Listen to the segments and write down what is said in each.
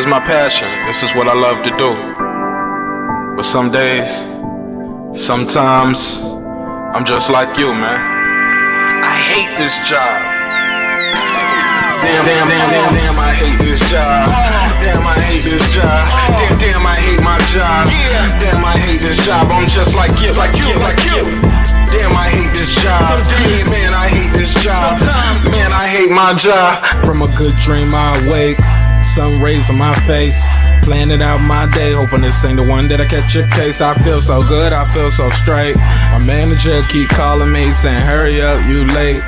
is my passion. This is what I love to do. But some days, sometimes, I'm just like you, man. I hate this job. Damn, I hate this job. Damn, I hate this job. Damn, I hate my job. Damn, I hate this job. I'm just like you. Damn, I hate this job. Man, I hate this job. Man, I hate my job. From a good dream I wake, sun rays on my face, planning out my day, hoping this ain't the one that I catch a case. I feel so good, I feel so straight. My manager keep calling me saying, hurry up, you late.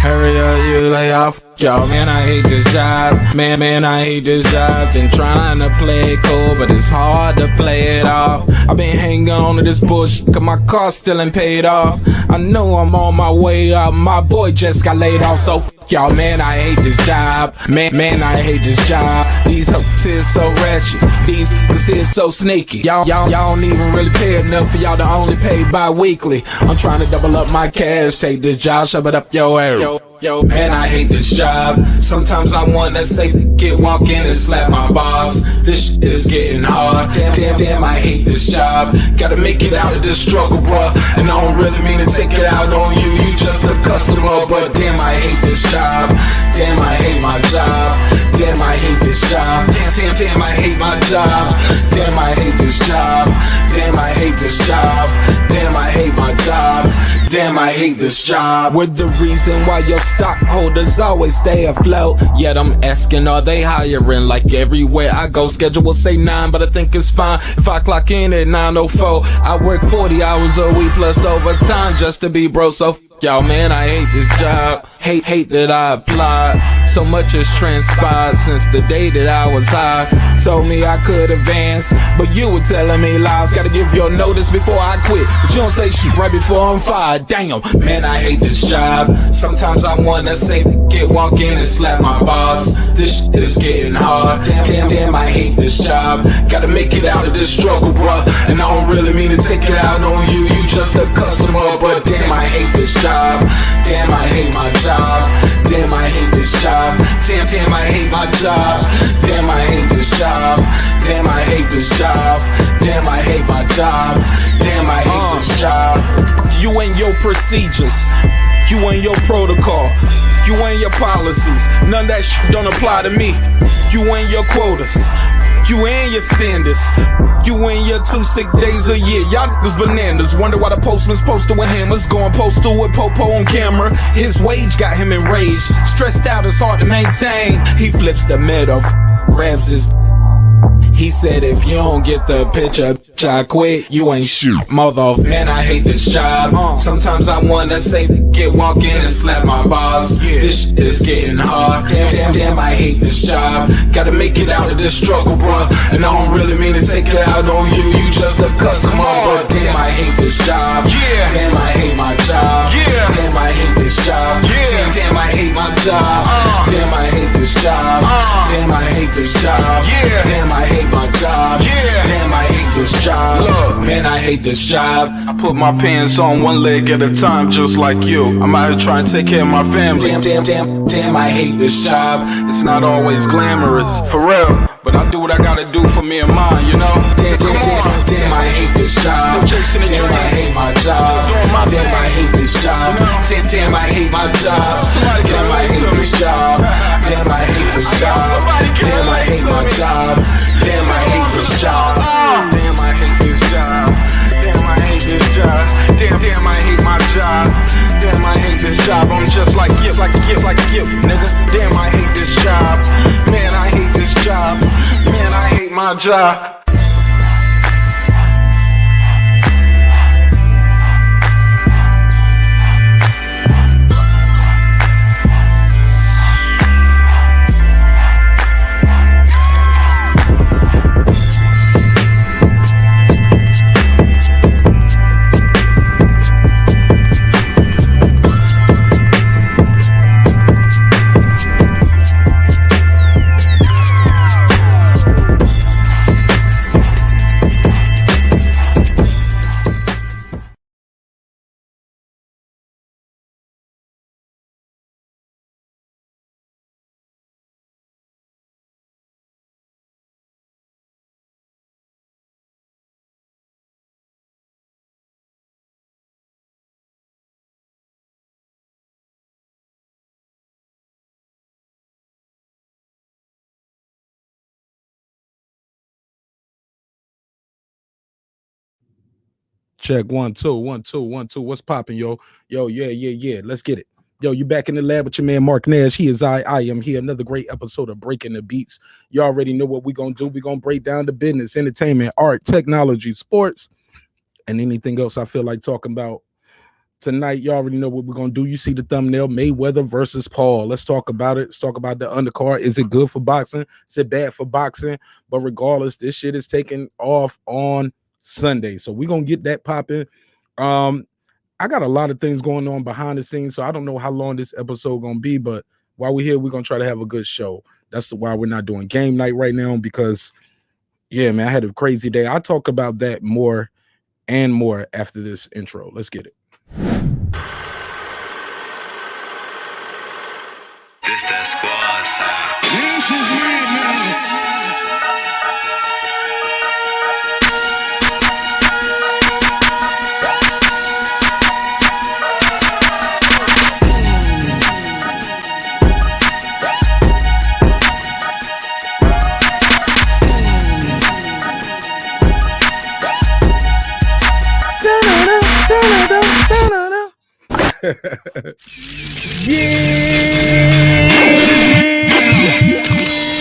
Hurry up, you lay off. Y'all, man, I hate this job. Man, I hate this job. Been trying to play it cool, but it's hard to play it off. I've been hanging on to this bullshit, cause my car still ain't paid off. I know I'm on my way up, my boy just got laid off, so y'all, man, I hate this job. Man, I hate this job. These hoes here so ratchet, these niggas here so sneaky. Y'all don't even really pay enough for y'all to only pay bi-weekly. I'm trying to double up my cash, take this job, shove it up your ass. Yo, man, I hate this job. Sometimes I wanna say, walk in and slap my boss. This shit is getting hard. Damn, I hate this job. Gotta make it out of this struggle, bruh. And I don't really mean to take it out on you. You just a customer, but damn, I hate this job. Damn, I hate my job. Damn, I hate this job. Damn, I hate my job. Damn, I hate this job. Damn, I hate this job. Damn, I hate my job. Damn, I hate this job. We're the reason why your stockholders always stay afloat. Yet I'm asking, are they hiring? Like everywhere I go, schedule will say 9, but I think it's fine if I clock in at 9:04. I work 40 hours a week plus overtime just to be broke. So y'all, man, I hate this job. Hate that I applied. So much has transpired since the day that I was high. Told me I could advance, but you were telling me lies. Gotta give your notice before I quit, but you don't say shit right before I'm fired. Damn, man, I hate this job. Sometimes I wanna say, walk in and slap my boss. This shit is getting hard. Damn, I hate this job. Gotta make it out of this struggle, bruh. And I don't really mean to take it out on you. You just a customer, but damn, I hate this job. Damn, I hate my job. Damn, I hate this job. Damn, I hate my job. Damn, I hate this job. Damn, I hate this job. Damn, I hate my job. Damn, I hate this job. You and your procedures, you and your protocol, you and your policies, none of that shit don't apply to me. You and your quotas, you and your standards, you and your 2 sick days a year. Y'all niggas bananas. Wonder why the postman's posted with hammers, going postal with Popo on camera. His wage got him enraged, stressed out, it's hard to maintain. He flips the middle, grabs his. He said, if you don't get the picture, I quit, you ain't shit, mother. Man, I hate this job. Sometimes I wanna say, walk in and slap my boss. This shit is getting hard. Damn, I hate this job. Gotta make it out of this struggle, bruh. And I don't really mean to take it out on you. You just a customer, but damn, I hate this job. Damn, I hate my job. Damn, I hate this job. Damn, I hate my job. Damn, I hate this job. Damn, I hate this job. Damn, I hate my job. Damn, I hate this job. Look, man, I hate this job. I put my pants on one leg at a time, just like you. I'm out here trying to take care of my family. Damn, I hate this job. It's not always glamorous, for real, but I do what I gotta do for me and mine, you know? Damn, I hate this job. Damn, I hate my job. Damn, I hate this job. Damn, I hate my job. Damn, I hate this job. Damn, I hate this job. Damn, I hate my job. Damn, I hate this job. Damn, I hate this job. Damn, I hate this job. Damn, I hate my job. Damn, I hate this job. I'm just like you, nigga. Damn, I hate this job. Man, I hate this job. Man, I hate my job. Check 1 2 1 2 1 2. What's popping, yo? Yo, yeah. Let's get it. Yo, you back in the lab with your man Marq Nash. He is I am here. Another great episode of Breaking the Beats. You already know what we're gonna do. We're gonna break down the business, entertainment, art, technology, sports, and anything else I feel like talking about. Tonight, you already know what we're gonna do. You see the thumbnail, Mayweather versus Paul. Let's talk about it. Let's talk about the undercard. Is it good for boxing? Is it bad for boxing? But regardless, this shit is taking off on Sunday. So we're gonna get that popping. I got a lot of things going on behind the scenes, so I don't know how long this episode gonna be, but while we're here, we're gonna try to have a good show. That's why we're not doing game night right now, because yeah, man, I had a crazy day. I'll talk about that more and more after this intro. Let's get it. This that squad sound.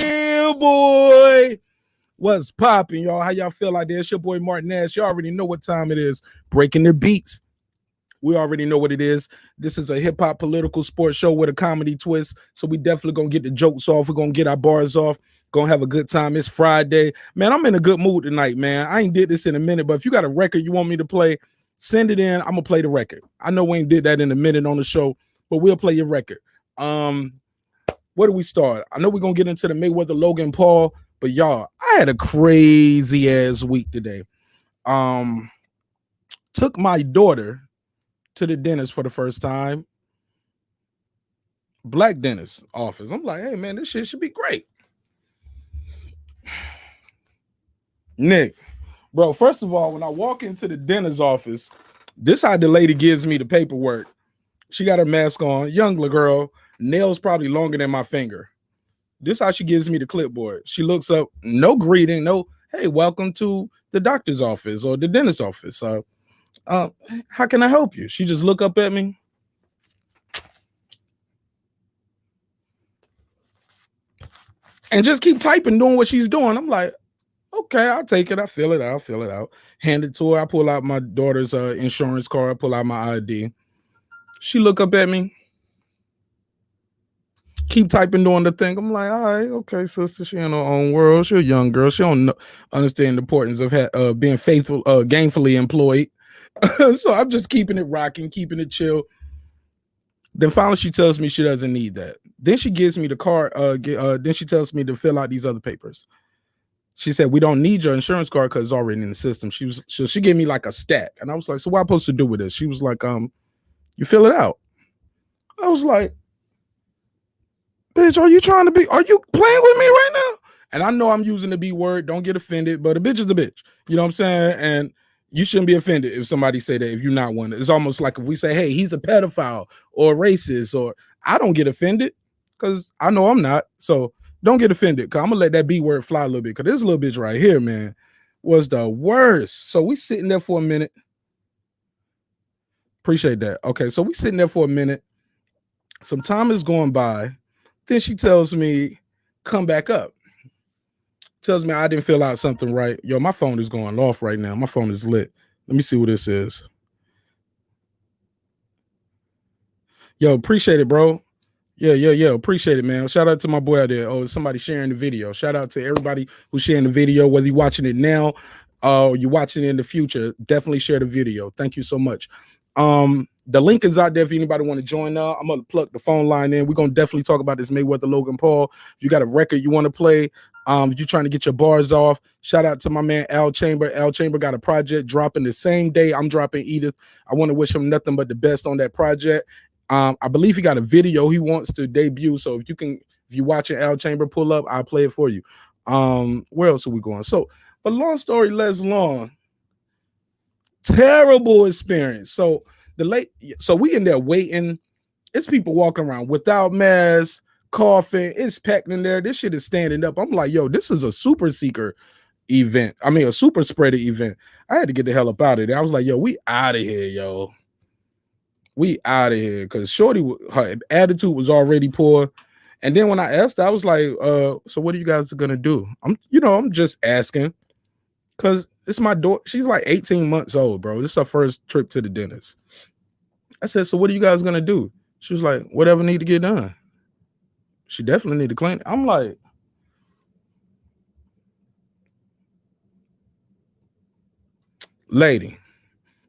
Yeah, boy. What's popping, y'all? How y'all feel like this? It's your boy Marq Nash. You already know what time it is. Breaking the beats. We already know what it is. This is a hip-hop political sports show with a comedy twist. So we definitely gonna get the jokes off. We're gonna get our bars off. Gonna have a good time. It's Friday. Man, I'm in a good mood tonight, man. I ain't did this in a minute, but if you got a record you want me to play, send it in. I'm gonna play the record. I know we ain't did that in a minute on the show, but we'll play your record. Where do we start? I know we're gonna get into the Mayweather Logan Paul, but y'all, I had a crazy ass week today. Took my daughter to the dentist for the first time. Black dentist office. I'm like, hey man, this shit should be great. Nick, bro, first of all, when I walk into the dentist's office, this how the lady gives me the paperwork. She got her mask on, young little girl, nails probably longer than my finger. This how she gives me the clipboard. She looks up, no greeting, no, hey, welcome to the doctor's office or the dentist's office. How can I help you? She just look up at me. And just keep typing, doing what she's doing. I'm like, okay, I'll take it. I fill it out. Hand it to her. I pull out my daughter's insurance card. I pull out my ID. She look up at me. Keep typing, doing the thing. I'm like, all right, okay, sister. She in her own world. She a young girl. She don't understand the importance of being faithful, gainfully employed. So I'm just keeping it rocking, keeping it chill. Then finally she tells me she doesn't need that. Then she gives me the card. Then she tells me to fill out these other papers. She said, we don't need your insurance card because it's already in the system. She gave me like a stack. And I was like, so what am I supposed to do with this? She was like, you fill it out. I was like, bitch, are you playing with me right now? And I know I'm using the B word. Don't get offended, but a bitch is a bitch. You know what I'm saying? And you shouldn't be offended if somebody say that if you're not one. It's almost like if we say, hey, he's a pedophile or racist, or I don't get offended because I know I'm not. So don't get offended, because I'm going to let that B word fly a little bit, because this little bitch right here, man, was the worst. So we sitting there for a minute. Appreciate that. Okay, so we sitting there for a minute. Some time is going by. Then she tells me, come back up. Tells me I didn't fill out something right. Yo, my phone is going off right now. My phone is lit. Let me see what this is. Yo, appreciate it, bro. Yeah. Appreciate it, man. Shout out to my boy out there. Oh, somebody sharing the video. Shout out to everybody who's sharing the video, whether you're watching it now or you're watching it in the future. Definitely share the video. Thank you so much. The link is out there if anybody want to join. I'm gonna plug the phone line in. We're gonna definitely talk about this Mayweather Logan Paul. If you got a record you want to play, if you're trying to get your bars off, shout out to my man Al Chamber. Al Chamber got a project dropping the same day I'm dropping Edith. I want to wish him nothing but the best on that project. I believe he got a video he wants to debut. So if you watching Al Chamber, pull up, I'll play it for you. Where else are we going? So, but long story less long. Terrible experience. So we in there waiting. It's people walking around without masks, coughing. It's packed in there. This shit is standing up. I'm like, yo, this is a super seeker event. I mean, a super spreader event. I had to get the hell up out of there. I was like, yo, we out of here, yo. We out of here. Because Shorty, her attitude was already poor. And then when I asked her, I was like, so what are you guys gonna do? I'm just asking. Because it's my daughter. She's like 18 months old, bro. This is her first trip to the dentist. I said, so what are you guys gonna do? She was like, whatever need to get done. She definitely need to clean. I'm like, lady,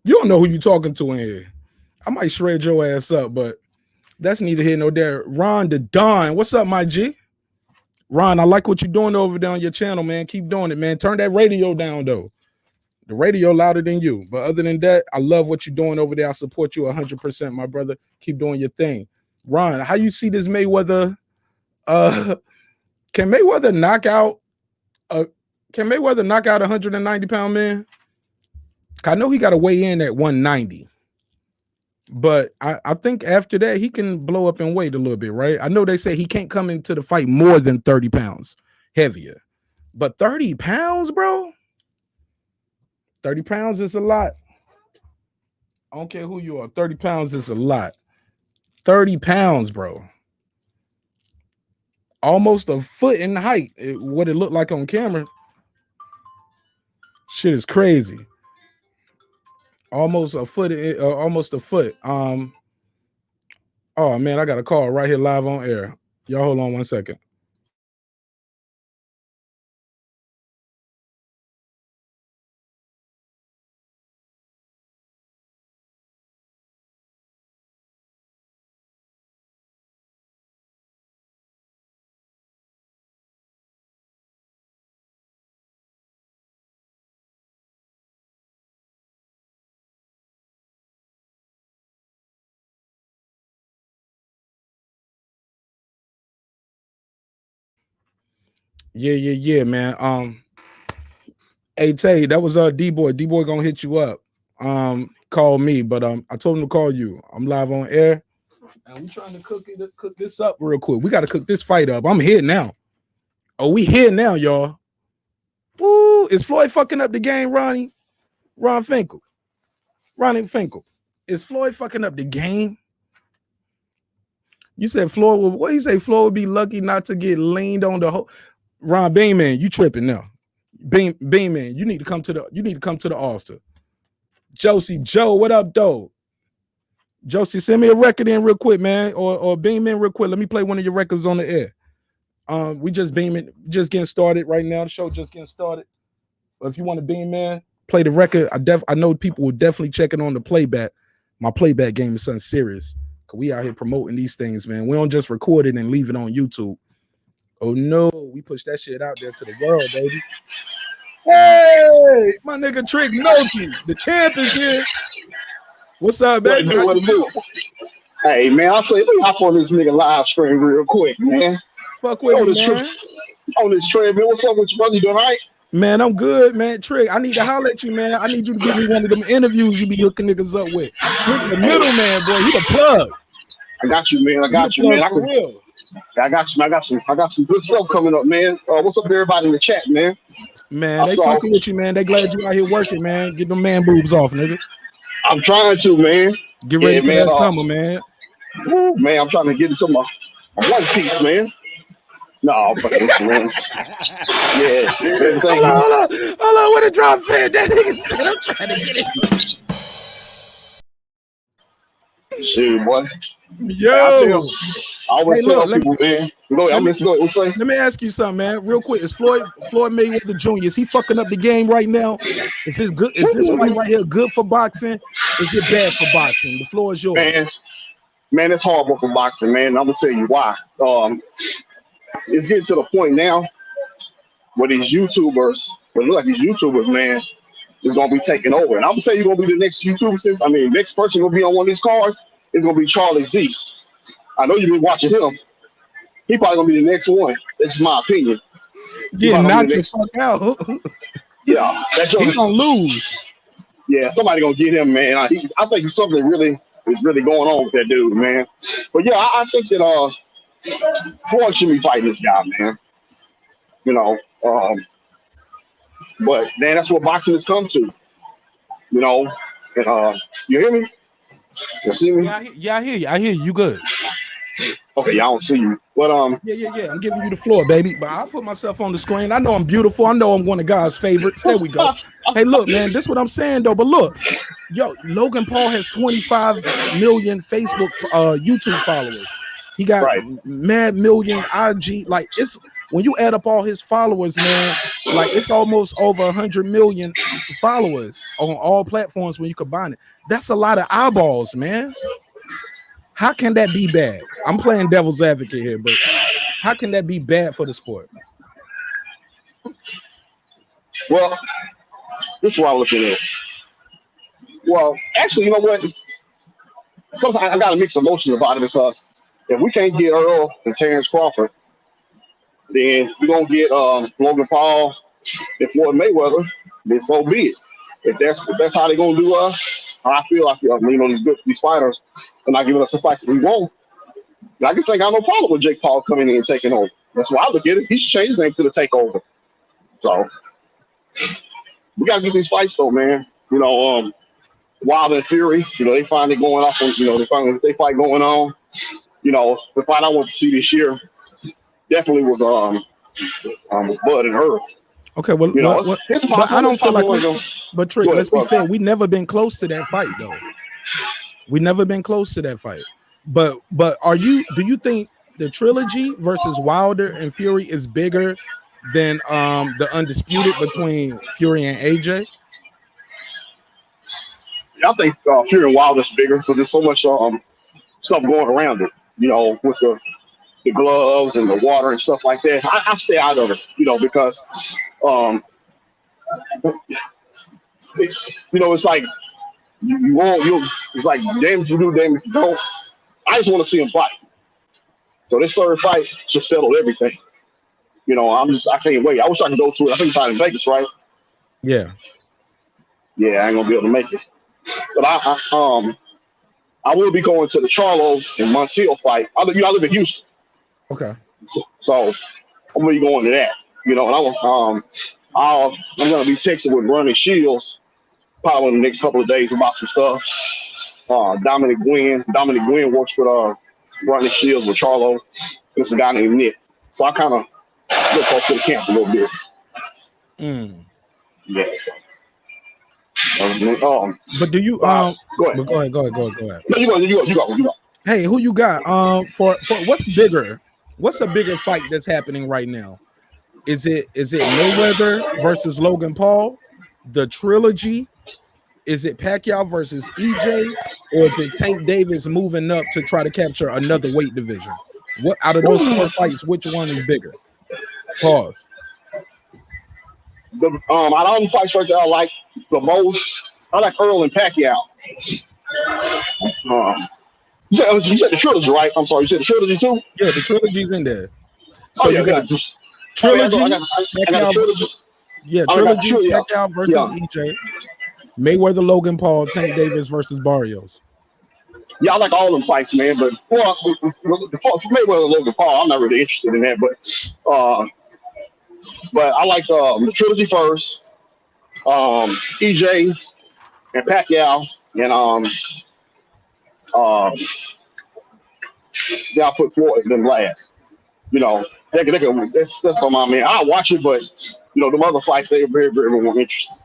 you don't know who you talking to in here. I might shred your ass up, but that's neither here nor there. Ron the Don, what's up, my G? Ron, I like what you're doing over there on your channel, man. Keep doing it, man. Turn that radio down, though. The radio louder than you. But other than that, I love what you're doing over there. I support you 100%, my brother. Keep doing your thing. Ron, how you see this Mayweather? Can Mayweather knock out a 190-pound man? I know he got to weigh in at 190. But I think after that, he can blow up in weight a little bit, right? I know they say he can't come into the fight more than 30 pounds heavier. But 30 pounds, bro? 30 pounds is a lot. I don't care who you are. 30 pounds is a lot. 30 pounds, bro. Almost a foot in height, what it looked like on camera. Shit is crazy. Almost a foot. Oh man, I got a call right here live on air. Y'all hold on 1 second. Yeah, man. Hey Tay, that was D-Boy. D-Boy gonna hit you up. Call me, but I told him to call you. I'm live on air. And we trying to cook this up real quick. We got to cook this fight up. I'm here now. Oh, we here now, y'all. Woo, is Floyd fucking up the game, Ronnie? Ronnie Finkel. Is Floyd fucking up the game? You said Floyd will, what you say? Floyd would be lucky not to get leaned on the whole. Ron Beanman, you tripping now. Beanman, you need to come to the All-Star. Josie Joe, what up, though? Josie, send me a record in real quick, man, or Beanman real quick. Let me play one of your records on the air. We just getting started right now. The show just getting started. But if you want to Beanman, play the record. I know people will definitely check it on the playback. My playback game is something serious. Cause we out here promoting these things, man. We don't just record it and leave it on YouTube. Oh no, we push that shit out there to the world, baby. Hey, my nigga Trick Noki, the champ is here. What's up, baby? What to do? Hey, man, I'll say, let me hop on this nigga live stream real quick, man. Fuck with me, man. On this treadmill. What's up with you, brother? You doing all right? Man, I'm good, man. Trick, I need to holler at you, man. I need you to give me one of them interviews you be hooking niggas up with. Trick, the middleman, boy. He the plug. I got you, man. I got you, man. I got you. I got some good stuff coming up, man. What's up to everybody in the chat, man? Man, they fucking with you, man. They glad you out here working, man. Get them man boobs off, nigga. I'm trying to, man. Get ready for that summer, man. Man, I'm trying to get into my one piece, man. No, but man. Yeah. Hold on. What the drop said? That nigga said, I'm trying to get it. Shoot, boy. Yo. I always tell people, man. Let me ask you something, man. Real quick. Is Floyd Mayweather Jr., is he fucking up the game right now? Is this fight right here good for boxing? Is it bad for boxing? The floor is yours. Man, it's horrible for boxing, man. I'm gonna tell you why. It's getting to the point now where these YouTubers, man, is gonna be taking over. And I'm gonna tell you, gonna be the next YouTuber. Next person gonna be on one of these cards is gonna be Charlie Z. I know you've been watching him. He probably gonna be the next one. That's my opinion. Getting knocked the fuck out. Yeah, he's gonna lose. Yeah, somebody gonna get him, man. I think something really is really going on with that dude, man. But yeah, I think that Floyd should be fighting this guy, man. You know, But man, that's what boxing has come to. You know, and you hear me? You see me? Yeah, I hear you. I hear you. You good? Okay, y'all don't see you. But Yeah. I'm giving you the floor, baby. But I'll put myself on the screen. I know I'm beautiful. I know I'm one of God's favorites. There we go. Hey, look, man, this is what I'm saying though. But look, yo, Logan Paul has 25 million Facebook, YouTube followers. He got right. mad million IG. Like it's when you add up all his followers, man, like it's almost over 100 million followers on all platforms when you combine it. That's a lot of eyeballs, man. How can that be bad? I'm playing devil's advocate here, but how can that be bad for the sport? Well, this is what I'm looking at. Well, actually, you know what? Sometimes I got to mix emotions about it because if we can't get Earl and Terrence Crawford, then we're gonna get Logan Paul and Floyd Mayweather. Then so be it. If that's how they're gonna do us, I feel like these fighters are not giving us the fights that we want. And I guess I ain't got no problem with Jake Paul coming in and taking over. That's why I look at it. He should change his name to the Takeover. So we gotta get these fights though, man. Wild and Fury. They finally going off. They fight going on. The fight I want to see this year definitely was Bud and Earl. Okay, well, but I don't feel like. But Trick, let's be fair. We never been close to that fight though. We never been close to that fight. But do you think the trilogy versus Wilder and Fury is bigger than the undisputed between Fury and AJ? I think Fury and Wilder's bigger because there's so much stuff going around it. With the gloves and the water and stuff like that. I stay out of it, because it's like you won't. It's like damn if you do, damn if you don't. I just want to see him fight. So this third fight just settled everything. I can't wait. I wish I could go to it. I think it's out in Vegas, right? Yeah. Yeah, I ain't gonna be able to make it. But I will be going to the Charlo and Montiel fight. I live in Houston. Okay. So I'm gonna be going to that. And I'm gonna be texting with Ronnie Shields probably in the next couple of days about some stuff. Dominic Gwynn works with Ronnie Shields with Charlo. This is a guy named Nick. So I kind of look close to the camp a little bit. Yeah. But do you go ahead. Go ahead. No, you go. Hey, who you got? For what's bigger? What's a bigger fight that's happening right now? Is it Mayweather versus Logan Paul, the trilogy? Is it Pacquiao versus EJ, or is it Tank Davis moving up to try to capture another weight division? What out of those four fights, which one is bigger? Pause. Out of all the fights right there, I like the most. I like Earl and Pacquiao. You said the trilogy, right? I'm sorry, you said the trilogy too? Yeah, the trilogy's in there. So you got trilogy. I got a trilogy. Yeah, trilogy. Pacquiao versus EJ. Mayweather, Logan Paul, Tank Davis versus Barrios. Yeah, I like all them fights, man. But for Mayweather, Logan Paul, I'm not really interested in that. But I like the trilogy first. EJ and Pacquiao, and I'll put Floyd in them last. That's on my man. I'll watch it, but the other fights they're very, very more interesting.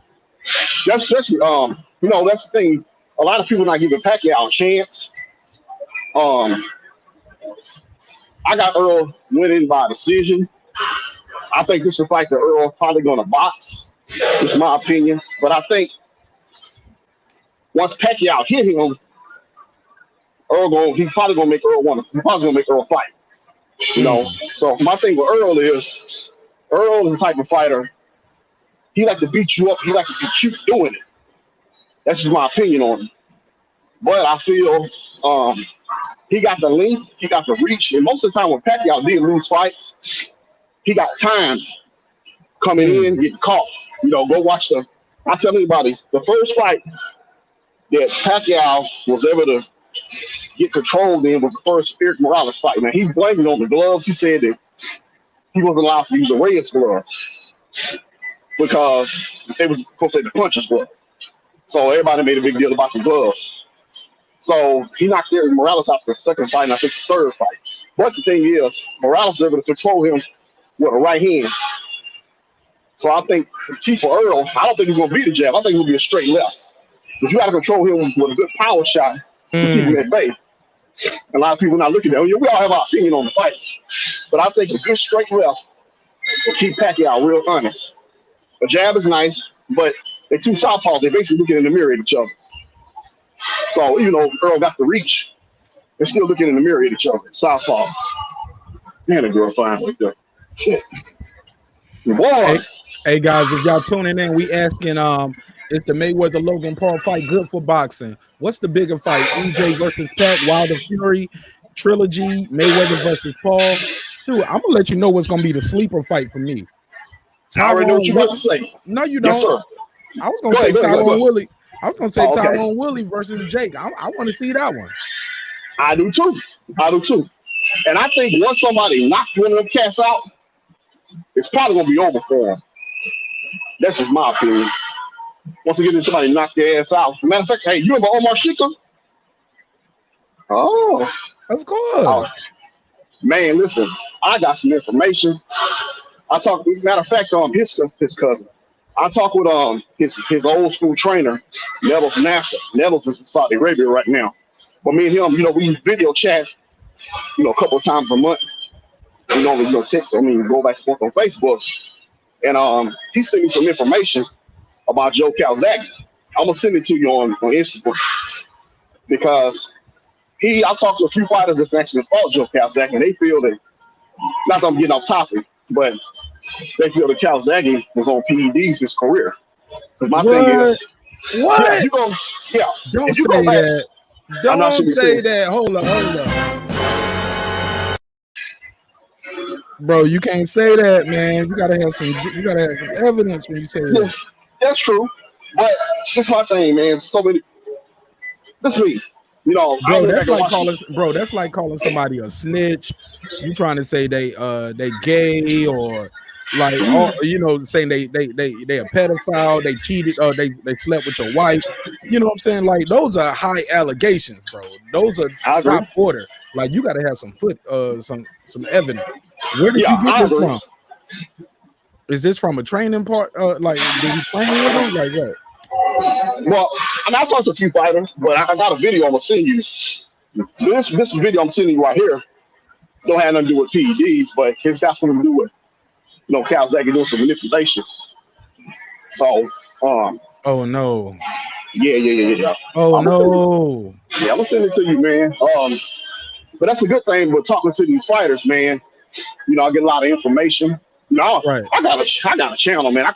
That's that's the thing. A lot of people not giving Pacquiao a chance. I got Earl winning by decision. I think this is a fight that Earl probably going to box. It's my opinion, but I think once Pacquiao hit him, he's probably gonna make Earl fight. So my thing with Earl is the type of fighter. He like to beat you up. He like to be cute doing it. That's just my opinion on him. But I feel he got the length, he got the reach, and most of the time when Pacquiao did lose fights, he got time coming in, getting caught. Go watch I tell anybody, the first fight that Pacquiao was able to get controlled in was the first Eric Morales fight. Man, he blamed it on the gloves. He said that he wasn't allowed to use the Reyes gloves. because they was supposed to say the puncher's glove. So everybody made a big deal about the gloves. So he knocked Eric Morales out the second fight, and I think the third fight. But the thing is, Morales was able to control him with a right hand. So I think Keith Earl, I don't think he's going to be the jab. I think he'll be a straight left. But you got to control him with a good power shot to keep him at bay. A lot of people not looking at it. We all have our opinion on the fights. But I think a good straight left will keep Pacquiao real honest. A jab is nice, but they're two southpaws. They're basically looking in the mirror at each other. So even though Earl got the reach, they're still looking in the mirror at each other. Southpaws. Man, the girl fine like that. Shit. Boy. Hey guys, if y'all tuning in, we asking is the Mayweather Logan Paul fight good for boxing? What's the bigger fight? EJ versus Pac, Wilder Fury, trilogy, Mayweather versus Paul? Shoot, I'm gonna let you know what's gonna be the sleeper fight for me. I already know what you're about to say. No, you don't. Yes, sir. I was gonna say Tyrone Woodley. I was gonna say okay. Tyrone Woodley versus Jake. I want to see that one. I do too. And I think once somebody knocks one of them cats out, it's probably gonna be over for them. That's just my opinion. Once again, somebody knock their ass out. Matter of fact, hey, you remember Omar Shika? Oh, of course. Man, listen, I got some information. I talked. Matter of fact, his cousin. I talked with his old school trainer, Nettles Nasser. Nettles is in Saudi Arabia right now. But me and him, we video chat, a couple of times a month. We normally text. Go back and forth on Facebook. And he sent me some information about Joe Calzaghe. I'm gonna send it to you on Instagram because I talked to a few fighters that's actually fought Joe Calzaghe, and they feel that, not that I'm getting off topic, but they feel that Calzaghe was on PEDs his career. Because my thing is, what? Don't say that. Don't say that. Hold up. Bro, you can't say that, man. You gotta have some evidence when you say that. Yeah, that's true. But that's my thing, man. So many. That's me. Bro, that's like calling somebody a snitch. You trying to say they gay or like saying they a pedophile, they cheated or they slept with your wife. You know what I'm saying? Like those are high allegations, bro. Those are top order. Like you gotta have some evidence. Where did you get this from? Is this from a training part? Like did you train with them? Like what? Well, I talked to a few fighters, but I got a video I'm gonna send you. This video I'm sending you right here don't have nothing to do with PEDs, but it's got something to do with Calzaghe doing some manipulation. So oh no. Yeah. Oh no. I'm gonna send it to you, man. But that's a good thing. But talking to these fighters, man, I get a lot of information. Right. I got a channel, man. I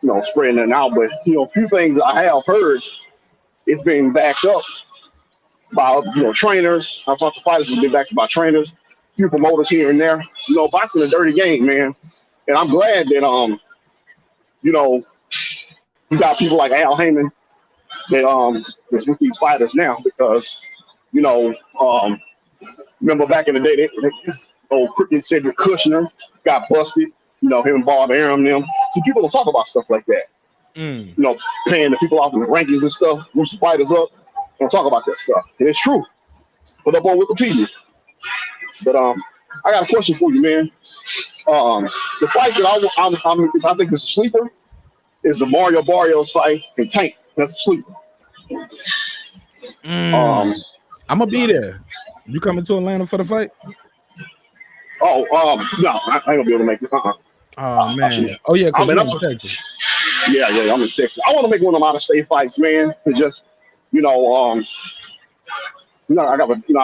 don't spreading that out, but a few things I have heard, it's been backed up by trainers. I've talked to fighters who've been backed by trainers, a few promoters here and there. Boxing a dirty game, man. And I'm glad that you got people like Al Heyman that is with these fighters now because remember back in the day, old Cricket Cedric Kushner got busted. Him and Bob Arum, them. See, people don't talk about stuff like that. Paying the people off in the rankings and stuff, boost the fighters up. Don't talk about that stuff. And it's true. Put up on Wikipedia. But I got a question for you, man. The fight that I think is a sleeper is the Mario Barrios fight and Tank. That's a sleeper. I'm gonna be there. You coming to Atlanta for the fight? No, I ain't gonna be able to make it. Oh man. Oh yeah, because I'm in Texas. Yeah, I'm in Texas. I want to make one of them out-of-state fights, man. And just, I have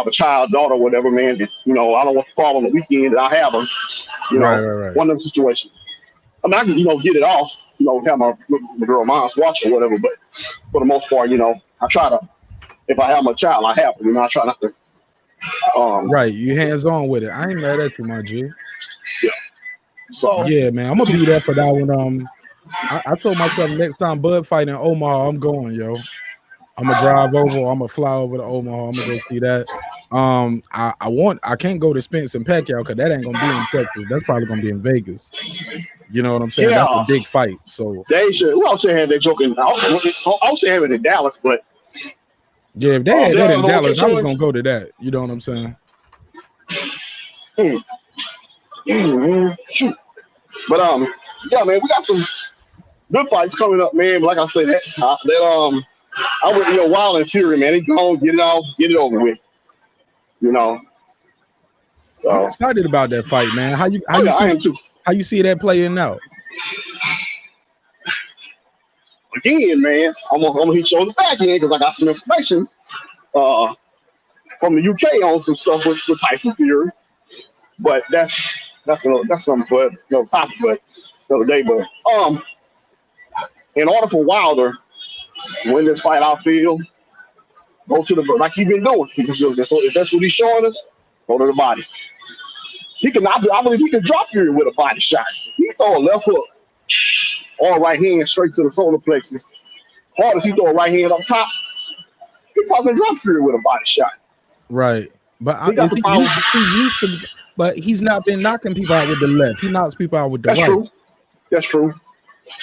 a child, daughter, whatever, man. That, I don't want to fall on the weekend that I have her. Right. One of them situations. I can, get it off. Have my girl mom's watch or whatever. But for the most part, I try to. If I have my child, I have her. I try not to. Right, you hands on with it. I ain't mad at you, my G. Yeah. So yeah, man, I'm gonna be there for that one. I told myself next time Bud fight in Omaha, I'm going, yo. I'm gonna drive over. I'm gonna fly over to Omaha. I'm gonna go see that. I can't go to Spence and Pacquiao because that ain't gonna be in Texas. That's probably gonna be in Vegas. You know what I'm saying? Yeah. That's a big fight. So they should. Well, I'm saying they're joking. I was saying having it in Dallas, but yeah, if they had that in Dallas, I was showing. gonna go to that. You know what I'm saying? Shoot. But yeah, man, we got some good fights coming up, man. But like I said, I would, Wild and Fury, man. They go get it over with. You know. So I'm excited about that fight, man. I am too. How you see that playing out? Again, man, I'm gonna hit you on the back end because I got some information from the UK on some stuff with Tyson Fury. But that's something for another topic, but another day. But in order for Wilder to win this fight, I feel go to the like he's been doing. If that's what he's showing us, go to the body. I believe he can drop Fury with a body shot. He throw a left hook or right hand straight to the solar plexus. Hard as he throw a right hand up top, he probably can drop Fury with a body shot. Right, but but he's not been knocking people out with the left. He knocks people out with the right. That's true.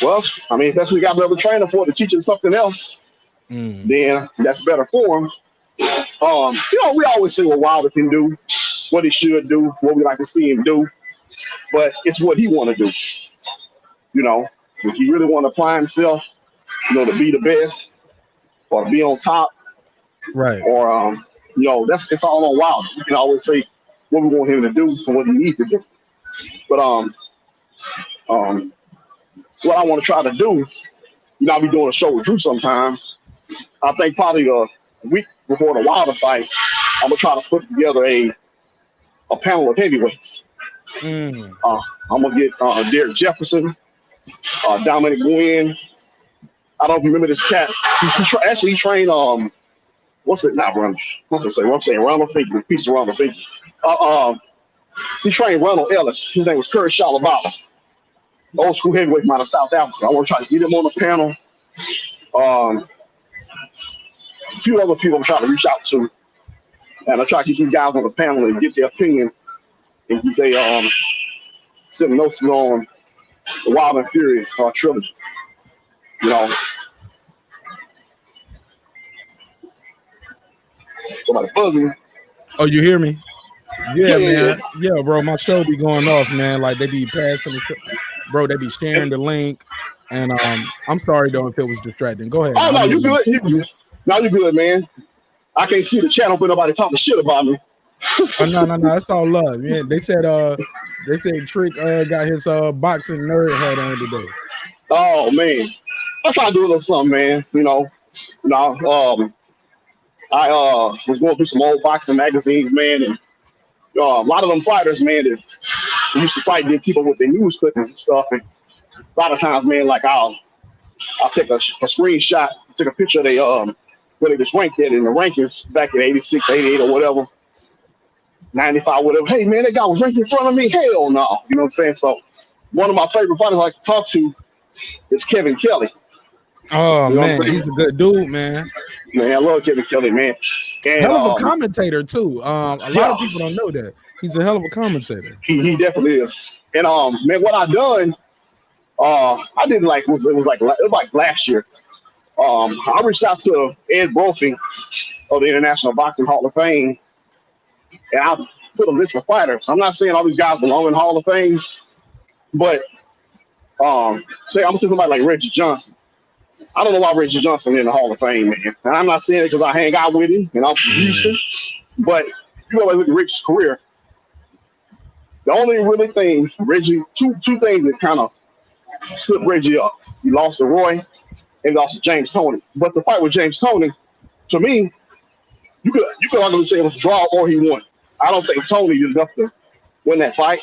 Well, I mean, if that's what we got another trainer for to teach him something else, then that's better for him. We always say what Wilder can do, what he should do, what we like to see him do, but it's what he want to do. If he really want to apply himself, to be the best or to be on top, right? Or it's all on Wilder. We can always say what we want him to do and what he needs to do. But what I want to try to do, I'll be doing a show with Drew sometimes. I think probably a week before the Wilder fight, I'm gonna try to put together a panel of heavyweights. I'm gonna get Derek Jefferson, Dominic Nguyen. I don't know if you remember this cat. He trained what's it? Not Ronald. What I'm saying, Ronald Finkel, piece of Ronald Finkel. He trained Ronald Ellis. His name was Curry Shalabala, old school heavyweight from out of South Africa. I want to try to get him on the panel. A few other people I'm trying to reach out to, and I try to get these guys on the panel and get their opinion and get their synopsis on the Wild and Fury trilogy. Somebody buzzing. Oh, you hear me? Yeah, man. Yeah, bro. My show be going off, man. Like they be passing the bro. They be sharing the link, and I'm sorry though if it was distracting. Go ahead. Oh no, you good. You good. No, you good, man. I can't see the channel, but nobody talking shit about me. Oh, no. It's all love. Yeah, they said Trick got his boxing nerd hat on today. Oh man, I'm trying to do a little something, man. I was going through some old boxing magazines, man, and a lot of them fighters, man, that used to fight, didn't keep up with their news clippings and stuff. And a lot of times, man, like I'll take a screenshot, take a picture of they where they was ranked at in the rankings back in 86, 88 or whatever, 95, whatever. Hey man, that guy was ranked in front of me. Hell no. You know what I'm saying? So one of my favorite fighters I like to talk to is Kevin Kelly. Oh man, he's a good dude, man. Man, I love Kevin Kelly, man. And, hell of a commentator too. A lot of people don't know that. He's a hell of a commentator. He definitely is. And man, what I done, I did it was like last year. I reached out to Ed Brophy of the International Boxing Hall of Fame, and I put a list of fighters. I'm not saying all these guys belong in the Hall of Fame, but say I'm gonna say somebody like Reggie Johnson. I don't know why Reggie Johnson in the Hall of Fame, man. And I'm not saying it because I hang out with him and I'm from Houston, but you know, look at Reggie's career. The only really thing Reggie, two things that kind of slipped Reggie up. He lost to Roy and lost to James Toney. But the fight with James Toney, to me, you could arguably say it was a draw or he won. I don't think Toney did enough to win that fight.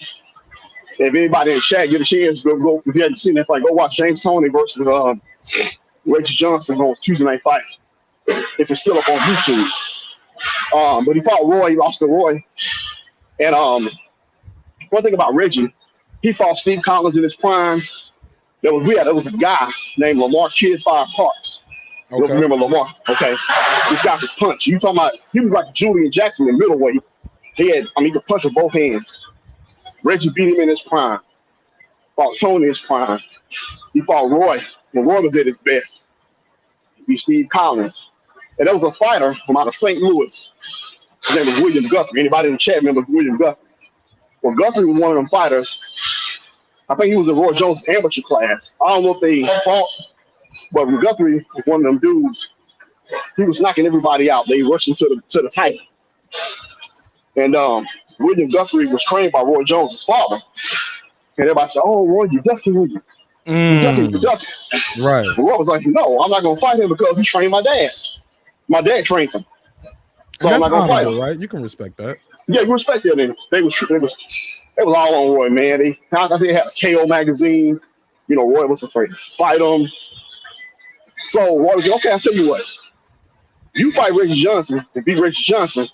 If anybody in the chat get a chance, go if you haven't seen that fight, go watch James Toney versus Reggie Johnson on Tuesday Night Fights. If it's still up on YouTube. But he fought Roy, he lost to Roy. And one thing about Reggie, he fought Steve Collins in his prime. There was a guy named Lamar Kid Fire Parks. You don't remember Lamar? Okay. This guy could punch. You talking about he was like Julian Jackson in middleweight. He could punch with both hands. Reggie beat him in his prime. Fought Tony in his prime. He fought Roy when Roy was at his best. He beat Steve Collins. And there was a fighter from out of St. Louis. His name was William Guthrie. Anybody in the chat remember William Guthrie? Well, Guthrie was one of them fighters. I think he was in Roy Jones' amateur class. I don't know if they fought, but Guthrie was one of them dudes. He was knocking everybody out. They rushed him to the title. And William Guthrie was trained by Roy Jones' father. And everybody said, "Oh, Roy, you ducking, you ducking, you ducking." Right. And Roy was like, "No, I'm not going to fight him because he trained my dad. My dad trains him. So I'm not going to fight him." Right? You can respect that. Yeah, you respect that. They was all on Roy, man. They had a KO magazine. You know, Roy was afraid to fight him. So Roy was like, "Okay, I'll tell you what. You fight Reggie Johnson and beat Reggie Johnson,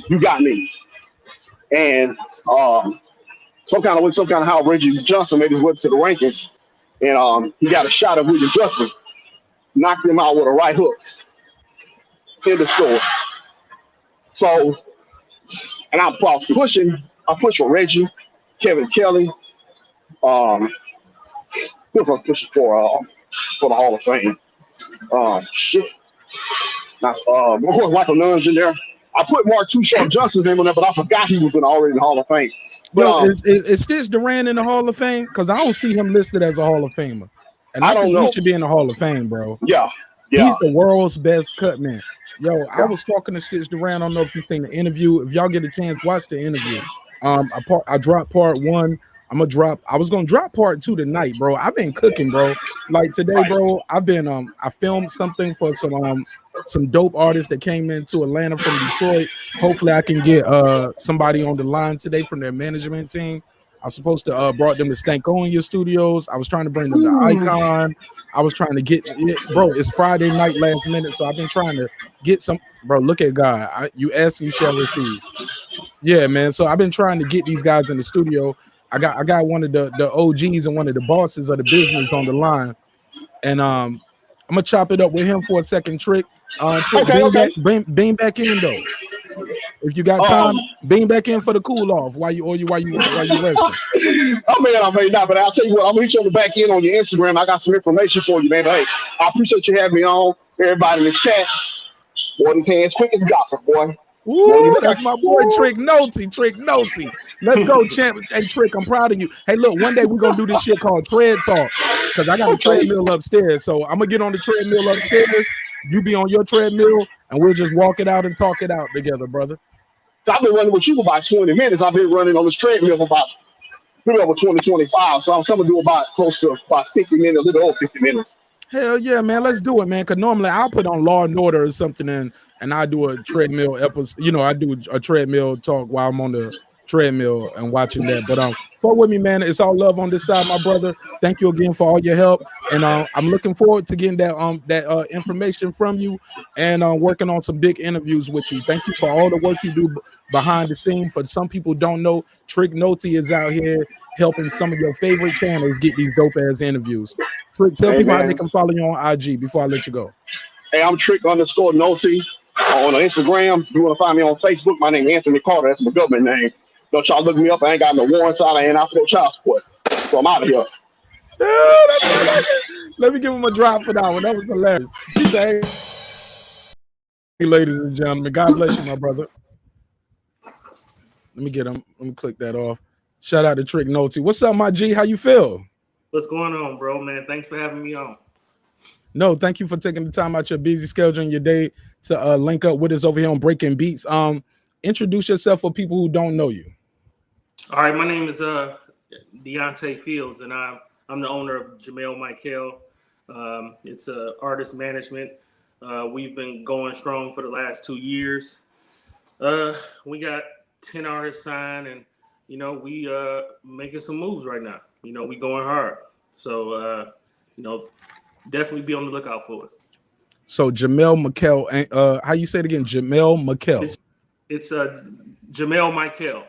you got me." And some kind of how Reggie Johnson made his way to the rankings, and he got a shot at William Guthrie, knocked him out with a right hook in the score. So, and I was pushing. I pushed for Reggie, Kevin Kelly. Who was I pushing for the Hall of Fame? Shit. That's Michael Nunn's in there. I put Mark Too Sharp Johnson's name on there, but I forgot he was already in the Hall of Fame. Well, is Stitch Duran in the Hall of Fame? Because I don't see him listed as a Hall of Famer. And I don't know. He should be in the Hall of Fame, bro. Yeah. He's the world's best cut man. Yo, I was talking to Stitch Duran. I don't know if you've seen the interview. If y'all get a chance, watch the interview. I dropped part 1. I was gonna drop part 2 tonight, bro. I've been cooking, bro. Like today, bro, I've been I filmed something for some dope artists that came into Atlanta from Detroit. Hopefully I can get somebody on the line today from their management team. I was supposed to brought them to Stankonia Studios. I was trying to bring them to Icon. I was trying to get it, bro. It's Friday night last minute, so I've been trying to get some, bro. Look at God. You ask, you shall receive. Yeah, man. So I've been trying to get these guys in the studio. I got one of the OGs and one of the bosses of the business on the line, and I'm gonna chop it up with him for a second. Trick, Okay. Beam back in though. If you got time, beam back in for the cool off while you resting. I may not, but I'll tell you what, I'm gonna hit you on the back end on your Instagram. I got some information for you, man. But hey, I appreciate you having me on. Everybody in the chat, boy, these hands quick as gossip, boy. Ooh, that's my boy Trick Noty. Let's go, champ. Hey, Trick, I'm proud of you. Hey, look, one day we're gonna do this shit called Tread Talk, because I got a treadmill upstairs. So I'm gonna get on the treadmill upstairs. You be on your treadmill, and we'll just walk it out and talk it out together, brother. So I've been running with you for about 20 minutes. I've been running on this treadmill for about over 20, 25. So I'm gonna do about close to about 50 minutes, a little over 50 minutes. Hell yeah, man. Let's do it, man. Because normally I'll put on Law and Order or something, and I do a treadmill episode. You know, I do a treadmill talk while I'm on the treadmill and watching that. But fuck with me, man. It's all love on this side, my brother. Thank you again for all your help, and I'm looking forward to getting that information from you, and working on some big interviews with you. Thank you for all the work you do behind the scene. For some people who don't know, Trick Noty is out here helping some of your favorite channels get these dope ass interviews. Trick, tell people how they can follow you on IG before I let you go. Hey, I'm Trick_Noty on Instagram. If you want to find me on Facebook, my name is Anthony Carter. That's my government name. Don't y'all look me up. I ain't got no warrants out. I ain't out for no child support. So I'm out of here. Yeah, let me give him a drop for that one. That was hilarious. He said, hey, ladies and gentlemen, God bless you, my brother. Let me get him. Let me click that off. Shout out to Trick Noty. What's up, my G? How you feel? What's going on, bro, man? Thanks for having me on. No, thank you for taking the time out your busy schedule and your day to link up with us over here on Breaking Beats. Introduce yourself for people who don't know you. All right, my name is Deontay Fields, and I'm the owner of Jamel Michael. It's artist management. We've been going strong for the last 2 years. We got 10 artists signed, and you know we making some moves right now. You know we going hard, so you know definitely be on the lookout for us. So Jamel Michael, how you say it again? Jamel Michael. It's Jamel Michael.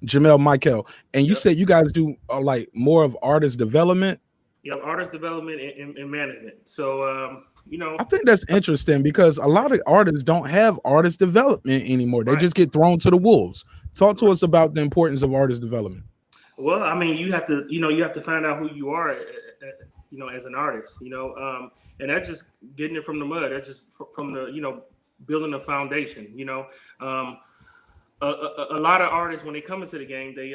Jamel Michael, and you said you guys do like more of artist development. Yep, artist development and management. So you know, I think that's interesting because a lot of artists don't have artist development anymore. They just get thrown to the wolves. Talk to us about the importance of artist development. Well, I mean, you have to find out who you are, as an artist, and that's just getting it from the mud. That's just from the, building a foundation. Um, a lot of artists, when they come into the game, they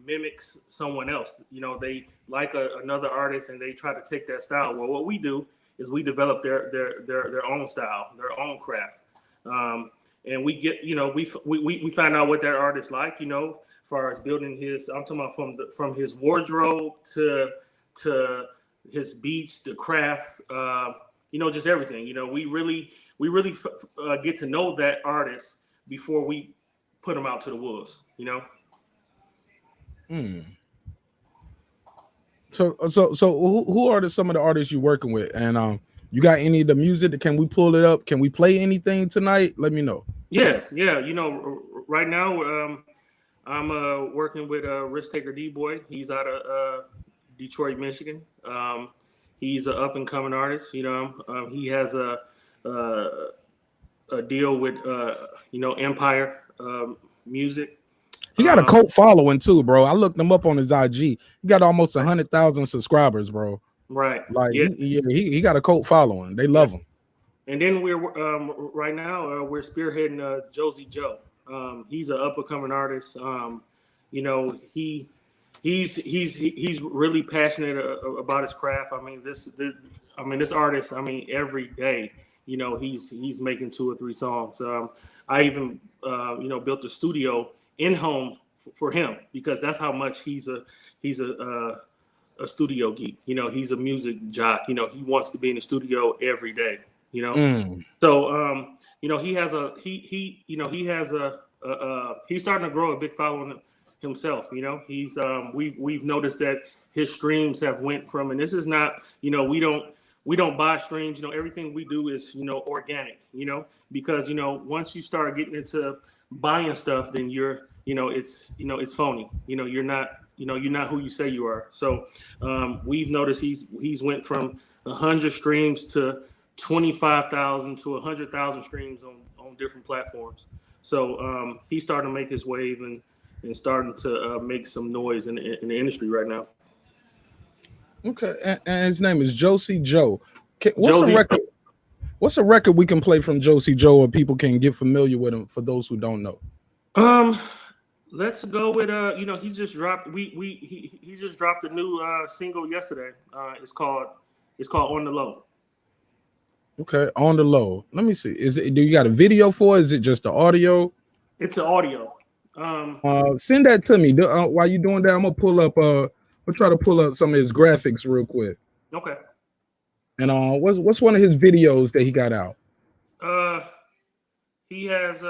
mimic someone else. They like another artist and they try to take that style. Well, what we do is we develop their own style, their own craft, and we get we find out what that artist like. As far as building his, I'm talking about from his wardrobe to his beats, the craft, just everything. We really get to know that artist before we put them out to the wolves. So who are some of the artists you're working with? And you got any of the music? Can we pull it up? Can we play anything tonight? Let me know. Yeah. Right now, I'm working with Risk Taker D-Boy. He's out of Detroit, Michigan. He's an up and coming artist. He has a deal with Empire Music. He got a cult following too, bro. I looked him up on his IG. He got almost 100,000 subscribers, bro. Right. Like he got a cult following. They love him. And then we're right now we're spearheading Josie Joe. He's an up and coming artist. He's really passionate about his craft. I mean this artist. I mean every day. He's making 2 or 3 songs. I even built a studio in home for him because that's how much he's a studio geek. He's a music jock. He wants to be in the studio every day. So he has he's starting to grow a big following himself. He's we've noticed that his streams have went from, and this is not we don't buy streams. Everything we do is organic. Because once you start getting into buying stuff, then it's phony. You're not who you say you are. So we've noticed he's went from 100 streams to 25,000 to 100,000 streams on different platforms. So he's starting to make his wave and starting to make some noise in the industry right now. Okay, and his name is Josie Joe. What's a record we can play from Josie Joe, or people can get familiar with him for those who don't know? Let's go with he just dropped he just dropped a new single yesterday. It's called On the Low. Okay, On the Low. Let me see. Do you got a video for it? Is it just the audio? It's an audio. Send that to me. While you're doing that, I'm gonna pull up I'll try to pull up some of his graphics real quick. Okay. And what's one of his videos that he got out? He has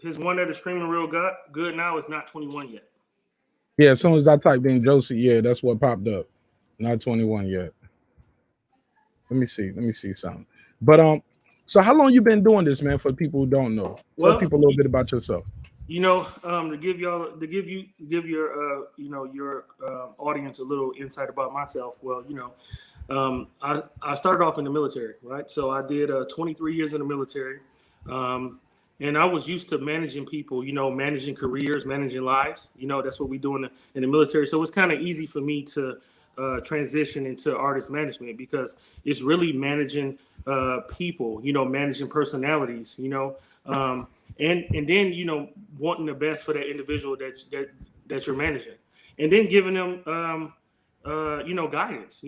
his one that is streaming real good now is not 21 yet. Yeah, as soon as I typed in Josie, yeah, that's what popped up. Not 21 yet. Let me see something. But so how long you been doing this, man? For people who don't know, tell people a little bit about yourself. To give your audience a little insight about myself. Well, I started off in the military, right? So I did 23 years in the military, and I was used to managing people, managing careers, managing lives. That's what we do in the military. So it's kind of easy for me to transition into artist management because it's really managing people, managing personalities, and then wanting the best for that individual that you're managing, and then giving them guidance.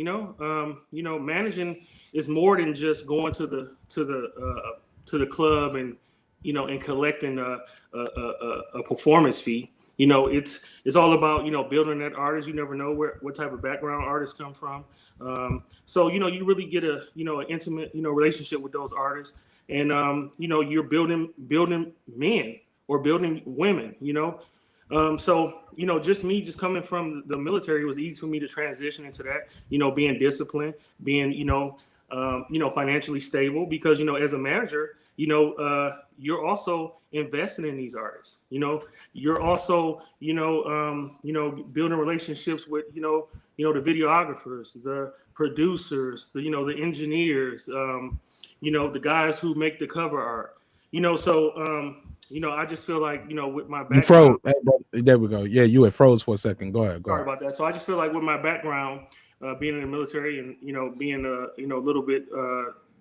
Managing is more than just going to the club and and collecting a performance fee. It's all about building that artist. You never know what type of background artists come from. So you really get an intimate relationship with those artists, and you're building men or building women. So just coming from the military, it was easy for me to transition into that. Being disciplined, being financially stable, because as a manager, you're also investing in these artists. You're also building relationships with the videographers, the producers, the engineers, the guys who make the cover art. So I just feel like, with my You froze. background. Hey, there we go. Yeah, you had froze for a second. Go ahead. Sorry about that. So I just feel like with my background, being in the military and being a little bit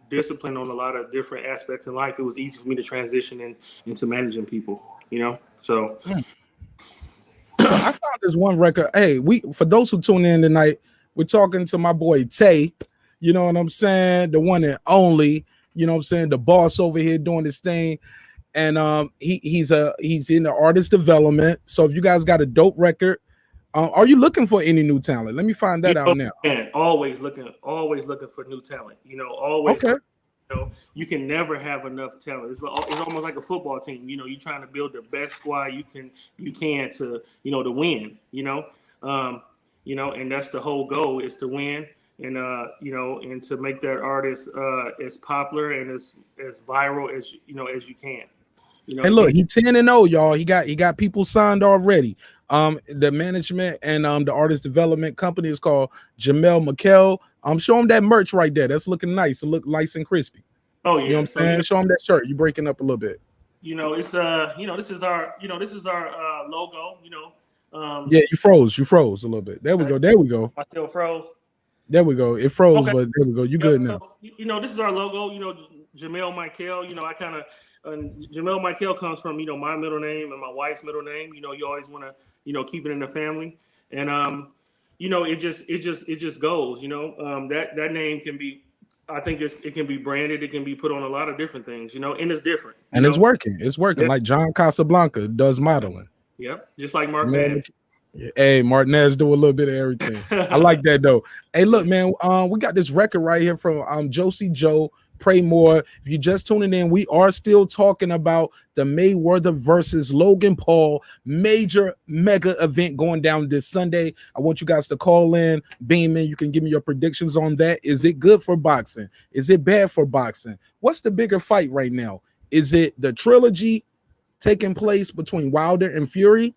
disciplined on a lot of different aspects in life, it was easy for me to transition into managing people. So. I found this one record. Hey, for those who tune in tonight, we're talking to my boy Tay. You know what I'm saying? The one and only. You know what I'm saying? The boss over here doing this thing. And he's in the artist development. So if you guys got a dope record, are you looking for any new talent? Let me find that out now. Man, always looking for new talent. Always. Okay. You can never have enough talent. It's almost like a football team. You're trying to build the best squad you can to to win. And that's the whole goal, is to win, and and to make that artist as popular and as viral as you can. Hey, look, he's 10-0, y'all. He got people signed already. The management and the artist development company is called Jamel McKell. Show him that merch right there. That's looking nice. It look nice and crispy. Oh yeah, you know what I'm saying? Show him that shirt. You breaking up a little bit. It's this is our logo. Yeah, you froze a little bit. There we go. I still froze. There we go. It froze, okay. But there we go. You good now? So, this is our logo. Jamel Michael. I kind of Jamel Michael comes from my middle name and my wife's middle name. You always want to keep it in the family, and it just goes. That name can be. I think it can be branded. It can be put on a lot of different things. And it's different. And it's working. It's working. Yep. Like John Casablanca does modeling. Yep. Just like Marq Nash. Hey, Marq Nash do a little bit of everything. I like that though. Hey, look, man, we got this record right here from Josie Joe. Pray More. If you're just tuning in, we are still talking about the Mayweather versus Logan Paul major mega event going down this Sunday. I want you guys to call in, beam in. You can give me your predictions on that. Is it good for boxing? Is it bad for boxing? What's the bigger fight right now? Is it the trilogy taking place between Wilder and Fury?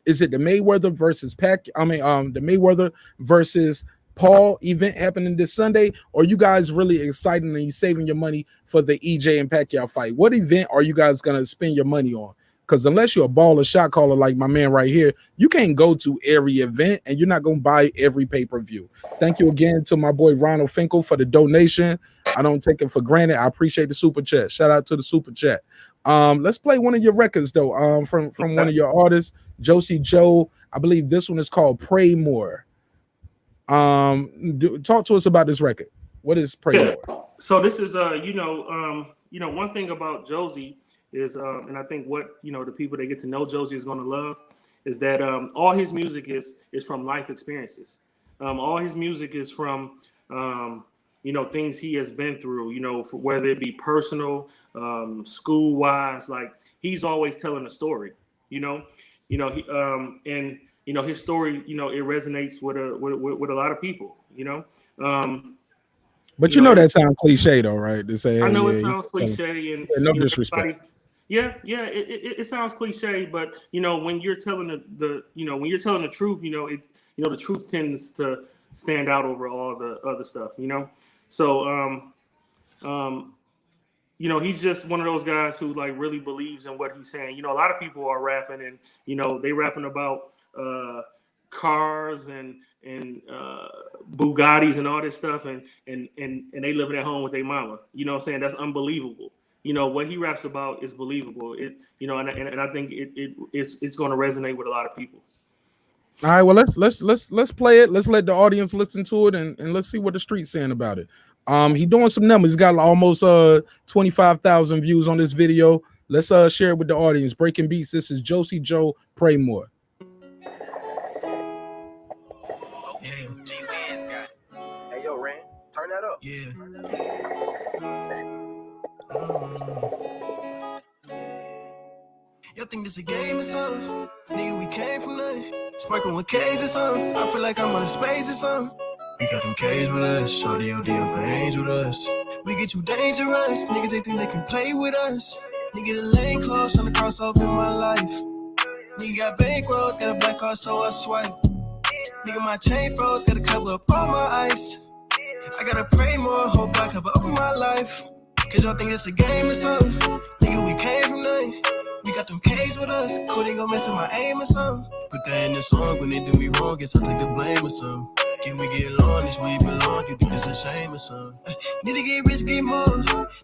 Is it the Mayweather versus the Mayweather versus Paul event happening this Sunday? Or are you guys really excited and you saving your money for the EJ and Pacquiao fight? What event are you guys gonna spend your money on? Because unless you're a baller shot caller like my man right here, you can't go to every event and you're not gonna buy every pay-per-view. Thank you again to my boy Ronald Finkel for the donation. I don't take it for granted. I appreciate the super chat. Shout out to the super chat. Let's play one of your records though. From one of your artists, Josie Joe. I believe this one is called Pray More. Talk to us about this record. What is Pray More? So this is one thing about Josie is and I think what the people that get to know Josie is going to love is that all his music is from life experiences. All his music is from things he has been through, for whether it be personal, school wise. Like he's always telling a story, his story, it resonates with a lot of people, But that sounds cliche though, right? To say, I know it sounds cliche, and no disrespect. It sounds cliche, but when you're telling when you're telling the truth, the truth tends to stand out over all the other stuff, So, he's just one of those guys who like really believes in what he's saying. A lot of people are rapping and they rapping about cars and Bugattis and all this stuff, and they living at home with their mama. What I'm saying? That's unbelievable. What he raps about is believable. And I think it's going to resonate with a lot of people. All right, well let's play it. Let's let the audience listen to it and let's see what the street's saying about it. He doing some numbers. He's got almost 25,000 views on this video. Let's share it with the audience. Breaking Beats. This is Josie Joe. Pray More. Hey yo, Ren, turn that up. Yeah. Y'all think this a game or something? Nigga, we came from nothing. Sparking with K's or something. I feel like I'm on a space or something. We got them K's with us, shorty OD over A's with us. We get too dangerous, niggas they think they can play with us. Nigga the lane close, tryna cross off in my life. Nigga got bankrolls, got a black car so I swipe. Nigga my chain froze, gotta cover up all my ice. I gotta pray more, hope I cover up my life. Cause y'all think it's a game or something. Nigga, we came from nothing. We got them K's with us. Cody gon' mess with my aim or something. Put that in the song when they do me wrong. Guess I'll take the blame or something. Can we get along? This way belong. You think it's a shame or something? Need to get rich, get more.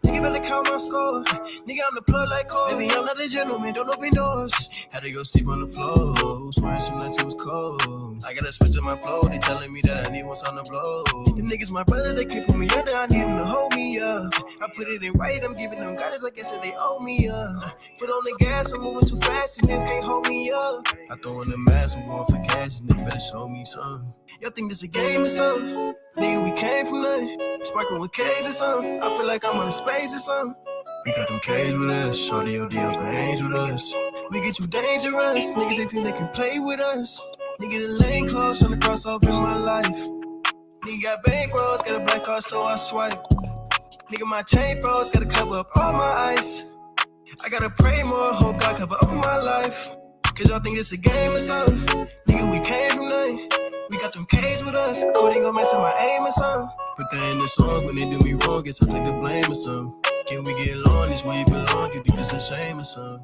Nigga better count my score. Nigga, I'm the plug like Cole. Baby, I'm not a gentleman, don't open doors. Had to go sleep on the floor. Swearing soon as it was cold. I gotta switch up my flow. They telling me that I need what's on the blow. Them niggas my brothers, they can't put me under. I need them to hold me up. I put it in right, I'm giving them guidance like I said they owe me up. Foot on the gas, I'm moving too fast. These niggas can't hold me up. I throw in the mask, I'm going for cash. Nigga better show me something. Y'all think this a game or something? Nigga, we came from nothing. Sparking with K's or something. I feel like I'm on a space or something. We got them K's with us. Shorty OD up and A's with us. We get too dangerous. Niggas they think they can play with us. Nigga, the lane close, tryna cross off in my life. Nigga got bankrolls, got a black card, so I swipe. Nigga, my chain froze, gotta cover up all my ice. I gotta pray more, hope God cover up my life. Cause y'all think it's a game or something. Nigga, we came from nothing. We got them K's with us. Cody gon' mess with my aim or something. Put that in the song when they do me wrong. Guess I'll take the blame or something. Can we get along? This way belong. You think it's a shame or something?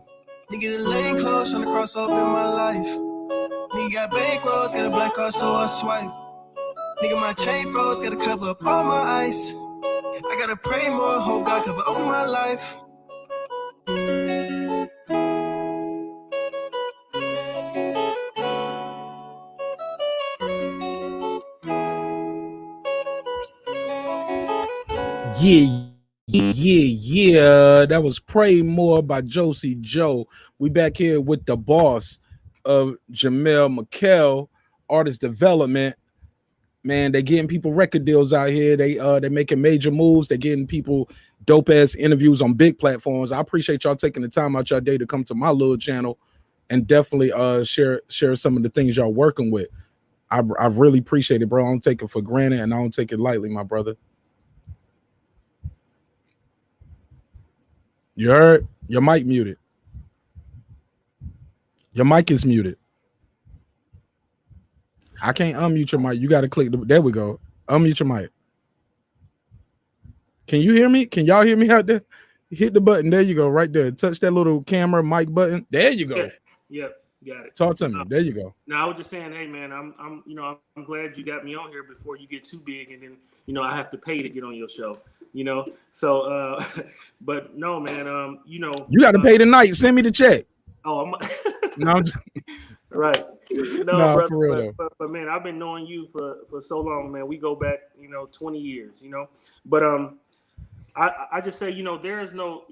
Nigga, the lane close, tryna cross off in my life. Nigga got bankrolls, got a black card, so I swipe. Nigga, my chain froze, gotta cover up all my ice. I gotta pray more, hope God cover up my life. Yeah. That was Pray More by Josie Joe. We back here with the boss of Jamel McKell, artist development. Man, they getting people record deals out here. They making major moves. They getting people dope ass interviews on big platforms. I appreciate y'all taking the time out your day to come to my little channel and definitely share some of the things y'all working with. I really appreciate it, bro. I don't take it for granted and I don't take it lightly, my brother. You heard? Your mic muted. Your mic is muted. I can't unmute your mic. You got to click. There we go. Unmute your mic. Can you hear me? Can y'all hear me out there? Hit the button. There you go. Right there. Touch that little camera mic button. There you go. Yep. Got it. Talk to me. There you go. Now I was just saying, hey man, I'm glad you got me on here before you get too big, and then I have to pay to get on your show. So but no, man, you got to pay tonight. Send me the check. Oh, no, I'm just... right. No, brother, for real, but man, I've been knowing you for so long, man. We go back, 20 years, But I just say, there is no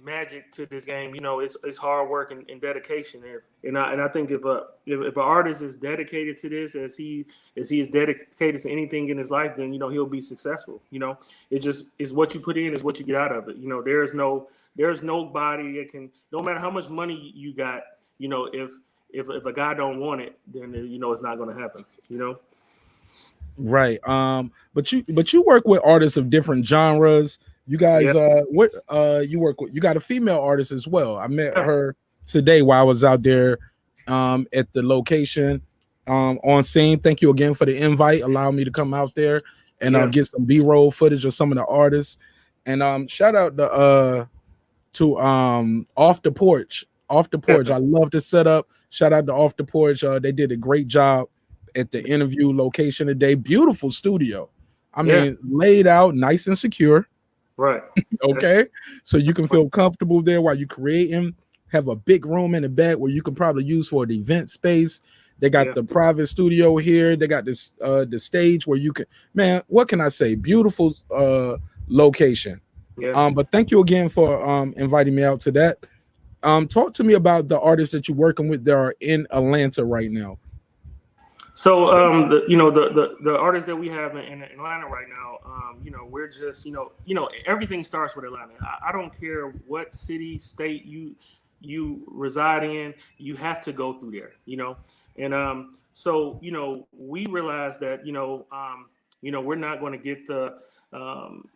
magic to this game. It's hard work and dedication there. And I think if an artist is dedicated to this as he is dedicated to anything in his life, then he'll be successful. It's what you put in is what you get out of it. There's nobody that can, no matter how much money you got, if a guy don't want it, then it's not going to happen. Right. But you work with artists of different genres. You guys, you work with, you got a female artist as well. I met her today while I was out there at the location on scene. Thank you again for the invite. Allow me to come out there and get some B-roll footage of some of the artists. And shout out to Off the Porch. Off the Porch. I love the setup. Shout out to Off the Porch. They did a great job at the interview location today. Beautiful studio. I mean, laid out nice and secure. Right. Okay. So you can feel comfortable there while you're creating. Have a big room in the back where you can probably use for the event space. They got the private studio here. They got this the stage where you can, man, what can I say? Beautiful location. But thank you again for inviting me out to that. Talk to me about the artists that you're working with that are in Atlanta right now. So the artists that we have in Atlanta right now, we're just everything starts with Atlanta. I don't care what city, state you reside in, you have to go through there, and so we realize that we're not going to get the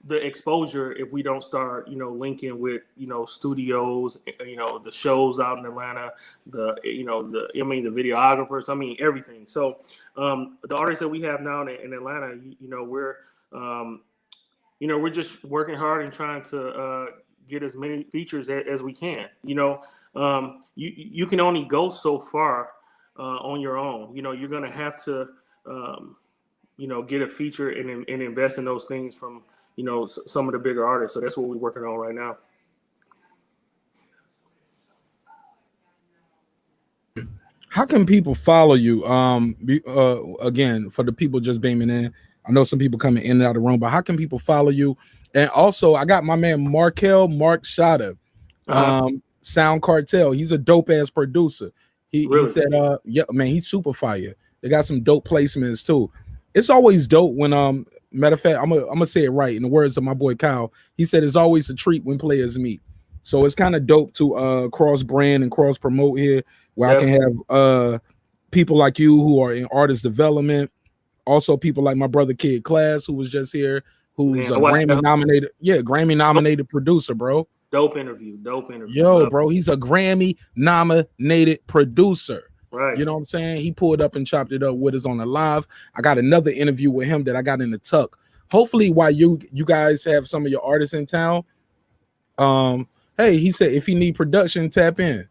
exposure if we don't start linking with studios, the shows out in Atlanta, the videographers, everything. So the artists that we have now in Atlanta, we're we're just working hard and trying to get as many features as we can. You can only go so far on your own. You're gonna have to get a feature and invest in those things from some of the bigger artists. So that's what we're working on right now. How can people follow you? Again, for the people just beaming in, I know some people coming in and out of the room, but how can people follow you? And also, I got my man Marq Sound Cartel. He's a dope ass producer. He said, yeah, man, he's super fire. They got some dope placements too. It's always dope when matter of fact, I'm gonna say it right in the words of my boy Kyle. He said it's always a treat when players meet. So it's kind of dope to cross brand and cross promote here, where I can have people like you who are in artist development, also people like my brother Kid Class, who was just here, who's a Grammy nominated producer, bro. Dope interview. Yo, bro, he's a Grammy nominated producer. Right. You know what I'm saying? He pulled up and chopped it up with us on the live. I got another interview with him that I got in the tuck. Hopefully, while you guys have some of your artists in town, hey, he said if you need production, tap in.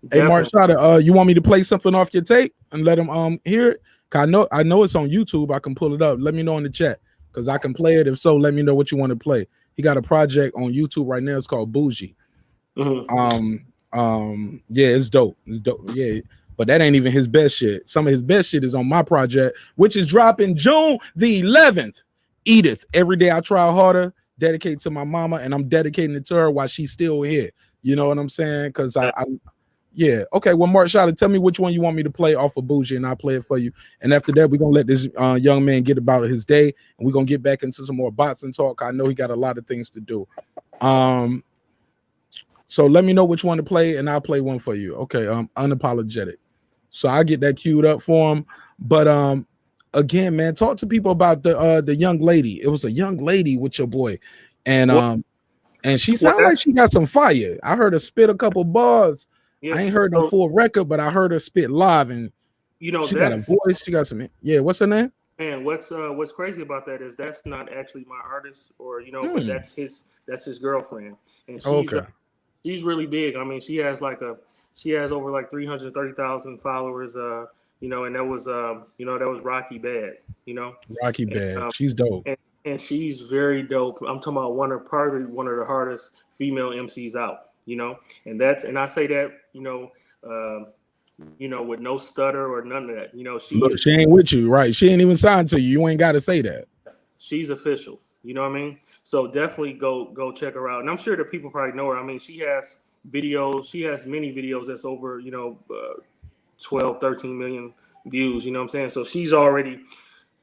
Definitely. Hey, Marq Shatter, you want me to play something off your tape and let him hear it? Cause I know it's on YouTube. I can pull it up. Let me know in the chat because I can play it. If so, let me know what you want to play. He got a project on YouTube right now. It's called Bougie. Mm-hmm. Yeah, it's dope. It's dope. Yeah, but that ain't even his best shit. Some of his best shit is on my project, which is dropping June the 11th. Edith, every day I try harder. Dedicate to my mama, and I'm dedicating it to her while she's still here. You know what I'm saying? Because yeah. Okay, well, Marq Shatter, tell me which one you want me to play off of Bougie, and I'll play it for you. And after that, we're gonna let this young man get about his day, and we're gonna get back into some more boxing talk. I know he got a lot of things to do. So let me know which one to play, and I'll play one for you. Okay, Unapologetic. So I get that queued up for him. But again, man, talk to people about the young lady. It was a young lady with your boy, and she sounded like she got some fire. I heard her spit a couple bars. Yeah, I ain't heard no full record, but I heard her spit live, and she got a voice. She got some. Yeah, what's her name? And what's crazy about that is that's not actually my artist, or but that's his girlfriend, and she's really big. I mean, she has over like 330,000 followers. And that was Rocky Bad. Rocky Bad. She's dope. And she's very dope. I'm talking about one of the hardest female MCs out. And I say that, with no stutter or none of that. She ain't with you, right? She ain't even signed to you. You ain't got to say that. She's official. You know what I mean? So definitely go check her out. And I'm sure that people probably know her. I mean, she has videos. She has many videos that's over, 12, 13 million views. You know what I'm saying? So she's already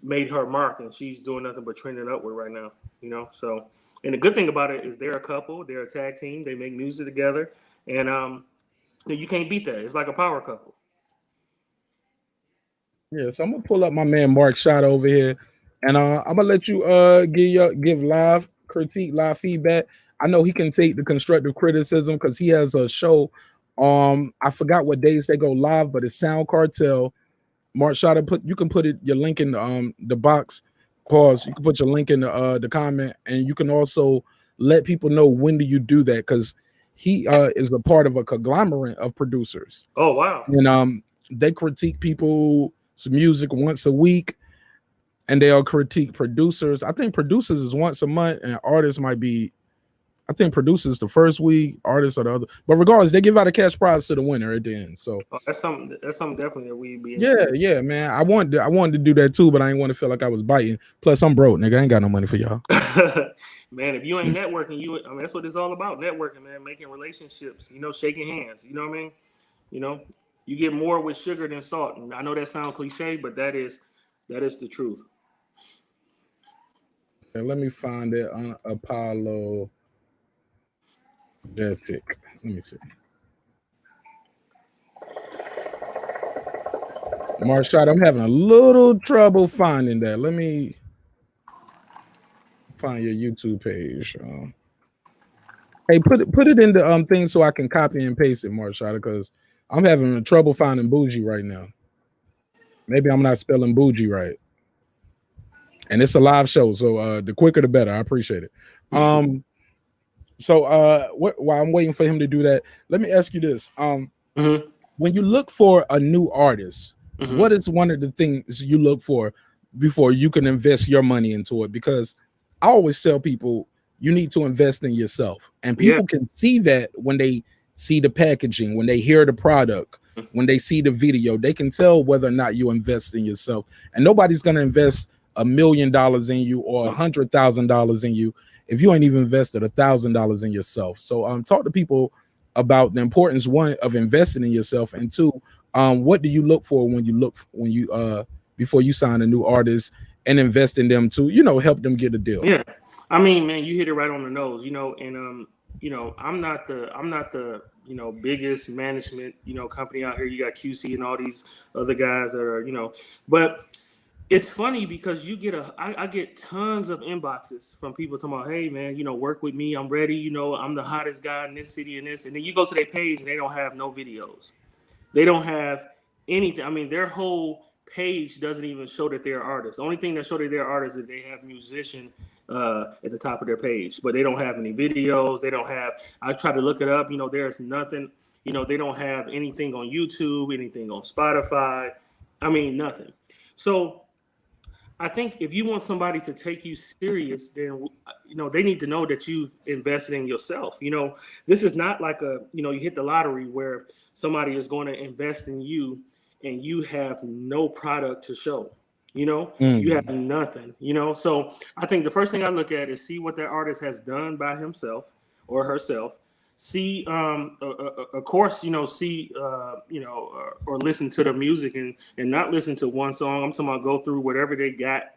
made her mark, and she's doing nothing but trending upward right now. So. And the good thing about it is they're a couple, they're a tag team, they make music together, and you can't beat that. It's like a power couple. Yeah, so I'm gonna pull up my man Marq Shatter over here, and I'm gonna let you give live critique, live feedback. I know he can take the constructive criticism because he has a show. I forgot what days they go live, but it's Sound Cartel. Marq Shatter, you can put your link in the box. Pause. You can put your link in the comment, and you can also let people know when do you do that, because he is a part of a conglomerate of producers. Oh wow! And they critique people's music once a week, and they'll critique producers. I think producers is once a month, and artists might be. I think producers the first week, artists are the other. But regardless, they give out a cash prize to the winner at the end. So that's something definitely that we be. Yeah, man. I wanted to do that too, but I didn't want to feel like I was biting. Plus, I'm broke, nigga. I ain't got no money for y'all. Man, if you ain't networking, that's what it's all about. Networking, man, making relationships. Shaking hands. You know what I mean? You get more with sugar than salt. And I know that sounds cliche, but that is the truth. And let me find it on Apollo. Let me see. Marq Shatter, I'm having a little trouble finding that. Let me find your YouTube page. Hey, put it in the thing so I can copy and paste it, Marq Shatter, because I'm having trouble finding Bougie right now. Maybe I'm not spelling Bougie right. and it's a live show, so the quicker the better. I appreciate it. So while I'm waiting for him to do that, let me ask you this. Mm-hmm. When you look for a new artist, Mm-hmm. what is one of the things you look for before you can invest your money into it? Because I always tell people you need to invest in yourself, and Yeah. people can see that when they see the packaging, when they hear the product, when they see the video, they can tell whether or not you invest in yourself. And nobody's going to invest $1 million in you or $100,000 in you if you ain't even invested $1,000 in yourself. So talk to people about the importance, one, of investing in yourself, and two, what do you look for when you before you sign a new artist and invest in them to, help them get a deal? Yeah, I mean, man, you hit it right on the nose, and I'm not the biggest management company out here. You got QC and all these other guys that are but it's funny because I get tons of inboxes from people talking about, hey man, work with me, I'm ready, I'm the hottest guy in this city and this, and then you go to their page and they don't have no videos. They don't have anything. I mean, their whole page doesn't even show that they're artists. The only thing that show that they're artists is that they have musician at the top of their page, but they don't have any videos. They don't have. I try to look it up. There's nothing. They don't have anything on YouTube, anything on Spotify. I mean, nothing. So I think if you want somebody to take you serious, then they need to know that you invested in yourself. This is not like you hit the lottery where somebody is going to invest in you and you have no product to show. You have nothing. So I think the first thing I look at is see what that artist has done by himself or herself. See, of course, see, or listen to the music and not listen to one song. I'm talking about go through whatever they got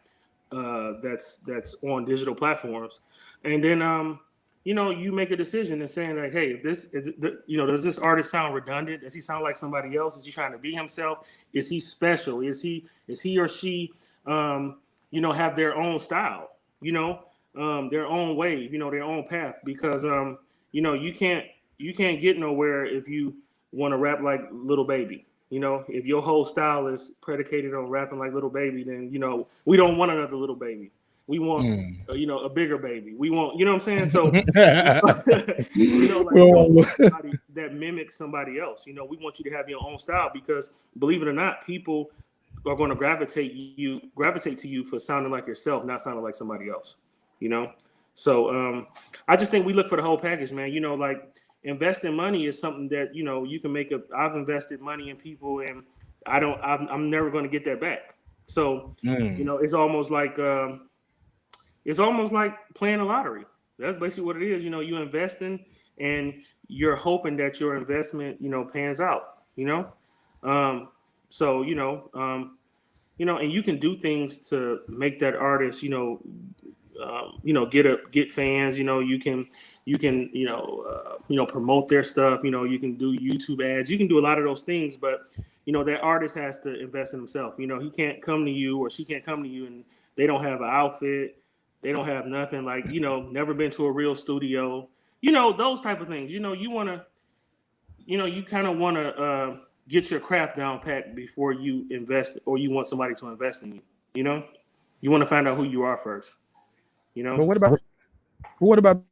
that's on digital platforms, and then you make a decision and saying like, hey, does this artist sound redundant? Does he sound like somebody else? Is he trying to be himself? Is he special? Is he or she have their own style? Their own wave. Their own path, because you can't get nowhere if you want to rap like Little Baby. If your whole style is predicated on rapping like Little Baby, then we don't want another Little Baby. We want a bigger baby. We want, what I'm saying? So we don't want somebody that mimics somebody else. We want you to have your own style, because believe it or not, people are going to gravitate to you for sounding like yourself, not sounding like somebody else. So I just think we look for the whole package, man. Like investing money is something that you can make. I've invested money in people, and I'm never going to get that back. So it's almost like playing a lottery. That's basically what it is. You investing and you're hoping that your investment pans out. So and you can do things to make that artist get fans. You can promote their stuff. You can do YouTube ads. You can do a lot of those things, but that artist has to invest in himself. He can't come to you, or she can't come to you, and they don't have an outfit. They don't have nothing. Like never been to a real studio. Those type of things. You want to. You kind of want to get your craft down pat before you invest, or you want somebody to invest in you. You want to find out who you are first. But what about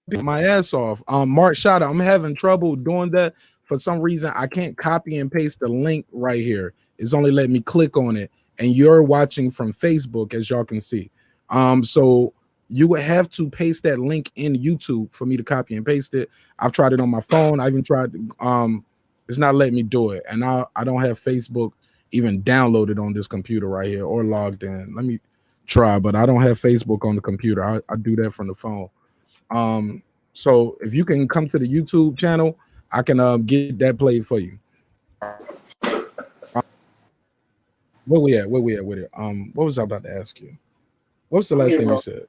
my ass off? Mark, shout out. I'm having trouble doing that. For some reason, I can't copy and paste the link right here. It's only letting me click on it. And you're watching from Facebook, as y'all can see. So you would have to paste that link in YouTube for me to copy and paste it. I've tried it on my phone. I even tried it's not letting me do it. And I don't have Facebook even downloaded on this computer right here or logged in. Let me try, but I don't have Facebook on the computer. I do that from the phone. So if you can come to the YouTube channel, I can get that played for you. Where we at with it? What was I about to ask you? What was the last thing you said?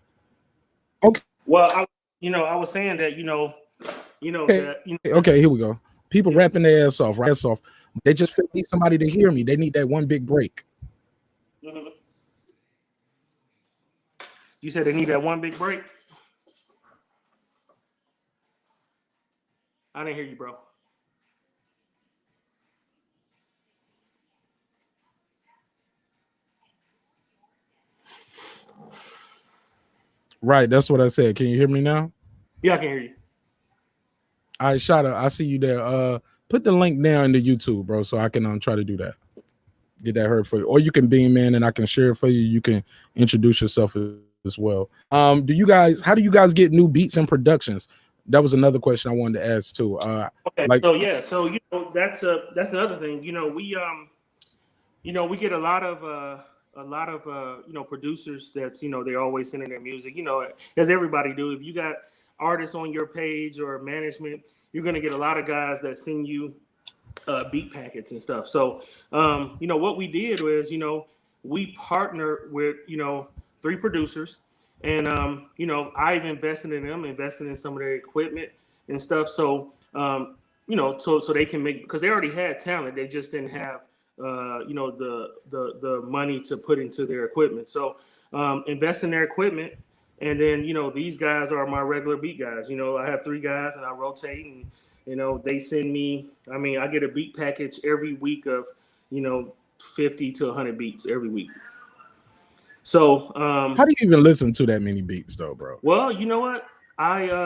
Okay. Well, I was saying that okay, here we go. People rapping their ass off, right? They just need somebody to hear me. They need that one big break. Mm-hmm. You said they need that one big break? I didn't hear you, bro. Right, that's what I said. Can you hear me now? Yeah, I can hear you. All right, Shada, I see you there. Put the link down in the YouTube, bro, so I can try to do that. Get that heard for you, or you can beam in and I can share it for you. You can introduce yourself as well. How do you guys get new beats and productions? That was another question I wanted to ask too. Okay, Like, so that's another thing. We get a lot of producers that's they're always sending their music. As everybody do. If you got artists on your page or management, you're gonna get a lot of guys that send you beat packets and stuff. So what we did was we partnered with 3 producers, and I've invested in them, invested in some of their equipment and stuff. So so they can make, because they already had talent, they just didn't have the money to put into their equipment. So invest in their equipment, and then these guys are my regular beat guys. I have 3 guys, and I rotate, and they send me. I mean, I get a beat package every week of 50 to 100 beats every week. So how do you even listen to that many beats though, bro? Well, you know what?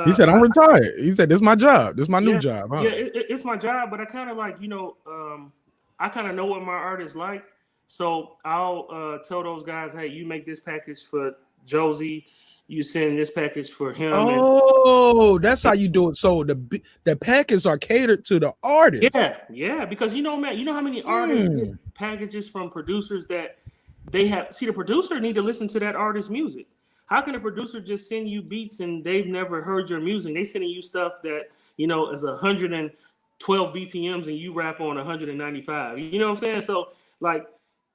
He said I'm retired. He said this is my job. This is my new job. Huh? Yeah, it's my job, but I kind of like I kind of know what my artists like, so I'll tell those guys, hey, you make this package for Josie, you send this package for him. Oh, that's how you do it. So the packets are catered to the artists. Yeah, because man, you know how many artists get packages from producers that they have. See, the producer need to listen to that artist's music. How can a producer just send you beats and they've never heard your music? They sending you stuff that is 112 BPMs and you rap on 195. You know what I'm saying? So like,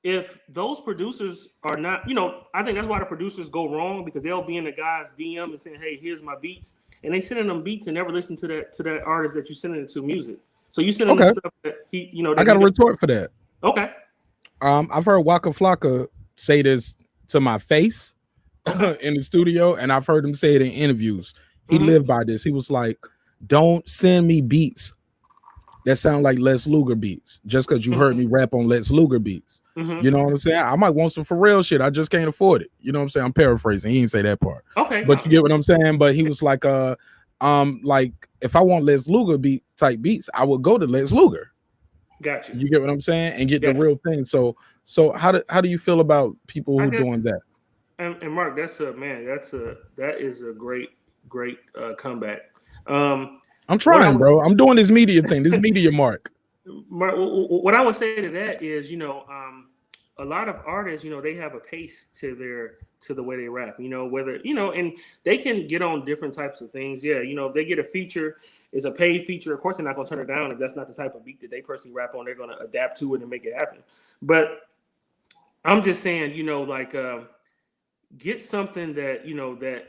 if those producers are not, I think that's why the producers go wrong, because they'll be in the guy's DM and saying, hey, here's my beats, and they sending them beats and never listen to that artist that you're sending it to music. So you sending them stuff that he, I got a retort for that. Okay. I've heard Waka Flocka say this to my face in the studio, and I've heard him say it in interviews. He lived by this. He was like, don't send me beats that sound like Les Luger beats just because you heard me rap on Les Luger beats. You know what I'm saying? I might want some for real shit. I just can't afford it. You know what I'm saying? I'm paraphrasing. He didn't say that part. Okay. But you get what I'm saying? But he was like, like if I want Les Luger type beats, I would go to Les Luger. Gotcha. You get what I'm saying? And get the real thing. So how do you feel about people who doing that? And Mark, that is a great comeback. I'm trying, bro. I'm doing this media thing. This media Mark. What I would say to that is, a lot of artists, they have a pace to the way they rap. Whether and they can get on different types of things. Yeah, if they get a feature, it's a paid feature. Of course, they're not gonna turn it down if that's not the type of beat that they personally rap on. They're gonna adapt to it and make it happen. But I'm just saying, get something that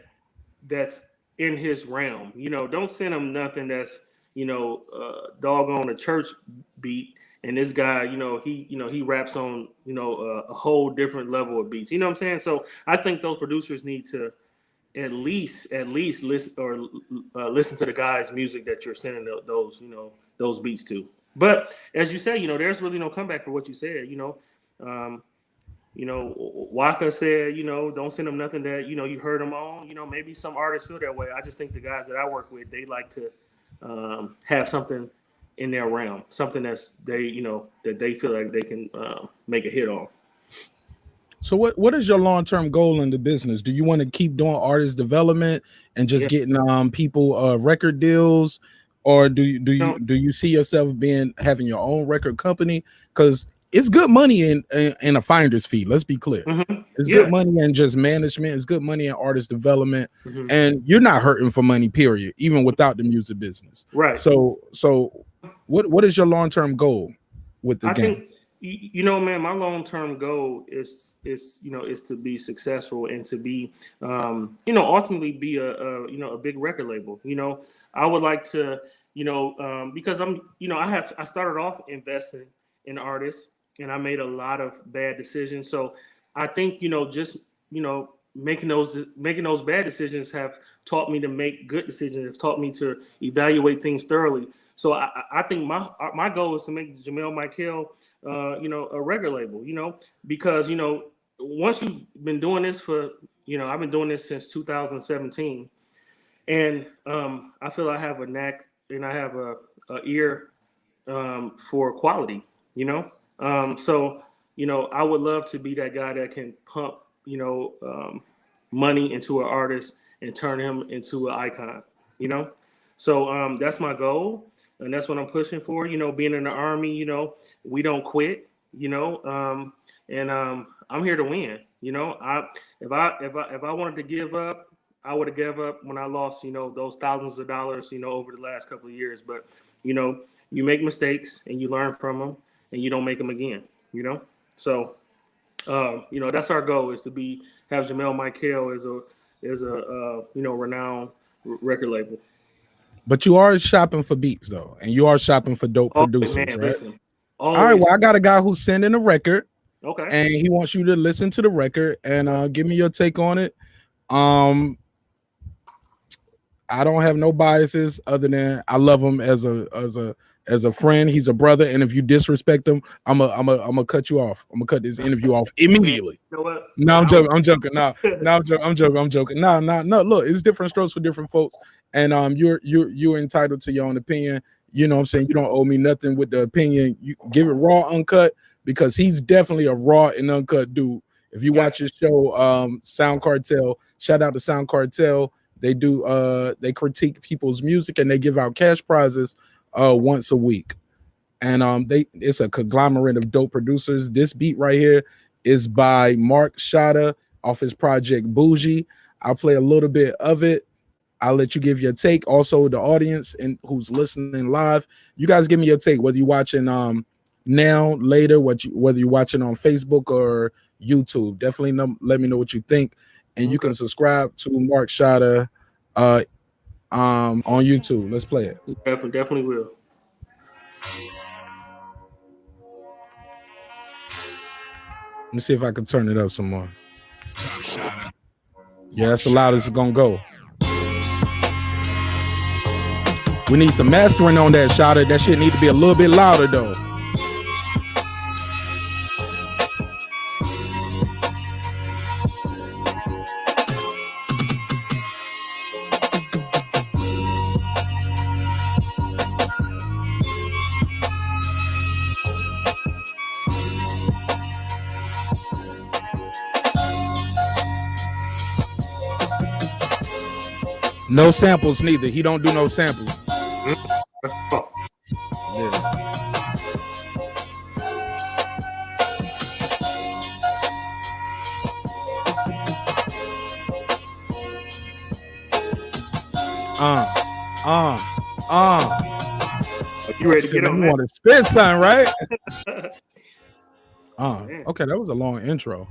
that's in his realm. Don't send him nothing that's doggone a church beat, and this guy he raps on a whole different level of beats. You know what I'm saying? So I think those producers need to at least listen listen to the guy's music that you're sending those beats to. But as you say, there's really no comeback for what you said. Waka said, don't send them nothing that, you heard them on. Maybe some artists feel that way. I just think the guys that I work with, they like to have something in their realm, something that they feel like they can make a hit on. So what is your long-term goal in the business? Do you want to keep doing artist development and just getting people record deals, or do you see yourself having your own record company? Because it's good money in a finder's fee. Let's be clear. It's good money in just management. It's good money in artist development, and you're not hurting for money, period, even without the music business. Right. So what is your long-term goal with the game? Think, man, my long-term goal is to be successful and to be, ultimately be a big record label. I would like to, because I started off investing in artists, and I made a lot of bad decisions. So I think, making those bad decisions have taught me to make good decisions. Have taught me to evaluate things thoroughly. So I think my goal is to make Jamel Michael, a record label, because, once you've been doing this for I've been doing this since 2017, and I feel I have a knack and I have a ear for quality. So I would love to be that guy that can pump money into an artist and turn him into an icon. So that's my goal, and that's what I'm pushing for. Being in the Army, we don't quit. And I'm here to win. If I wanted to give up, I would have gave up when I lost, those thousands of dollars, over the last couple of years. But you make mistakes and you learn from them, and you don't make them again. So that's our goal, is to have Jamel Michael as a renowned record label. But you are shopping for beats though, and you are shopping for dope producers, man, right? Listen, all right. Well, I got a guy who's sending a record. Okay. And he wants you to listen to the record and give me your take on it. I don't have no biases other than I love him as a friend. He's a brother, and if you disrespect him, I'm gonna cut you off. I'm gonna cut this interview off immediately. You know what? No, I'm joking. I'm joking. No, I'm joking. No. Look, it's different strokes for different folks, and you're entitled to your own opinion. You know what I'm saying? You don't owe me nothing with the opinion. You give it raw, uncut, because he's definitely a raw and uncut dude. If you watch his show, Sound Cartel, shout out to Sound Cartel. They they critique people's music and they give out cash prizes once a week. And it's a conglomerate of dope producers. This beat right here is by Marq Nash off his project Bougie. I'll play a little bit of it. I'll let you give your take. Also, the audience and who's listening live, you guys give me your take, whether you're watching now, later, whether you're watching on Facebook or YouTube. Definitely let me know what you think. And you can subscribe to Marq Nash on YouTube. Let's play it. Definitely will. Let me see if I can turn it up some more. Yeah, that's the loudest it's gonna go. We need some mastering on that, Shada. That shit need to be a little bit louder though. No samples neither. He don't do no samples. Yeah. You ready to get on that? You want to spit something, right? Okay, that was a long intro.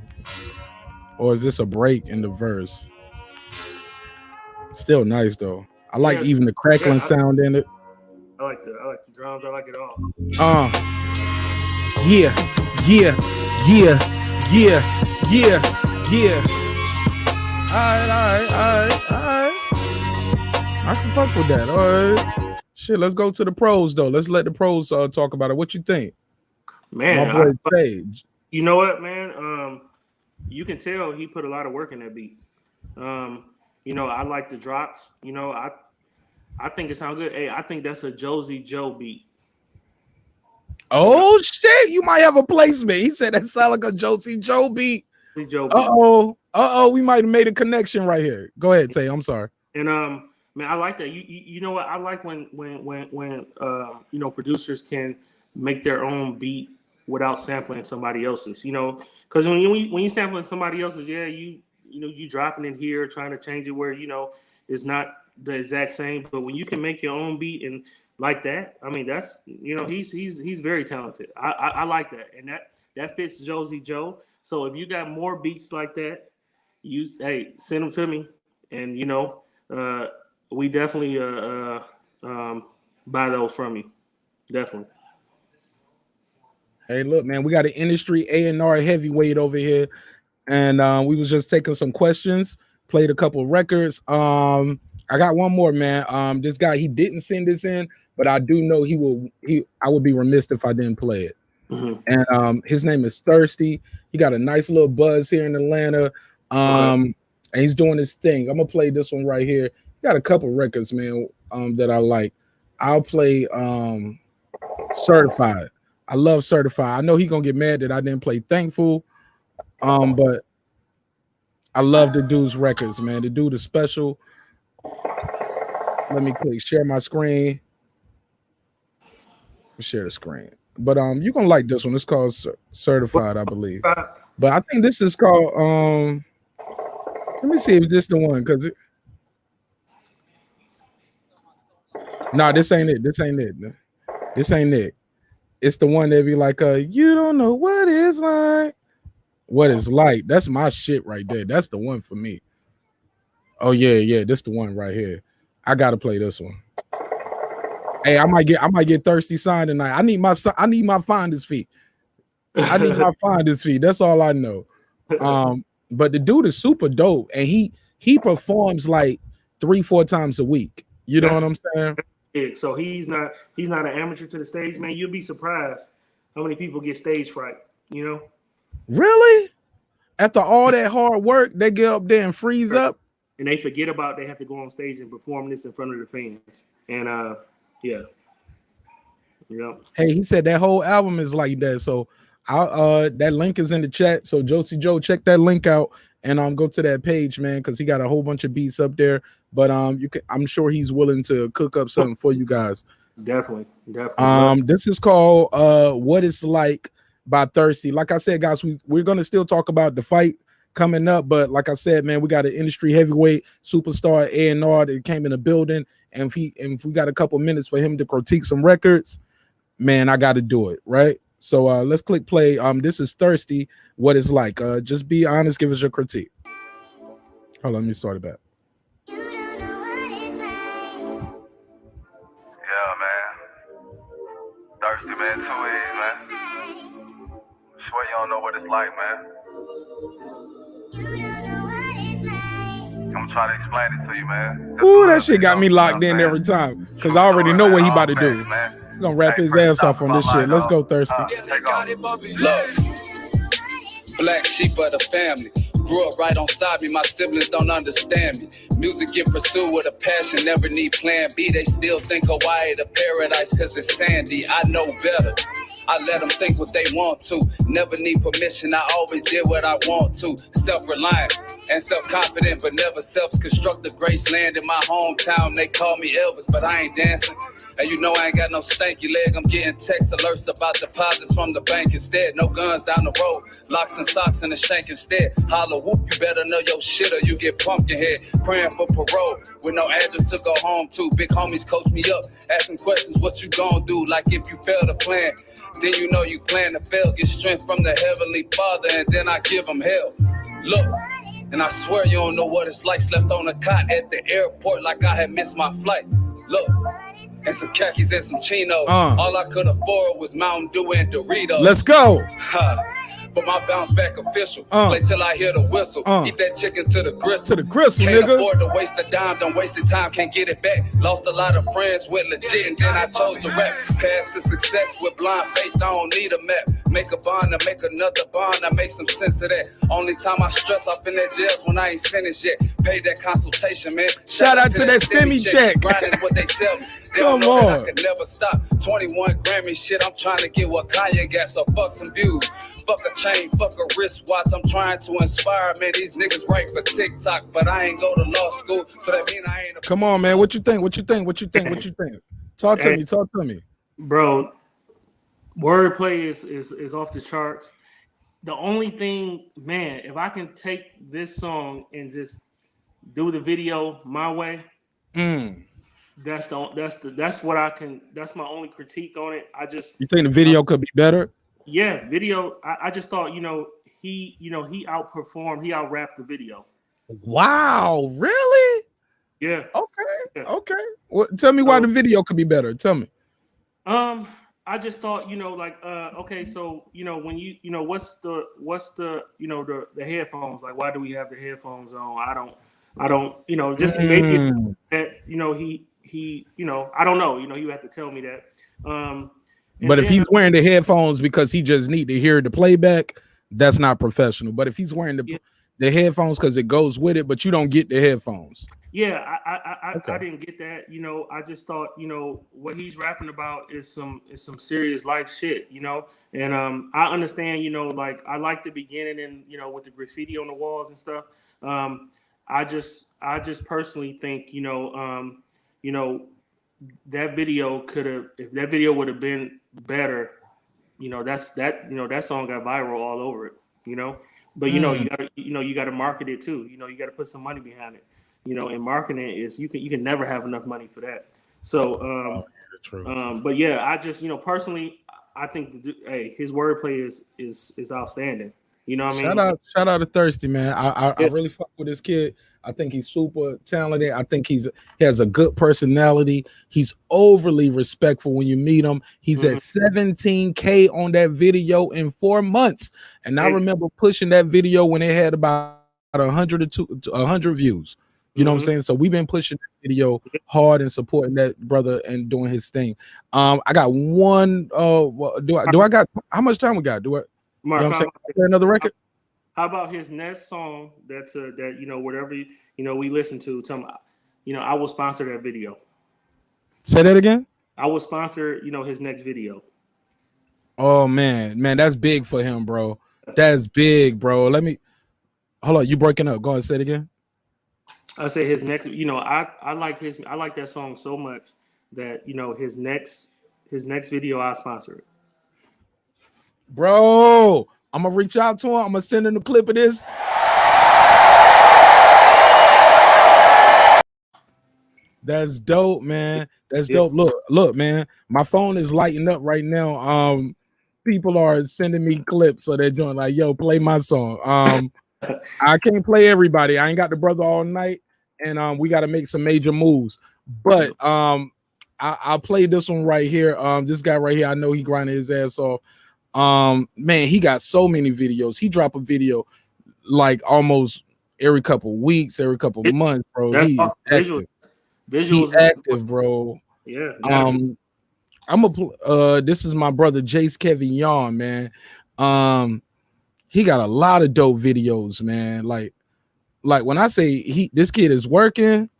Or is this a break in the verse? Still nice though. I like even the crackling sound in it. I like the drums. I like it all. Yeah. All right. I can fuck with that. All right. Shit, let's go to the pros though. Let's let the pros talk about it. What you think? Man, my boy Sage. You know what, man? You can tell he put a lot of work in that beat. I like the drops. I think it sounds good. Hey, I think that's a Josie Joe beat. Oh shit! You might have a placement. He said that sound like a Josie Joe beat. Uh-oh. We might have made a connection right here. Go ahead, Tay. I'm sorry. And man, I like that. You know what? I like when producers can make their own beat without sampling somebody else's. Because when you sampling somebody else's, you dropping it here, trying to change it where it's not the exact same. But when you can make your own beat and like that, I mean, that's he's very talented. I like that, and that fits Josie Joe. So if you got more beats like that, send them to me, and we definitely buy those from you, definitely. Hey, look, man, we got an industry A&R heavyweight over here, and we was just taking some questions, played a couple of records. I got one more, man. This guy, he didn't send this in, but I do know I would be remiss if I didn't play it. Mm-hmm. And his name is Thirsty. He got a nice little buzz here in Atlanta. and he's doing his thing. I'm gonna play this one right here. Got a couple records, man, that I like. I'll play Certified. I love Certified. I know he's gonna get mad that I didn't play Thankful, but I love the dude's records, man. The dude is special. Let me click share my screen. Share the screen. But you're gonna like this one. It's called Certified, I believe. But I think this is called let me see if this the one, because no, this ain't it. This ain't it. This ain't it. It's the one that be like, you don't know what it's like. What it's like. That's my shit right there. That's the one for me. Oh yeah, this the one right here. I gotta play this one. Hey, I might get Thirsty signed tonight. I need my finder's fee. I need my finder's fee. That's all I know. But the dude is super dope, and he performs like 3-4 times a week. You know what I'm saying? So he's not an amateur to the stage, man. You'll be surprised how many people get stage fright, you know? Really? After all that hard work, they get up there and freeze up. And they forget about they have to go on stage and perform this in front of the fans. And yeah. Hey, he said that whole album is like that. So that link is in the chat. So Josie Joe, check that link out and go to that page, man, because he got a whole bunch of beats up there. But I'm sure he's willing to cook up something for you guys. Definitely. This is called What It's Like by Thirsty. Like I said, guys, we're gonna still talk about the fight coming up, but like I said, man, we got an industry heavyweight superstar A&R that came in the building, and if we got a couple minutes for him to critique some records, man, I got to do it, right? So let's click play. This is Thirsty. What It's Like. Just be honest. Give us your critique. Hold on, let me start it back. Yeah, man. Thirsty, man. 2 E's, man. Swear you don't know what it's like, man. I'm trying to explain it to you, man. Ooh, that shit got me locked in every time, because I already know what he about to do. He's gonna rap his ass off on this shit. Let's go, Thirsty. Look, black sheep of the family. Grew up right on side me, my siblings don't understand me. Music in pursuit with a passion, never need plan B. They still think Hawaii the paradise cause it's sandy. I know better. I let them think what they want to. Never need permission, I always did what I want to. Self-reliant and self-confident, but never self-constructed. Graceland in my hometown, they call me Elvis, but I ain't dancing. And you know I ain't got no stanky leg. I'm getting text alerts about deposits from the bank instead. No guns down the road, locks and socks in the shank instead. Holla whoop, you better know your shit or you get pumpkin head. Praying for parole with no address to go home to. Big homies coach me up, asking questions, what you gon' do? Like if you fail to plan, then you know you plan to fail. Get strength from the Heavenly Father, and then I give them hell. Look, and I swear you don't know what it's like. Slept on a cot at the airport like I had missed my flight. Look, and some khakis and some chinos. All I could afford was Mountain Dew and Doritos. Let's go. But my bounce back official. Play till I hear the whistle. Eat that chicken to the gristle. To the gristle, can't nigga. afford to waste a dime. Don't waste the time. Can't get it back. Lost a lot of friends with legit, and then I chose to rap. Path to success with blind faith. I don't need a map. Make a bond to make another bond. I make some sense of that. Only time I stress off in that jail when I ain't sentenced yet. Pay that consultation, man. Shout out to that stimmy check. Grind is what they tell me. They Come don't know on. that I could never stop. 21 Grammy shit. I'm trying to get what Kanye got. So fuck some views. Fuck a chain, fuck a wristwatch. I'm trying to inspire, man. These niggas write for TikTok, but I ain't go to law school, so that mean I ain't. Come on, man. What you think? What you think? Talk to me. Talk to me, bro. Wordplay is off the charts. The only thing, man, if I can take this song and just do the video my way, that's what I can. That's my only critique on it. You think the video could be better? Yeah, video. I just thought, he outperformed, he out-rapped the video. Wow, really? Yeah. Okay. Well, tell me why the video could be better. Tell me. I just thought, okay, so when what's the the headphones, like why do we have the headphones on? I don't just maybe that he I don't know, you have to tell me that. But if he's wearing the headphones because he just need to hear the playback, that's not professional. But if he's wearing the headphones because it goes with it, but you don't get the headphones. Yeah, Okay. I didn't get that. I just thought, what he's rapping about is some serious life shit, And I understand, like I like the beginning and with the graffiti on the walls and stuff. I just personally think, that video if that video would have been better, that song got viral all over it, But you gotta market it too. You gotta put some money behind it. And marketing is you can never have enough money for that. So, true. But yeah, I just personally, I think his wordplay is outstanding. You know what I mean? Shout out to Thirsty, man. I really fuck with this kid. I think he's super talented. I think he has a good personality. He's overly respectful when you meet him. He's at 17K on that video in 4 months. And I remember pushing that video when it had about 100 views. You know what I'm saying? So we've been pushing that video hard and supporting that brother and doing his thing. I got one. Do I got how much time we got? Do I? Marq, You know what I'm saying? Another record? How about his next song? That's that whatever we listen to. Tell me, I will sponsor that video. Say that again. I will sponsor his next video. Oh man, that's big for him, bro. That's big, bro. Let me hold on. You breaking up? Go ahead, say it again. I say his next. I like that song so much that his next video I sponsor it. Bro, I'm gonna reach out to him. I'm gonna send him a clip of this. That's dope, man. That's dope. Look, man. My phone is lighting up right now. People are sending me clips, so they're doing like, "Yo, play my song." I can't play everybody. I ain't got the brother all night, and we got to make some major moves. But I'll play this one right here. This guy right here, I know he grinding his ass off. Man, he got so many videos. He drop a video like almost every couple weeks, every couple months, bro. He is active. He's active, bro. Yeah. This is my brother Jace Kevin Yarn, man. He got a lot of dope videos, man. Like when I say this kid is working,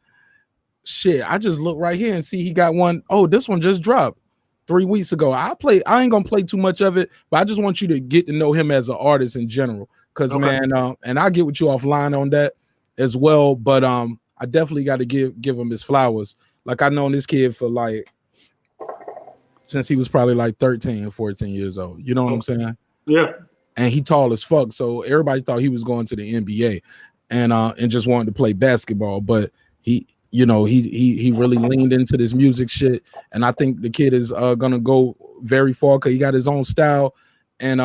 shit, I just look right here and see he got one. Oh, this one just dropped 3 weeks ago. I ain't gonna play too much of it, but I just want you to get to know him as an artist in general. Cause man, and I'll get with you offline on that as well. But I definitely got to give him his flowers. Like I known this kid for like since he was probably like 13 or 14 years old. You know what I'm saying? Yeah. And he tall as fuck, so everybody thought he was going to the NBA and just wanted to play basketball. But he really leaned into this music shit, and I think the kid is gonna go very far because he got his own style and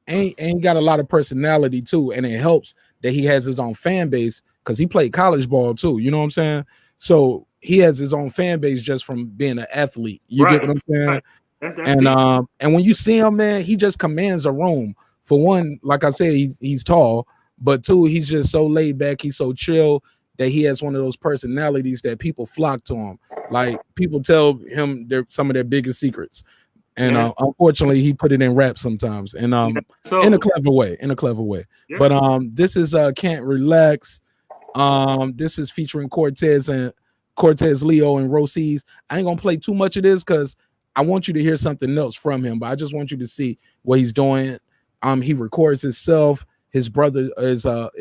ain't got a lot of personality too. And it helps that he has his own fan base because he played college ball too. You know what I'm saying? So he has his own fan base just from being an athlete. You get what I'm saying? Right. That's and when you see him, man, he just commands a room. For one, like I said, he's tall, but two, he's just so laid back. He's so chill that he has one of those personalities that people flock to him. Like people tell him some of their biggest secrets, and unfortunately, he put it in rap sometimes, and in a clever way. Yeah. But this is Can't Relax. This is featuring Cortez Leo and Roces. I ain't gonna play too much of this because I want you to hear something else from him, but I just want you to see what he's doing. He records himself. His brother is a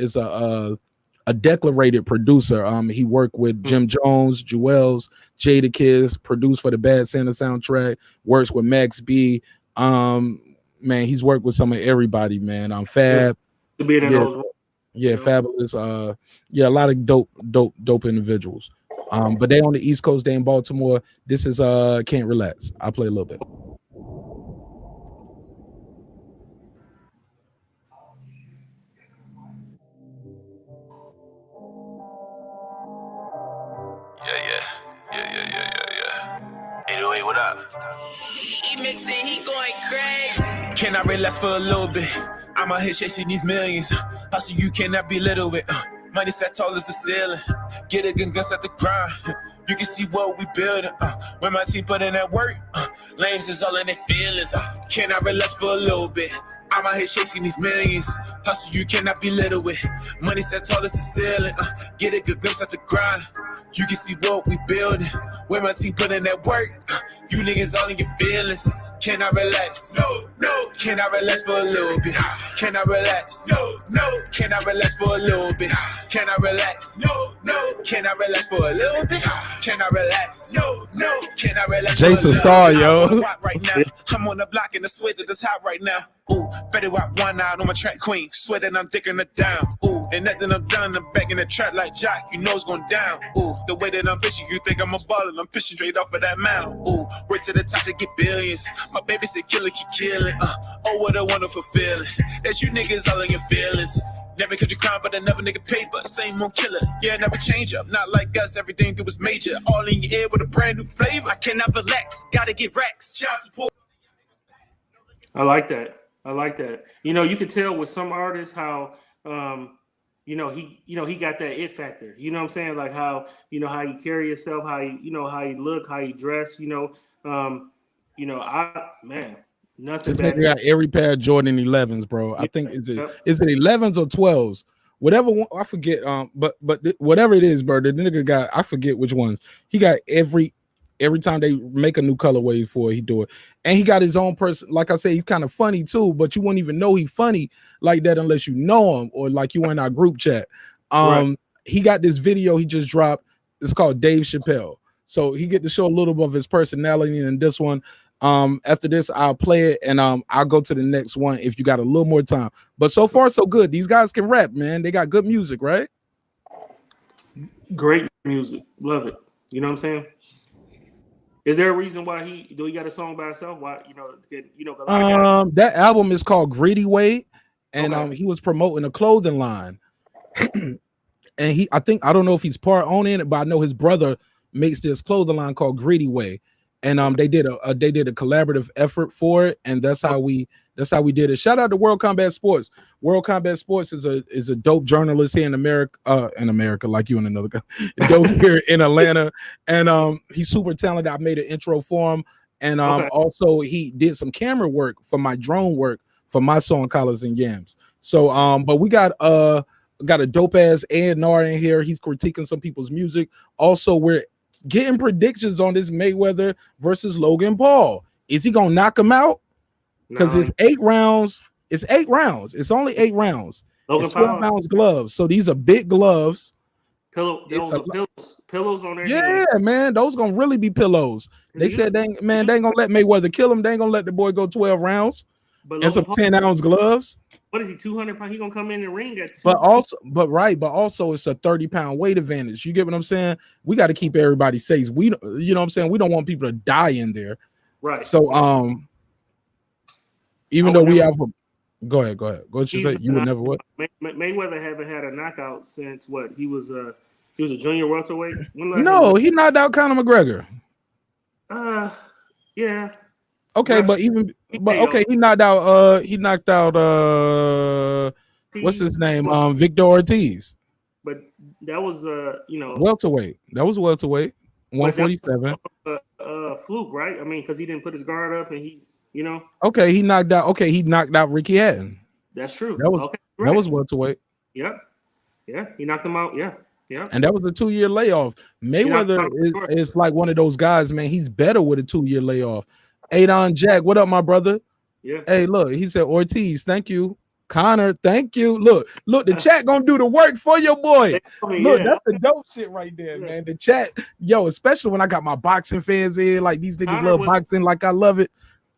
declarated producer. He worked with Jim Jones, Jewels, Jadakiss, produced for the Bad Santa soundtrack, works with Max B. Man, he's worked with some of everybody, man. Fab. Fabulous. A lot of dope individuals. But they on the East Coast, they in Baltimore. This is Can't Relax. I'll play a little bit. Yeah. 808, what up? He mixing, he going crazy. Can I relax for a little bit? I'm out here chasing these millions. Hustle, you cannot belittle it. Money set tall as the ceiling. Get a gun, guns at the grind. You can see what we building. When my team put in that work, lames is all in their feelings. Can I relax for a little bit? I'm out here chasing these millions. Hustle, you cannot be little with. Money set tall as the ceiling. Get a good glimpse at the grind. You can see what we building. Where my team put in that work. You niggas all in your feelings. Can I relax? No. Can I relax for a little bit? Can I relax? No. Can I relax for a little bit? Can I relax? No. Can I relax for a little bit? Can I relax? No. Can I relax? Jason Starr, yo. Right now. I'm on the block in the sweat that's hot right now. Ooh, Fetty Wap one out on my track queen. Sweating, I'm digging it down. Ooh, and nothing I'm done, I'm back in the trap like Jock. You know it's going down. Ooh, the way that I'm fishing, you think I'm a baller. I'm fishing straight off of that mound. Ooh, right to the top to get billions. My baby said killer, keep killing. Oh, what a wonderful feeling. That you niggas all in your feelings. Never could you crime, but another nigga paper. Same old killer, yeah, never change up. Not like us, everything do is major. All in your ear with a brand new flavor. I cannot relax, gotta get racks. Child support. I like that. You know, you can tell with some artists how, he got that it factor. You know what I'm saying? Like how you carry yourself, how you look, how you dress. Nothing This bad. nigga got every pair of Jordan 11s, bro. I think is it 11s or 12s? Whatever one, I forget. But whatever it is, bro. The nigga got, I forget which ones. He got every time they make a new colorway for it, he do it. And he got his own person. Like I say, he's kind of funny too, but you wouldn't even know he's funny like that unless you know him or like you in our group chat. Right. He got this video he just dropped. It's called Dave Chappelle. So he get to show a little bit of his personality in this one. After this, I'll play it and I'll go to the next one if you got a little more time. But so far, so good. These guys can rap, man. They got good music, right? Great music. Love it. You know what I'm saying? Is there a reason why he got a song by himself? Why that album is called Greedy Way, and Okay. he was promoting a clothing line. And I don't know if he's part owning it, but I know his brother makes this clothing line called Greedy Way. And they did a collaborative effort for it, and that's how we did it. Shout out to World Combat Sports. World Combat Sports is a dope journalist here in America, like you and another guy, dope here in Atlanta, and he's super talented. I made an intro for him, and also he did some camera work for my drone work for my song Collars and Yams. So but we got a dope ass A&R in here. He's critiquing some people's music. Also, we're getting predictions on this Mayweather versus Logan Paul. Is he gonna knock him out? Because it's 8 rounds. It's 8 rounds. It's only 8 rounds. It's 12 ounce gloves. So these are big gloves. Pillows on their Yeah, head. man. Those gonna really be pillows. They said they ain't gonna let Mayweather kill him. They ain't gonna let the boy go 12 rounds. But And some 10 ounce gloves. What is he, 200 pounds? He gonna come in the ring at 2. But also it's a 30-pound weight advantage. You get what I'm saying? We got to keep everybody safe. You know what I'm saying? We don't want people to die in there. Right. So even though we have go ahead. What you say? You would never what? Mayweather haven't had a knockout since what? He was a junior welterweight. No, he knocked out Conor McGregor. Yeah. Okay, he knocked out what's his name? Victor Ortiz. But that was welterweight. That was welterweight. 147. Fluke, right? I mean, because he didn't put his guard up and he, Okay, he knocked out Ricky Hatton. That's true. That was welterweight. Yeah, he knocked him out. Yeah. And that was a 2-year layoff. Mayweather is like one of those guys, man. He's better with a 2-year layoff. Adon Jack, what up, my brother? Yeah. Hey, look, he said Ortiz, thank you. Connor, thank you. Look, the chat gonna do the work for your boy. Look, that's the dope shit right there, man. The chat, especially when I got my boxing fans in, like these niggas love boxing like I love it.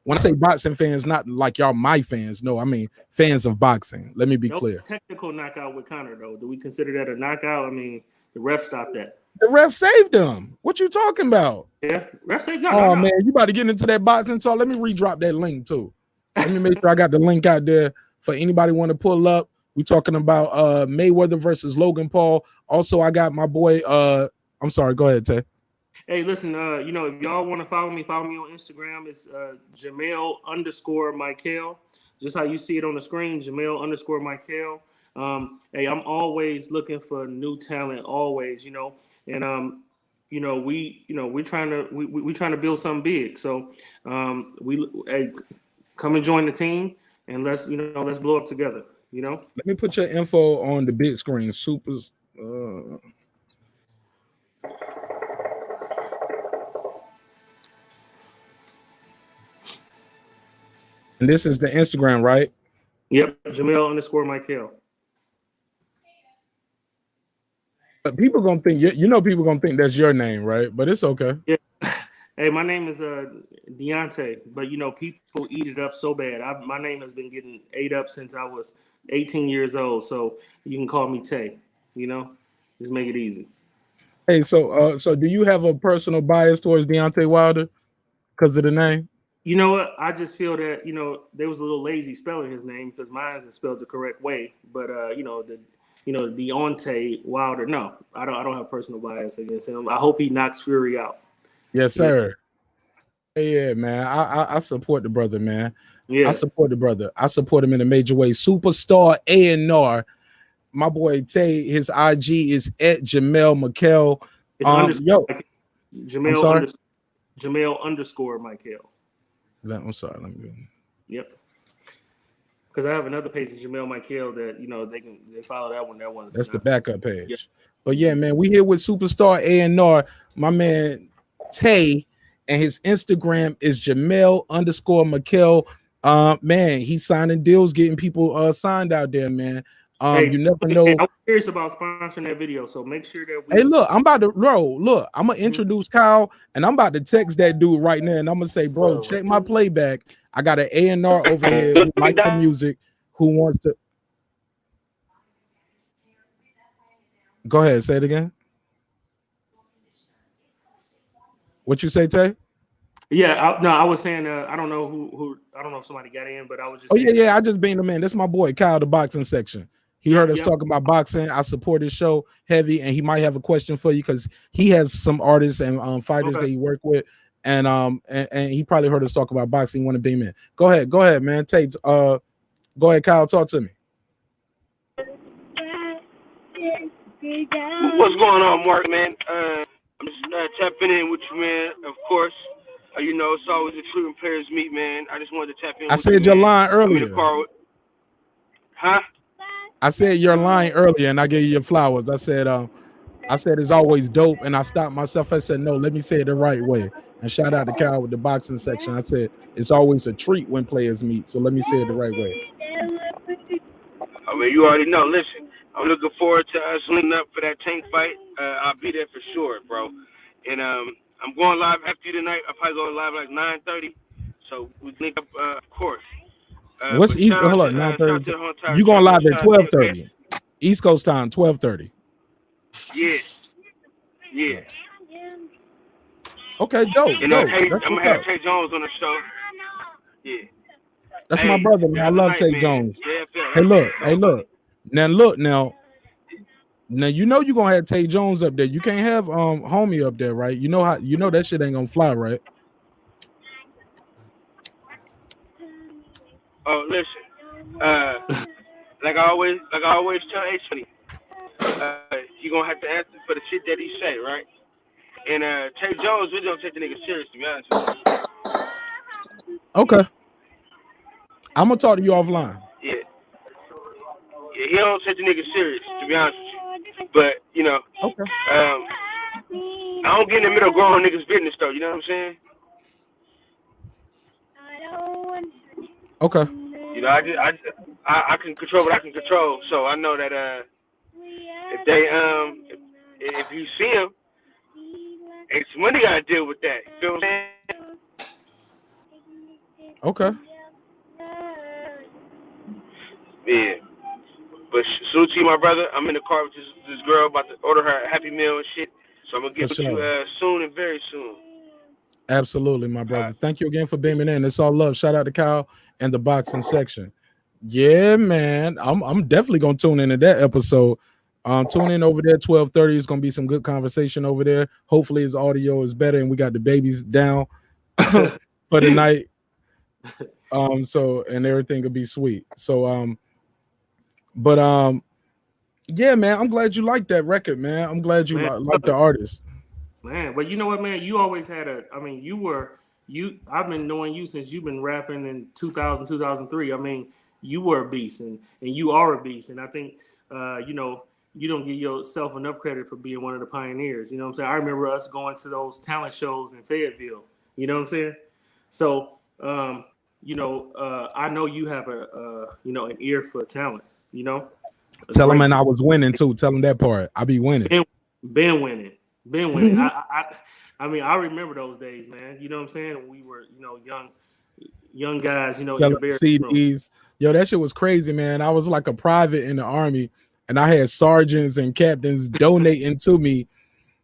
When I say boxing fans, not like y'all my fans. No, I mean fans of boxing. Let me be clear. Technical knockout with Connor, though. Do we consider that a knockout? I mean, the ref stopped that. The ref saved him. What you talking about? Yeah, ref saved him. Oh, man, you about to get into that boxing talk. Let me redrop that link, too. Let me make sure I got the link out there for anybody want to pull up. We talking about Mayweather versus Logan Paul. Also, I got my boy. I'm sorry. Go ahead, Tay. Hey, listen. If y'all want to follow me on Instagram. It's Jamel_Michael. Just how you see it on the screen, Jamel_Michael. Hey, I'm always looking for new talent. Always, and we're trying to build something big. So come and join the team and let's blow up together. You know. Let me put your info on the big screen. Supers. And this is the Instagram, right? Yep, Jamel_Michael. But people gonna think people gonna think that's your name, right? But it's okay. Yeah. Hey, my name is Deontay, but people eat it up so bad. My name has been getting ate up since I was 18 years old. So you can call me Tay. Just make it easy. Hey, so do you have a personal bias towards Deontay Wilder because of the name? You know what? I just feel that they was a little lazy spelling his name because mine is spelled the correct way. But Deontay Wilder. No, I don't have personal bias against him. I hope he knocks Fury out. Yes, sir. Yeah, man. I support the brother, man. Yeah. I support the brother. I support him in a major way. Superstar A&R. My boy Tay, his IG is at Jamel Michael. Jamel_Michael. I'm sorry. Let me. Yep. Because I have another page, Jamel Michael, that they follow that one. That one's that's the backup page. Yep. But yeah, man, we here with Superstar A&R. My man Tay, and his Instagram is Jamel_Michael. Man, he's signing deals, getting people signed out there, man. You never know. I was curious about sponsoring that video, so make sure that we. Hey, look, I'm about to roll. Look, I'm gonna introduce Kyle, and I'm about to text that dude right now, and I'm gonna say, bro, check my playback. I got an A&R over here who like the music, who wants to. Go ahead, say it again. What you say, Tay? Yeah, I was saying I don't know who I don't know if somebody got in, but I was just. Yeah, I just beamed him in. That's my boy Kyle, the boxing section. He heard us talking about boxing. I support his show heavy, and he might have a question for you because he has some artists and fighters that he worked with, and he probably heard us talk about boxing. Want to beam in? Go ahead, man. Tate, go ahead, Kyle. Talk to me. What's going on, Marq, man? I'm just tapping in with you, man. Of course, it's always a treat when players meet, man. I just wanted to tap in. I said your line earlier. I'm in the car with... Huh? I said your line earlier, and I gave you your flowers. I said it's always dope, and I stopped myself. I said no, let me say it the right way. And shout out to Kyle with the boxing section. I said it's always a treat when players meet, so let me say it the right way. I mean, you already know. Listen, I'm looking forward to us linking up for that Tank fight. I'll be there for sure, bro. And I'm going live after you tonight. I'll probably go live like 9:30. So we link up, of course. What's East? Hold on, 9:30. You going live at 12:30 East Coast time, 12:30. Yeah. Okay, dope. And I'm gonna have Tay Jones on the show. Yeah. That's my brother, man. I love Tay Jones. Hey, look. Now, you're gonna have Tay Jones up there. You can't have homie up there, right? You know that shit ain't gonna fly, right? Oh, listen. Like I always tell H-Money, you're gonna have to answer for the shit that he say, right? And Tay Jones, we don't take the nigga serious, to be honest with you. Okay. I'm gonna talk to you offline. Yeah, he don't take the nigga serious, to be honest with you. But okay. I don't get in the middle of grown niggas' business, though. You know what I'm saying? Okay. I can control what I can control. So I know that if you see him, it's money gotta deal with that. You feel what I'm saying? Okay. Yeah. But salute to you, my brother. I'm in the car with this girl about to order her a Happy Meal and shit. So I'm gonna get with you soon and very soon. Absolutely, my brother. Thank you again for beaming in. It's all love. Shout out to Kyle and the boxing section. Yeah, man. I'm definitely gonna tune into that episode. Tune in over there 12:30. It's gonna be some good conversation over there. Hopefully his audio is better and we got the babies down for the night. So and everything will be sweet. So yeah, man. I'm glad you like that record, man. I'm glad you like the artist. Man, but you know what, man? You always had I've been knowing you since you've been rapping in 2000, 2003. I mean, you were a beast, and you are a beast. And I think you know, you don't give yourself enough credit for being one of the pioneers. You know what I'm saying? I remember us going to those talent shows in Fayetteville. You know what I'm saying? So you know, I know you have a you know, an ear for talent. You know, Tell him, and I was winning too. Tell him that part. I be winning. Been winning. I mean, I remember those days, man. You know what I'm saying? We were, you know, young guys, you know, selling CDs. Yo, that shit was crazy, man. I was like a private in the Army, and I had sergeants and captains donating to me,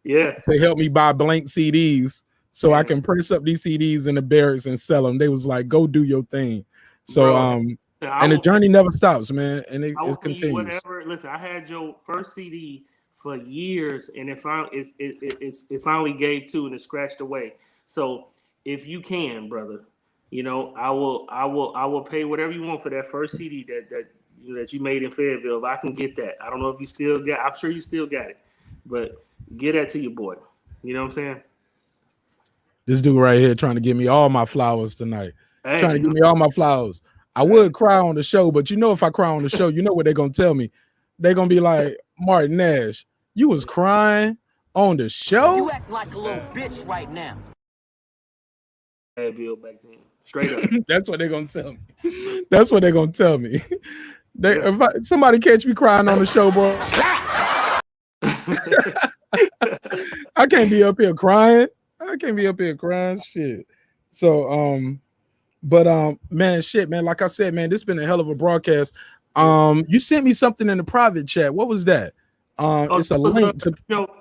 to help me buy blank CDs so I can press up these CDs in the barracks and sell them. They was like, "Go do your thing." So, and the journey never stops, man, and it continues. Whatever. Listen, I had your first CD for years, and it finally gave to, and it scratched away. So if you can, brother, you know, I will pay whatever you want for that first CD that you made in Fayetteville. If I can get that, I don't know if you still got. I'm sure you still got it, but get that to your boy. You know what I'm saying? This dude right here trying to give me all my flowers tonight. Hey, trying to give me all my flowers. I would cry on the show, but you know, if I cry on the show, you know what they're gonna tell me. They're gonna be like, Marq Nash, you was crying on the show. You act like a little bitch right now. Bill back then, straight up. That's what they're gonna tell me. That's what they're gonna tell me. If somebody catch me crying on the show, bro, I can't be up here crying. I can't be up here crying. Shit. So, man, shit, man. Like I said, man, this has been a hell of a broadcast. You sent me something in the private chat. What was that? It's a link to.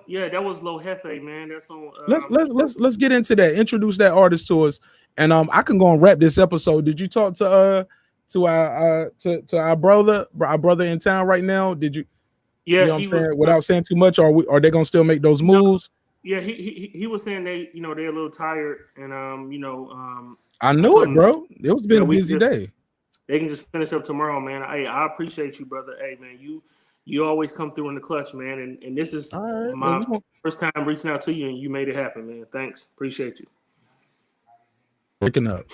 Yeah, that was Lo Jefe, man. That's on. Let's get into that. Introduce that artist to us, and I can go and wrap this episode. Did you talk to our brother in town right now? Did you? Yeah, you know what I'm saying? Without saying too much, are they gonna still make those moves? Yeah, he was saying they're a little tired, and I knew it, bro. It was been a busy day. They can just finish up tomorrow, man. Hey, I appreciate you, brother. Hey, man, you always come through in the clutch, man. And this is my first time reaching out to you, and you made it happen, man. Thanks, appreciate you. Picking up.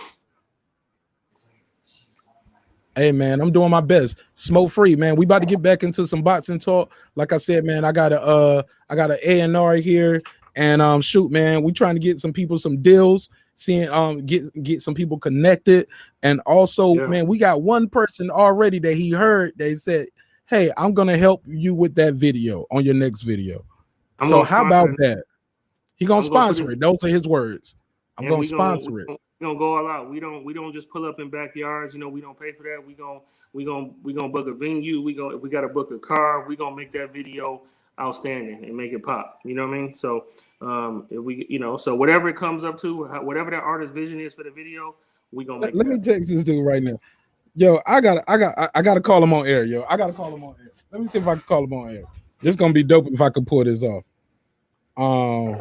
Hey, man, I'm doing my best. Smoke free, man. We about to get back into some boxing talk. Like I said, man, I got a A&R here, and shoot, man, we trying to get some people some deals. Seeing get some people connected, and also, man, we got one person already that he heard. They said, "Hey, I'm gonna help you with that video on your next video." So how about that? He gonna sponsor it. Those are his words. I'm gonna sponsor it. We gonna go all out. We don't just pull up in backyards. You know, we don't pay for that. We gonna book a venue. If we gotta book a car, we gonna make that video outstanding and make it pop. You know what I mean? So if we, so whatever it comes up to, whatever that artist's vision is for the video, we gonna make. Let me text this dude right now. Yo, I gotta call him on air. Yo, I gotta call him on air. Let me see if I can call him on air. This is gonna be dope if I can pull this off. I'm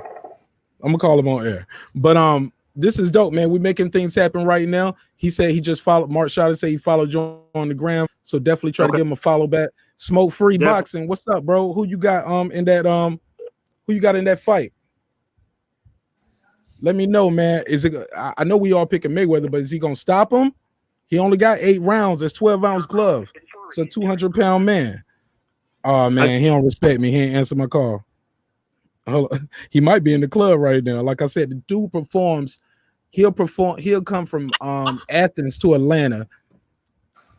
gonna call him on air. But this is dope, man. We're making things happen right now. He said he just followed Marq Shot and say he followed you on the gram. So definitely try to give him a follow back. Smoke free boxing. What's up, bro? Who you got in that fight? Let me know, man. Is it? I know we all picking Mayweather, but is he gonna stop him? He only got 8 rounds. That's 12-ounce glove. It's a 200-pound man. Oh man, he don't respect me. He ain't answer my call. He might be in the club right now. Like I said, the dude performs. He'll come from Athens to Atlanta,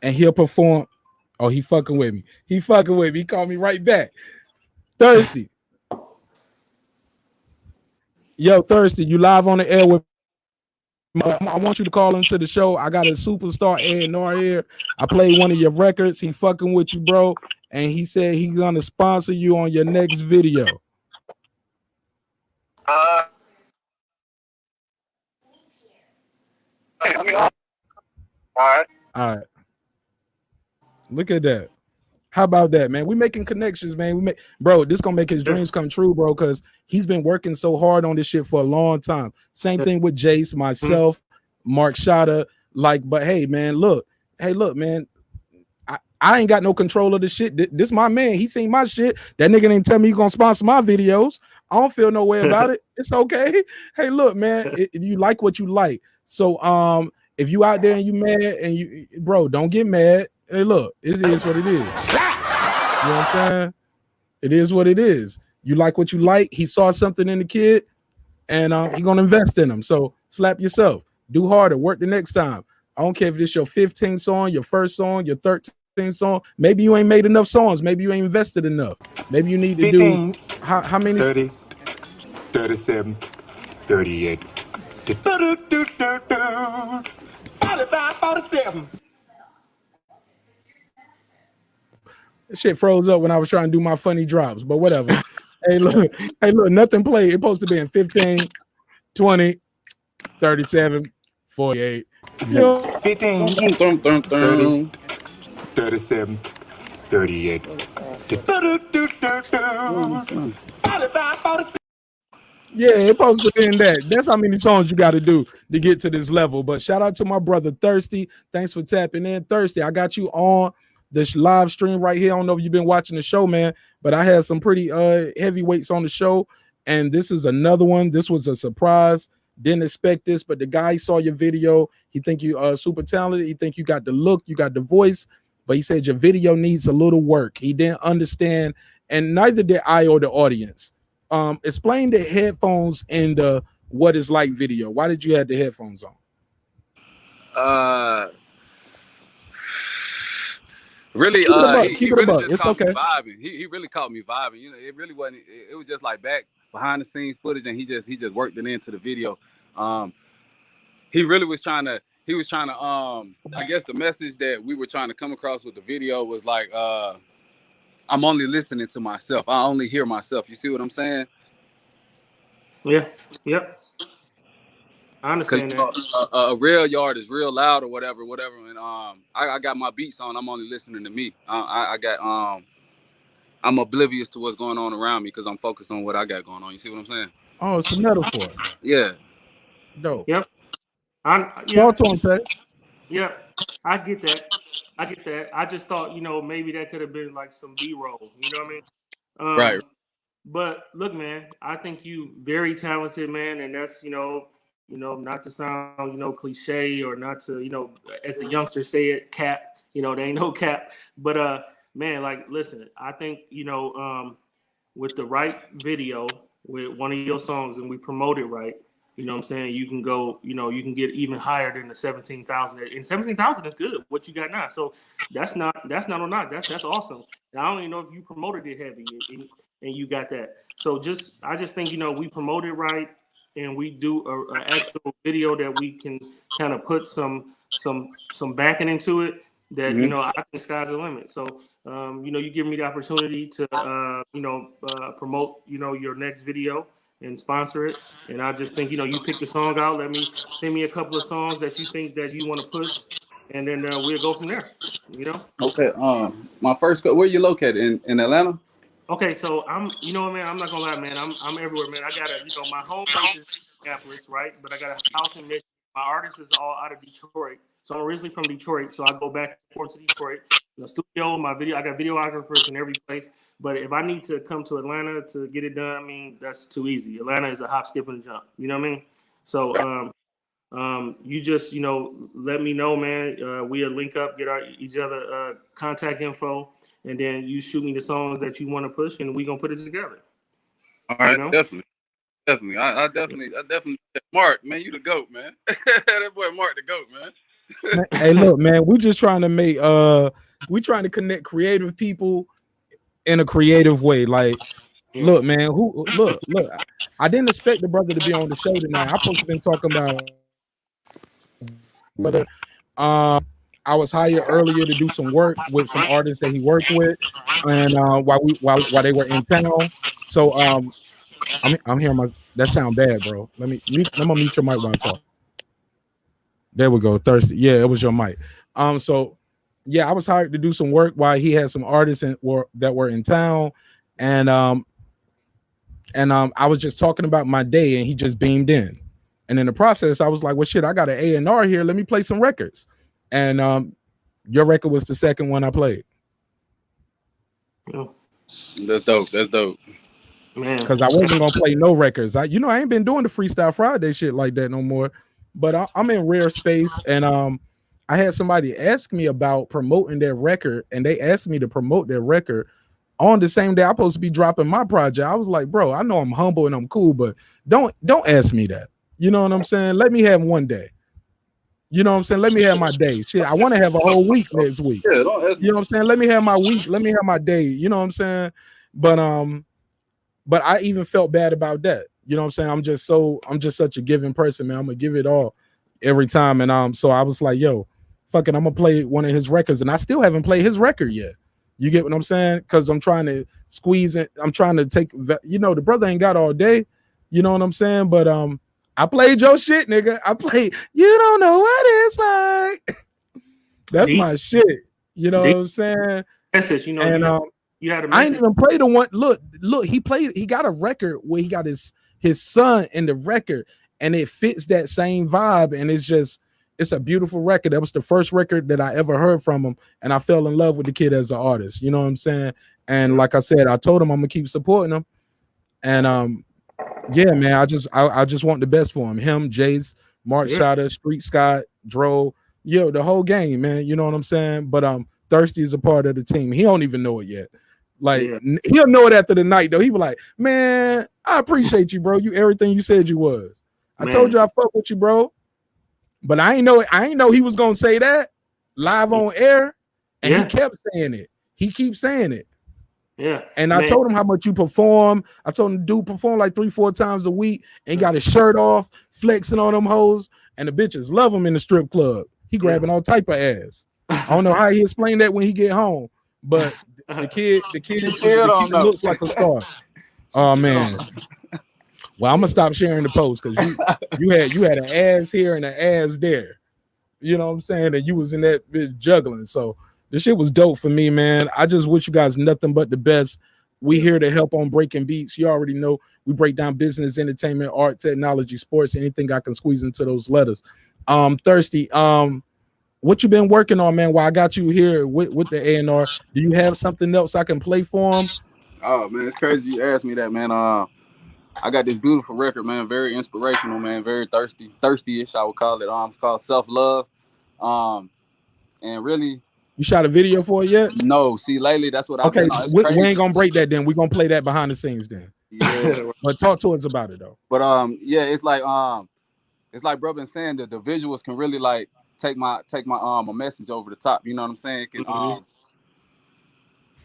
and he'll perform. Oh, he fucking with me. He called me right back. Thirsty. Yo, Thirsty, you live on the air with. I want you to call into the show. I got a superstar A&R here. I played one of your records. He fucking with you, bro. And he said he's gonna sponsor you on your next video. All right. Look at that. How about that, man? We making connections, man. Bro, this gonna make his dreams come true, bro, because he's been working so hard on this shit for a long time. Same thing with Jace, myself, Marq Shot. But hey, man, look, man. I ain't got no control of the shit. This my man. He seen my shit. That nigga didn't tell me he gonna sponsor my videos. I don't feel no way about it. It's okay. Hey, look, man. You like what you like. So if you out there and you mad and you, bro, don't get mad. Hey, look, it is what it is. You know what I'm saying? It is what it is. You like what you like. He saw something in the kid, and he gonna invest in him. So slap yourself. Do harder. Work the next time. I don't care if this your 15th song, your first song, your 13th song. Maybe you ain't made enough songs. Maybe you ain't invested enough. Maybe you need to 15, do how many? 30, 37, 38. 45, 47. Shit froze up when I was trying to do my funny drops, but whatever. Hey, look, nothing played. It's supposed to be in 15, 20, 37, 48. 15, 30, 37, 38. 45, 47. Yeah, it's supposed to be in that. That's how many songs you got to do to get to this level. But shout out to my brother Thirsty. Thanks for tapping in. Thirsty, I got you on this live stream right here. I don't know if you've been watching the show, man, but I had some pretty heavyweights on the show, and this is another one. This was a surprise. Didn't expect this, but the guy saw your video. He think you are super talented. He think you got the look, you got the voice, but he said your video needs a little work. He didn't understand, and neither did I or the audience. Explain the headphones and the what is like video. Why did you have the headphones on? Really, keep it above. Just it's caught okay. Me vibing. He really caught me vibing. You know, it really wasn't. It was just like back behind the scenes footage, and he just worked it into the video. He really was trying to. He was trying to. I guess the message that we were trying to come across with the video was like, I'm only listening to myself. I only hear myself. You see what I'm saying? Yeah. Yep. I understand that. A real yard is real loud or whatever. And I got my beats on. I'm only listening to me. I'm oblivious to what's going on around me because I'm focused on what I got going on. You see what I'm saying? Oh, it's a metaphor. Yeah. Dope. Yep. Talk to him, Tay. Yep. I get that. I just thought, maybe that could have been like some B-roll. You know what I mean? Right. But look, man, I think you very talented, man, and that's not to sound cliche or not to as the youngsters say it, cap. There ain't no cap. But man, like, listen, I think with the right video with one of your songs and we promote it right, you know what I'm saying, you can go, you can get even higher than the 17,000. And 17,000 is good. What you got now? So that's not a knock. That's awesome. And I don't even know if you promoted it heavy and you got that. So I just think we promote it right. And we do an actual video that we can kind of put some backing into it. That I think sky's the limit. So you give me the opportunity to promote your next video and sponsor it. And I just think you pick the song out. Send me a couple of songs that you think that you want to push, and then we'll go from there. Okay. My first. Where you located in Atlanta? Okay, so I'm I'm not gonna lie, man. I'm everywhere, man. I got my home base is Minneapolis, right? But I got a house in Michigan. My artist is all out of Detroit. So I'm originally from Detroit, so I go back and forth to Detroit. The studio, I got videographers in every place. But if I need to come to Atlanta to get it done, I mean, that's too easy. Atlanta is a hop, skip, and a jump. You know what I mean? So you just let me know, man. We'll link up, get each other contact info. And then you shoot me the songs that you want to push, and we gonna put it together. All right, definitely. I definitely. Marq, man, you the GOAT, man. That boy Marq the GOAT, man. Hey, look, man, we just trying to make we trying to connect creative people in a creative way. Like, look, man, look. I didn't expect the brother to be on the show tonight. I'm supposed to been talking about whether I was hired earlier to do some work with some artists that he worked with, and while they were in town. So I'm hearing that sound bad, bro. I'm gonna mute your mic while I talk. There we go. Thirsty. Yeah, it was your mic. So yeah, I was hired to do some work while he had some artists that were in town, and I was just talking about my day, and he just beamed in. And in the process, I was like, well, shit, I got an A&R here. Let me play some records. And your record was the second one I played. That's dope. Man. Because I wasn't gonna play no records. I ain't been doing the Freestyle Friday shit like that no more. but I'm in rare space, and I had somebody ask me about promoting their record, and they asked me to promote their record on the same day I'm supposed to be dropping my project. I was like, bro, I know I'm humble and I'm cool, but don't ask me that. You know what I'm saying? Let me have one day. You know what I'm saying? Let me have my day. Shit, I want to have a whole week next week. Yeah, don't ask me. You know what I'm saying? Let me have my week. Let me have my day. You know what I'm saying? But I even felt bad about that. You know what I'm saying? I'm just such a giving person, man. I'm gonna give it all every time. And so I was like, yo, fuck it, I'm gonna play one of his records, and I still haven't played his record yet. You get what I'm saying? Because I'm trying to squeeze it. I'm trying to take, the brother ain't got all day. You know what I'm saying? But I played your shit, nigga. I played. You don't know what it's like. That's my shit. You know what I'm saying? Message, you know, and you had a message. I ain't even played the one. Look, he got a record where he got his son in the record, and it fits that same vibe, and it's a beautiful record. That was the first record that I ever heard from him, and I fell in love with the kid as an artist. You know what I'm saying? And like I said, I told him I'm gonna keep supporting him, and yeah, man, I just want the best for him. Him, Jace, Mark Shotter, Street Scott, Dro, the whole game, man. You know what I'm saying? But Thirsty is a part of the team. He don't even know it yet. Like he'll know it after the night though. He was like, man, I appreciate you, bro. You everything you said you was. I told you I fuck with you, bro. But I ain't know he was gonna say that live on air, and he kept saying it. He keeps saying it. Yeah. And I told him how much you perform. I told him dude perform like 3-4 times a week and got his shirt off, flexing on them hoes, and the bitches love him in the strip club. He grabbing all type of ass. I don't know how he explained that when he get home, but the kid looks like a star. Oh man. Well, I'm gonna stop sharing the post because you had an ass here and an ass there. You know what I'm saying? And you was in that bitch juggling. So this shit was dope for me, man. I just wish you guys nothing but the best. We here to help on breaking beats. You already know we break down business, entertainment, art, technology, sports, anything I can squeeze into those letters. Thirsty. What you been working on, man? While I got you here with the A&R, do you have something else I can play for them? Oh man, it's crazy you asked me that, man. I got this beautiful record, man. Very inspirational, man. Very thirsty-ish, I would call it. It's called Self Love. And really, you shot a video for it yet? No. See, lately that's what I've been on. We ain't gonna break that. Then we gonna play that behind the scenes. Then, yeah. But talk to us about it though. But yeah, it's like bro been saying that the visuals can really like take my a message over the top. You know what I'm saying? It can,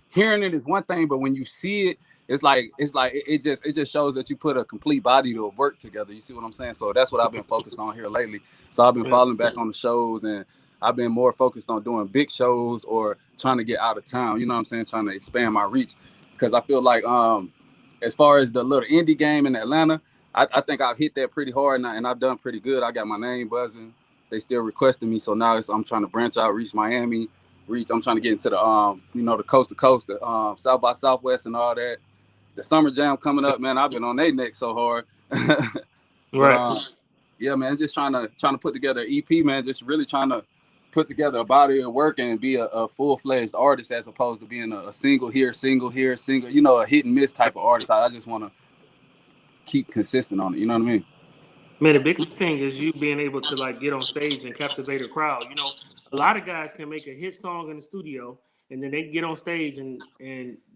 hearing it is one thing, but when you see it, it just shows that you put a complete body to work together. You see what I'm saying? So that's what I've been focused on here lately. So I've been falling back on the shows, and I've been more focused on doing big shows or trying to get out of town. You know what I'm saying? Trying to expand my reach, because I feel like as far as the little indie game in Atlanta, I think I've hit that pretty hard, and I've done pretty good. I got my name buzzing. They still requesting me, so now I'm trying to branch out, reach Miami. I'm trying to get into the the coast to coast, the South by Southwest and all that. The Summer Jam coming up, man. I've been on their neck so hard. Right. Yeah, man. Just trying to put together an EP, man. Just really trying to put together a body of work and be a full-fledged artist, as opposed to being a single here, single, a hit and miss type of artist. I just want to keep consistent on it. You know what I mean? Man, the big thing is you being able to like get on stage and captivate a crowd. You know, a lot of guys can make a hit song in the studio and then they get on stage and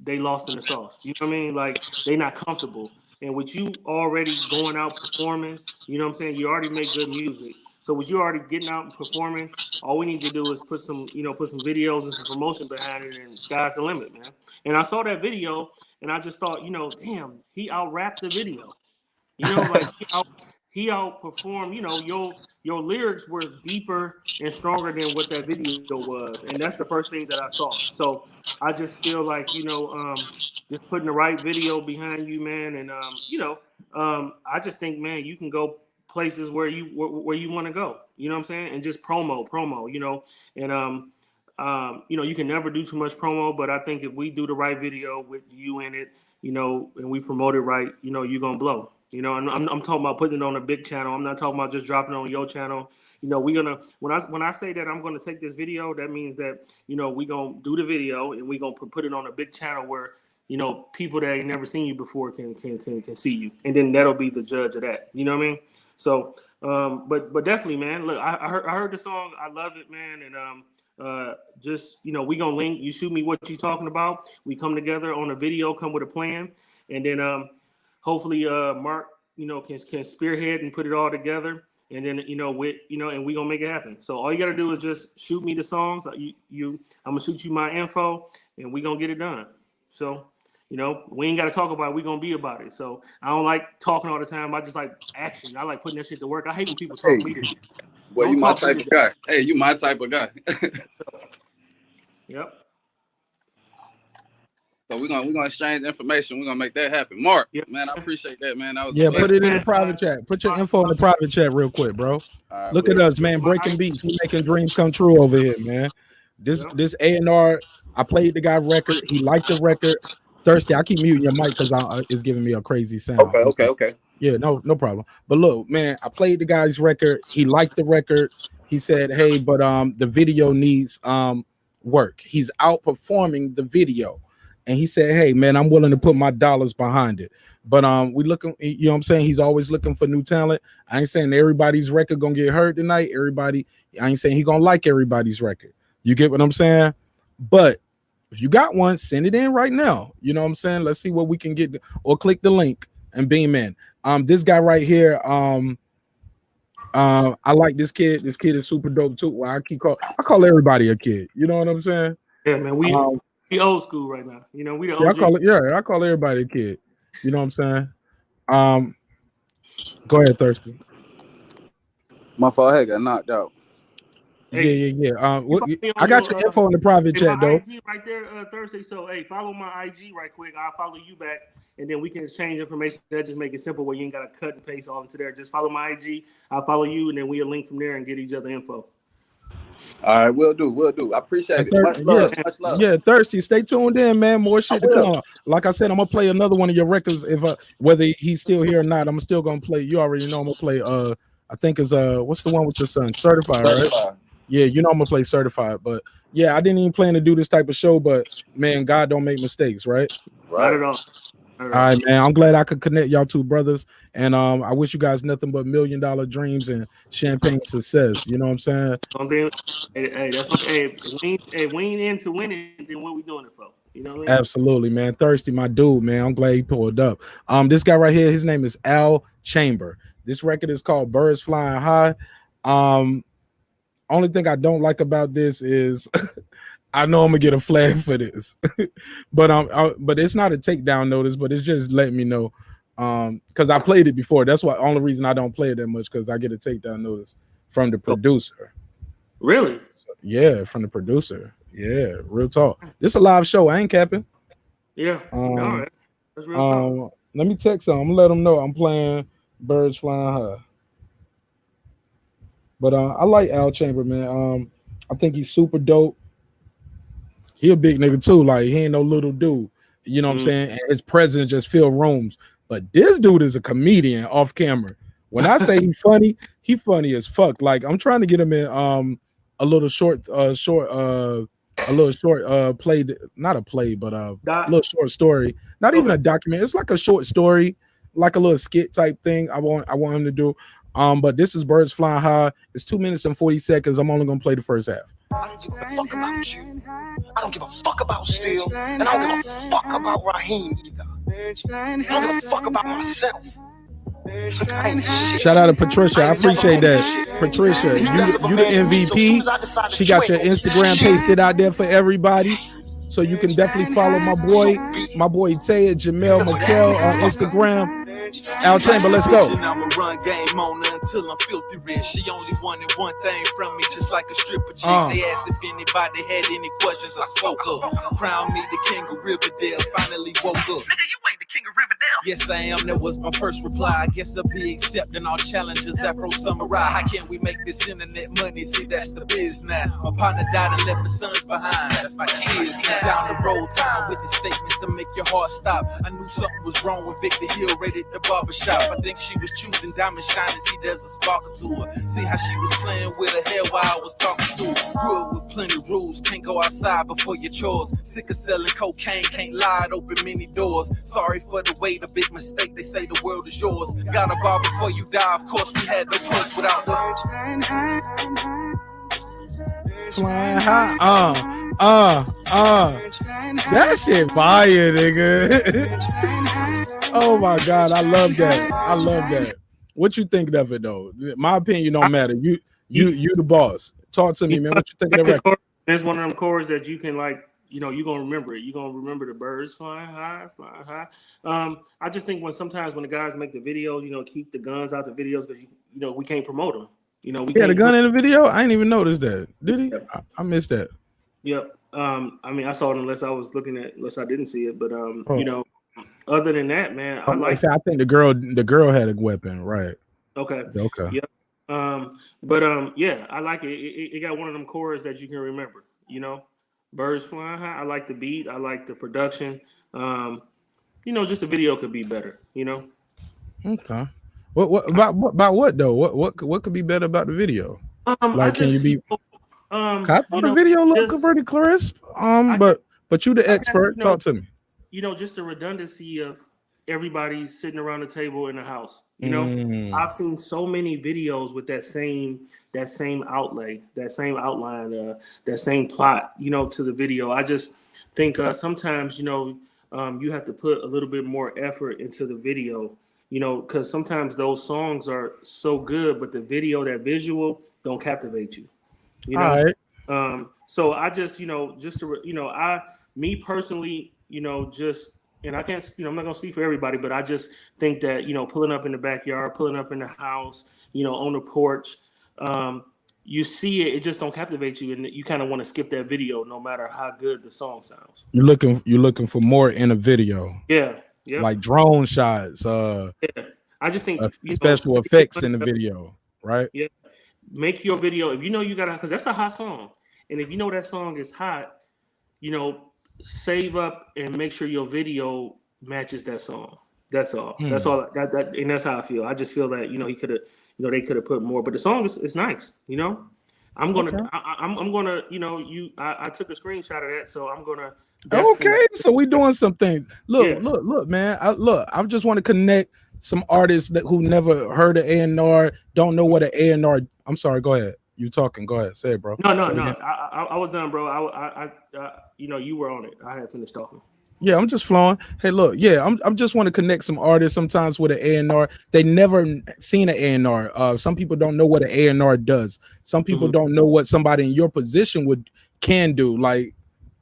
they lost in the sauce. You know what I mean? Like they not comfortable. And with you already going out performing, you know what I'm saying? You already make good music. So with you already getting out and performing, all we need to do is put some videos and some promotion behind it, and sky's the limit, man. And I saw that video and I just thought, damn, he out-rapped the video. You know, like he outperformed, your lyrics were deeper and stronger than what that video was. And that's the first thing that I saw. So I just feel like, just putting the right video behind you, man. And, I just think, man, you can go places where you want to go, you know what I'm saying? And just promo, and, you can never do too much promo, but I think if we do the right video with you in it, and we promote it right, you're going to blow. And I'm talking about putting it on a big channel. I'm not talking about just dropping it on your channel. We're gonna when I say that I'm gonna take this video, that means that we're gonna do the video and we're gonna put it on a big channel where people that ain't never seen you before can see you, and then that'll be the judge of that. You know what I mean? So But definitely, man. Look, I heard the song. I love it, man. And just we gonna link. You shoot me what you talking about. We come together on a video. Come with a plan, and then hopefully Marq can spearhead and put it all together. And then and we gonna make it happen. So all you gotta do is just shoot me the songs. I'm gonna shoot you my info, and we gonna get it done. So we ain't gotta talk about it. We gonna be about it. So I don't like talking all the time. I just like action. I like putting that shit to work. I hate when people talk me to. Well, you my type of guy. Hey, you my type of guy. Yep. So we're gonna exchange information. We're gonna make that happen. Marq, man, I appreciate that, man. That was put it in the private chat. Put your info in the private chat real quick, bro. Right, look at us, man. Breaking beats. We making dreams come true over here, man. This A&R, I played the guy record. He liked the record. Thirsty, I keep muting your mic because it's giving me a crazy sound. Okay. Yeah, no problem. But look, man, I played the guy's record. He liked the record. He said, hey, but the video needs work. He's outperforming the video. And he said, hey, man, I'm willing to put my dollars behind it. But we looking, you know what I'm saying? He's always looking for new talent. I ain't saying everybody's record gonna get heard tonight. I ain't saying he gonna like everybody's record. You get what I'm saying? But if you got one, send it in right now. You know what I'm saying? Let's see what we can get, or click the link and beam in. This guy right here, I like this kid. This kid is super dope too. Well, I call everybody a kid. You know what I'm saying? Yeah, man. We old school right now. We the OG. I call everybody a kid. You know what I'm saying? Go ahead, Thirsty. My forehead got knocked out. Hey, yeah. I got your info in the private chat, though. IG right there, Thursday. So, hey, follow my IG right quick. I'll follow you back, and then we can exchange information. That just make it simple where you ain't got to cut and paste all into there. Just follow my IG. I'll follow you, and then we'll link from there and get each other info. All right, we'll do. I appreciate it. Much love. Yeah, Thirsty. Stay tuned in, man. More shit to come. Like I said, I'm gonna play another one of your records. If whether he's still here or not, I'm still gonna play. You already know I'm gonna play. I think it's what's the one with your son? Certified, right? Yeah, I'm gonna play Certified. But yeah, I didn't even plan to do this type of show. But man, God don't make mistakes, right? Not at all. All right, man. I'm glad I could connect y'all two brothers, and I wish you guys nothing but $1 million dreams and champagne success. You know what I'm saying? Hey, that's okay. If we ain't into winning, then what we doing it for? You know what I mean? Absolutely, man. Thirsty, my dude, man. I'm glad he pulled up. This guy right here, his name is Al Chamber. This record is called Birds Flying High. Only thing I don't like about this is I know I'm gonna get a flag for this, but it's not a takedown notice, but it's just letting me know because I played it before. That's why only reason I don't play it that much, because I get a takedown notice from the producer. Really? Yeah, from the producer. Yeah, real talk. This is a live show. I ain't capping. Yeah. All right. That's real talk. Let me text them. I'm gonna let them know I'm playing Birds Flying High. But I like Al Chamber, man. I think he's super dope. He a big nigga too. Like, he ain't no little dude. You know what I'm saying? And his presence just fill rooms. But this dude is a comedian off camera. When I say he funny as fuck. Like, I'm trying to get him in a little short play, not a play, but a little short story. Not even a document. It's like a short story, like a little skit type thing. I want him to do. But this is Birds Flying High. It's 2 minutes and 40 seconds. I'm only gonna play the first half. I don't give a fuck about you. I don't give a fuck about Steel. And I don't give a fuck about Raheem either. I don't give a fuck about myself. Shout out to Patricia. I appreciate that. Patricia, you the MVP. She got your Instagram pasted out there for everybody. So you can definitely follow my boy Tay and Jamel McKell on Instagram. Al Chamber, let's go. I'ma run game on her until I'm filthy rich. She only wanted one thing from me, just like a stripper chick. They asked if anybody had any questions. I spoke up. Crown me the king of Riverdale. Finally woke up. Nigga, you ain't the king of Riverdale. Yes, I am. That was my first reply. I guess I'll be accepting all challenges. Afro Samurai. How can we make this internet money? See, that's the biz now. My partner died and left my sons behind. That's my kids now. Down the road, time with the statements to make your heart stop. I knew something was was wrong when Victor Hill raided the barbershop. I think she was choosing diamond shine as he does a sparkle to her. See how she was playing with her hair while I was talking to her. Grew up with plenty rules, can't go outside before your chores. Sick of selling cocaine, can't lie, it open many doors. Sorry for the wait, a big mistake, they say the world is yours. Got a bar before you die, of course we had no choice without the flying high. That shit fire, nigga. Oh my God, I love that. I love that. What you think of it though? My opinion don't matter. You the boss. Talk to me, man. What you think of the record? It's one of them chords that you can like, you know, you're gonna remember it. You're gonna remember the birds flying high, flying high. I just think sometimes when the guys make the videos, you know, keep the guns out the videos because you know we can't promote them. You know, we had a gun in the video. I didn't even notice that. Did he? Yep. I missed that. Yep. I mean, I saw it unless I didn't see it. But you know, other than that, man, I think the girl had a weapon, right? Okay. Okay. Yep. Yeah, I like it. It got one of them chords that you can remember. You know, birds flying high. I like the beat. I like the production. You know, just the video could be better. You know. Okay. What about what though? What could be better about the video? Like, can you be? I thought the video looked pretty crisp. But you the expert. Talk to me. You know, just the redundancy of everybody sitting around the table in the house. You know, I've seen so many videos with that same outlay, that same outline, that same plot. You know, to the video. I just think sometimes you know you have to put a little bit more effort into the video. You know, because sometimes those songs are so good, but the video, that visual, don't captivate you. You know, all right. So I just, you know, me personally, you know, just, and I can't, you know, I'm not gonna speak for everybody, but I just think that, you know, pulling up in the backyard, pulling up in the house, you know, on the porch, you see it just don't captivate you, and you kind of want to skip that video, no matter how good the song sounds. You're looking for more in a video. Yeah. Yep. Like drone shots. Yeah. I just think special effects in the video, right? Yeah. Make your video, if you know you gotta, because that's a hot song, and if you know that song is hot, you know, save up and make sure your video matches that song. That's all. That's all. That and that's how I feel. I just feel that, you know, he could have, you know, they could have put more, but the song is nice. You know, I'm gonna, I'm gonna, you know, I took a screenshot of that, so I'm gonna. Okay, so we doing some things. Look, man. I just want to connect some artists who never heard of A&R, don't know what an A&R. I'm sorry. Go ahead. You talking? Go ahead. Say it, bro. No. I was done, bro. I you know, you were on it. I had finished talking. Yeah, I'm just flowing. Hey, look, yeah, I'm just want to connect some artists sometimes with an A&R. They never seen an A&R. Some people don't know what an A&R does. Some people don't know what somebody in your position can do, like,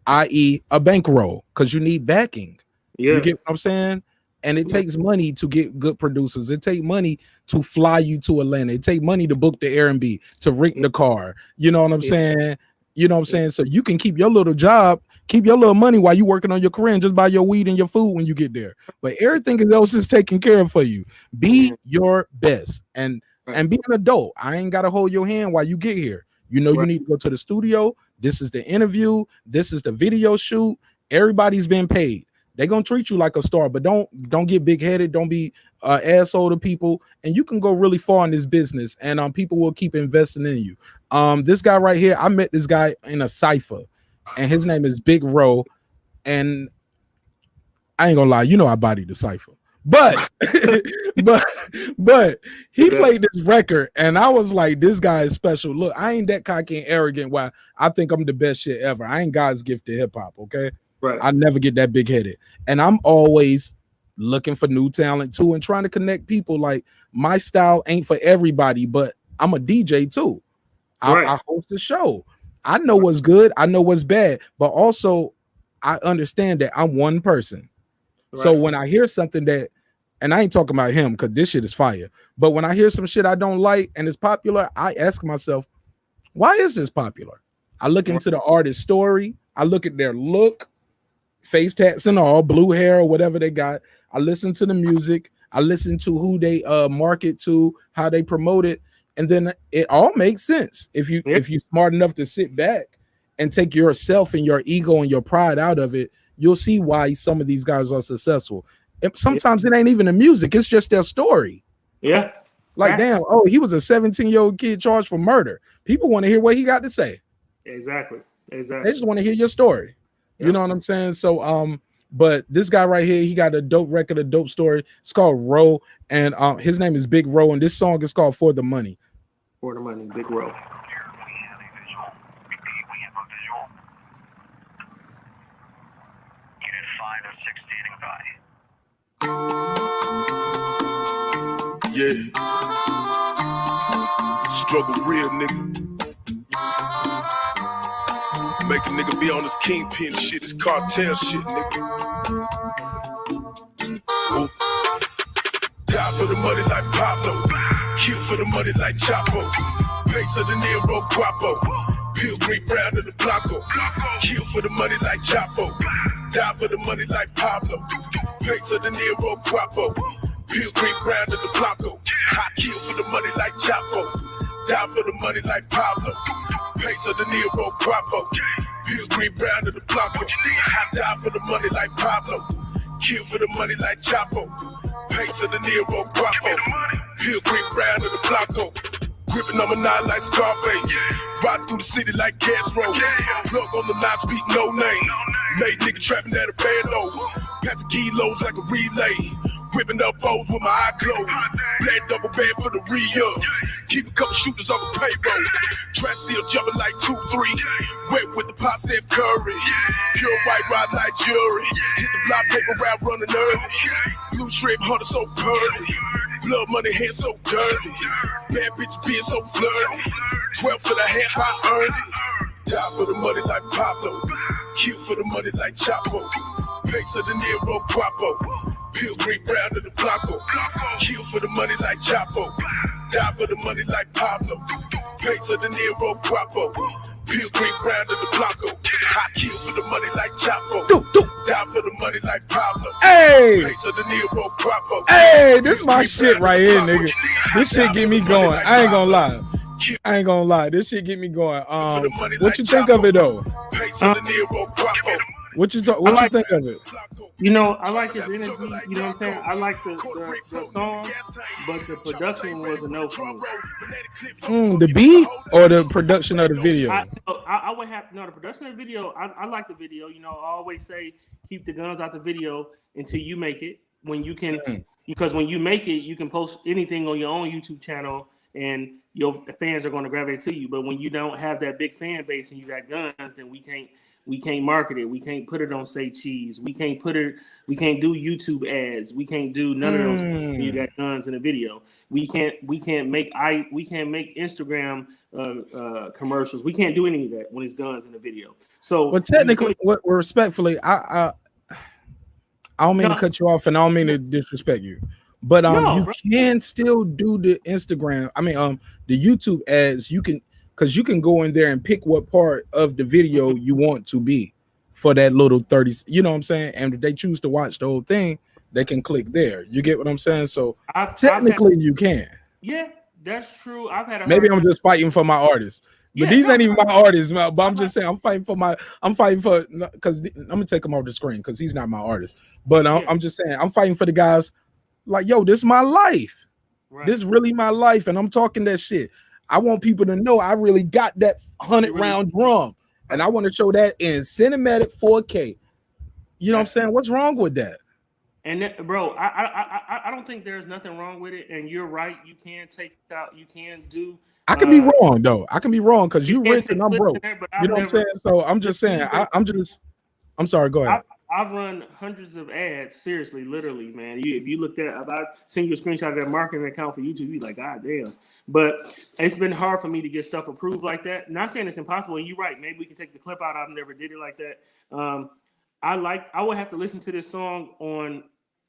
i.e. a bankroll, because you need backing. Yeah. You get what I'm saying? And it takes money to get good producers. It takes money to fly you to Atlanta. It takes money to book the Airbnb, to rent the car. You know what I'm saying? You know what I'm saying? So you can keep your little job, keep your little money while you working on your career, and just buy your weed and your food when you get there. But everything else is taken care of for you. Be your best and be an adult. I ain't got to hold your hand while you get here. You know, you need to go to the studio. This is the interview. This is the video shoot. Everybody's been paid. They're gonna treat you like a star, but don't get big-headed. Don't be asshole to people, and you can go really far in this business, and people will keep investing in you. This guy right here, I met this guy in a cypher, and his name is Big Ro, and I ain't gonna lie, you know I bodied the cypher, but but he played this record, and I was like, this guy is special. Look, I ain't that cocky and arrogant. Why I think I'm the best shit ever. I ain't God's gift to hip hop. Okay. Right. I never get that big headed, and I'm always looking for new talent too, and trying to connect people. Like, my style ain't for everybody, but I'm a DJ too. I host a show. I know what's good. I know what's bad, but also I understand that I'm one person. Right. So when I hear something that, and I ain't talking about him because this shit is fire, but when I hear some shit I don't like and it's popular, I ask myself, why is this popular? I look into the artist's story. I look at their look, face tats and all, blue hair or whatever they got. I listen to the music. I listen to who they market to, how they promote it, and then it all makes sense. If you're smart enough to sit back and take yourself and your ego and your pride out of it, you'll see why some of these guys are successful. Sometimes it ain't even the music; it's just their story. Yeah. Like, damn, oh, he was a 17-year-old kid charged for murder. People want to hear what he got to say. Exactly. They just want to hear your story. You know what I'm saying? So, but this guy right here, he got a dope record, a dope story. It's called Row, and his name is Big Row, and this song is called For the Money. For the Money, Big Row. Yeah. Struggle real, nigga. Make a nigga be on this kingpin shit, this cartel shit, nigga. Whoa. Die for the money like Pablo. Kill for the money like Chapo. Pace of the Nero Guapo. Pills green brown in the Blanco. Kill for the money like Chapo. Die for the money like Pablo. Pace of the Nero Guapo. Pills green brown in the Blanco. I kill for the money like Chapo. Die for the money like Pablo. Pace of the Nero Guapo. Pills green brown in the Blanco. I die for the money like Pablo. Kill for the money like Chapo. Pace of the Nero Guapo. Pills green brown in the Blanco. Gripping on my nine like Scarface. Ride through the city like Castro. Plug on the line, speak no name. Made nigga trapping at a bando. Passing kilos like a relay. Whipping up O's with my eye closed. Black double bed for the re-up. Keep a couple shooters on the payroll. Trap still jumping like 2-3. Wet with the pot Steph Curry. Pure white ride like jury. Hit the block paper route running early. Blue strip hunter so purdy. Blood money hands so dirty. Bad bitch being so flirty. 12 for the half I earned it. Die for the money like Pablo. Kill for the money like Chapo. Pace of the Nero Guapo. Pills green brown in the Blanco. Kill for the money like Chapo. Die for the money like Pablo. Pace of the Nero Guapo. Pills green brown in the Blanco. I kill for the money like Chapo. Die for the money like Pablo. Hey! Pace of the Nero Guapo. Hey, this is my shit right here, nigga. This shit get me going. I ain't gonna lie. This shit get me going. What you think of it though? What you think of it? You know, I like his energy. You know what I'm saying? I like the song, but the production was a no for me. The beat or the production of the video? I would have the production of the video. I like the video. You know, I always say keep the guns out the video until you make it. When you can, because when you make it, you can post anything on your own YouTube channel, and your fans are going to gravitate to you. But when you don't have that big fan base and you got guns, then we can't market it. We can't put it on Say Cheese. We can't do YouTube ads. We can't do none of those when you got guns in a video. We can't make Instagram commercials. We can't do any of that when it's guns in a video. So well, technically, respectfully, I don't mean to cut you off, and I don't mean to disrespect you. But you can still do the Instagram. I mean, the YouTube ads. You can, because you can go in there and pick what part of the video you want to be for that little 30. You know what I'm saying? And if they choose to watch the whole thing, they can click there. You get what I'm saying? So technically, you can. Yeah, that's true. Maybe I'm just fighting for my artists. But these ain't even my artists, but I'm just saying I'm fighting for because I'm gonna take him off the screen because he's not my artist. But I'm just saying I'm fighting for the guys. Like, yo, this is my life. Right. This is really my life, and I'm talking that shit. I want people to know I really got that 100-round drum, and I want to show that in cinematic 4K. You know what I'm saying? What's wrong with that? And bro, I don't think there's nothing wrong with it. And you're right. You can take out. You can do. I can be wrong though. I can be wrong because you rich and I'm broke. You know what I'm saying? So I'm just saying. I'm sorry. Go ahead. I've run hundreds of ads, seriously, literally, man. If you looked at, if I send you a screenshot of that marketing account for YouTube, you're like, God damn. But it's been hard for me to get stuff approved like that. Not saying it's impossible, and you're right. Maybe we can take the clip out. I've never did it like that. I would have to listen to this song on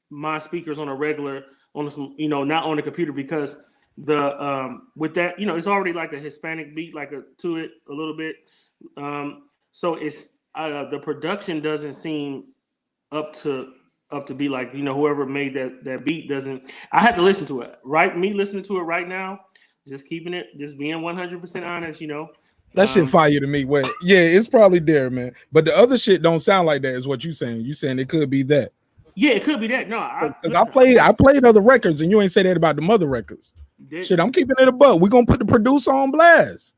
my speakers on a regular, on some, not on the computer, because with that, it's already like a Hispanic beat, to it a little bit. So it's. The production doesn't seem up to be like, whoever made that beat doesn't. I had to listen to it. Right, me listening to it right now, just being 100% honest. That shit fire to me. Well, yeah, it's probably there, man. But the other shit don't sound like that. Is what you saying? You saying it could be that? Yeah, it could be that. No, because I played other records, and you ain't say that about the mother records. Shit, I'm keeping it a buck. We're gonna put the producer on blast.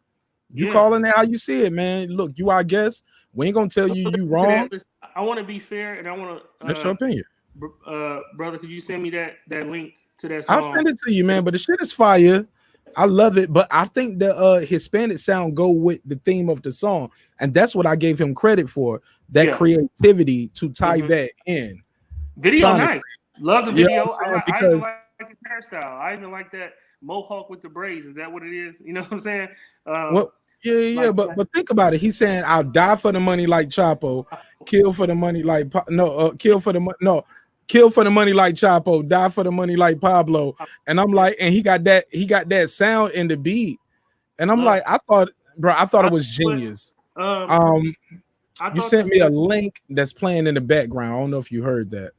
You calling it how you see it, man. Look, you our guest. We ain't gonna tell you wrong. I want to be fair, and I want to. That's your opinion, brother. Could you send me that link to that song? I'll send it to you, man. But the shit is fire. I love it, but I think the Hispanic sound go with the theme of the song, and that's what I gave him credit for. That creativity to tie that in. Video nice. Love the video. I even like his hairstyle. I even like that mohawk with the braids. Is that what it is? You know what I'm saying? But think about it. He's saying, "I'll die for the money like Chapo, kill for the money like kill for the money like Chapo, die for the money like Pablo." And I'm like, and he got that sound in the beat, and I'm like, I thought it was genius. You sent me a link that's playing in the background. I don't know if you heard that.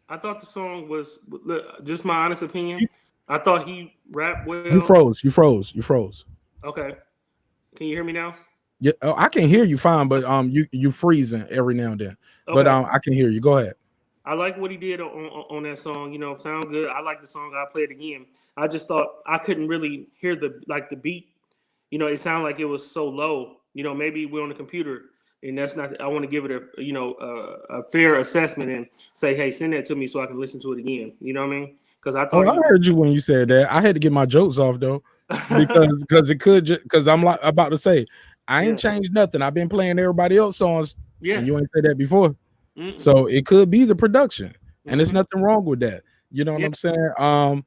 I thought the song was, just my honest opinion, I thought he rapped well. You froze. Okay. Can you hear me now? Yeah, I can hear you fine, but you freezing every now and then. Okay. But I can hear you. Go ahead. I like what he did on that song. You know, sound good. I like the song. I'll play it again. I just thought I couldn't really hear the beat. You know, it sounded like it was so low. You know, maybe we're on the computer. And that's not. I want to give it a fair assessment and say, hey, send that to me so I can listen to it again. You know what I mean? Because I thought I heard you when you said that. I had to get my jokes off though, because it could. Because I'm like about to say, I ain't changed nothing. I've been playing everybody else songs. Yeah, and you ain't said that before. Mm-mm. So it could be the production, and there's nothing wrong with that. You know what I'm saying?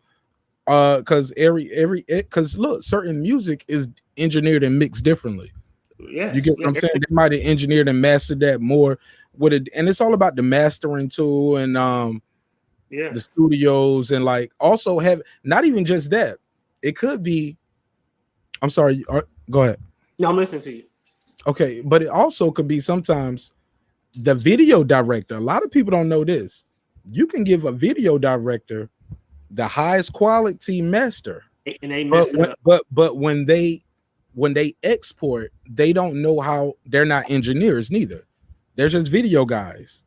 Because look, certain music is engineered and mixed differently. Yes. You get what I'm saying? They might have engineered and mastered that more with it, and it's all about the mastering tool and the studios, and like also have not even just that. It could be. I'm sorry. Go ahead. No, I'm listening to you. Okay, but it also could be sometimes the video director. A lot of people don't know this. You can give a video director the highest quality master, and they mess it up. But when they export, they don't know how. They're not engineers neither. They're just video guys.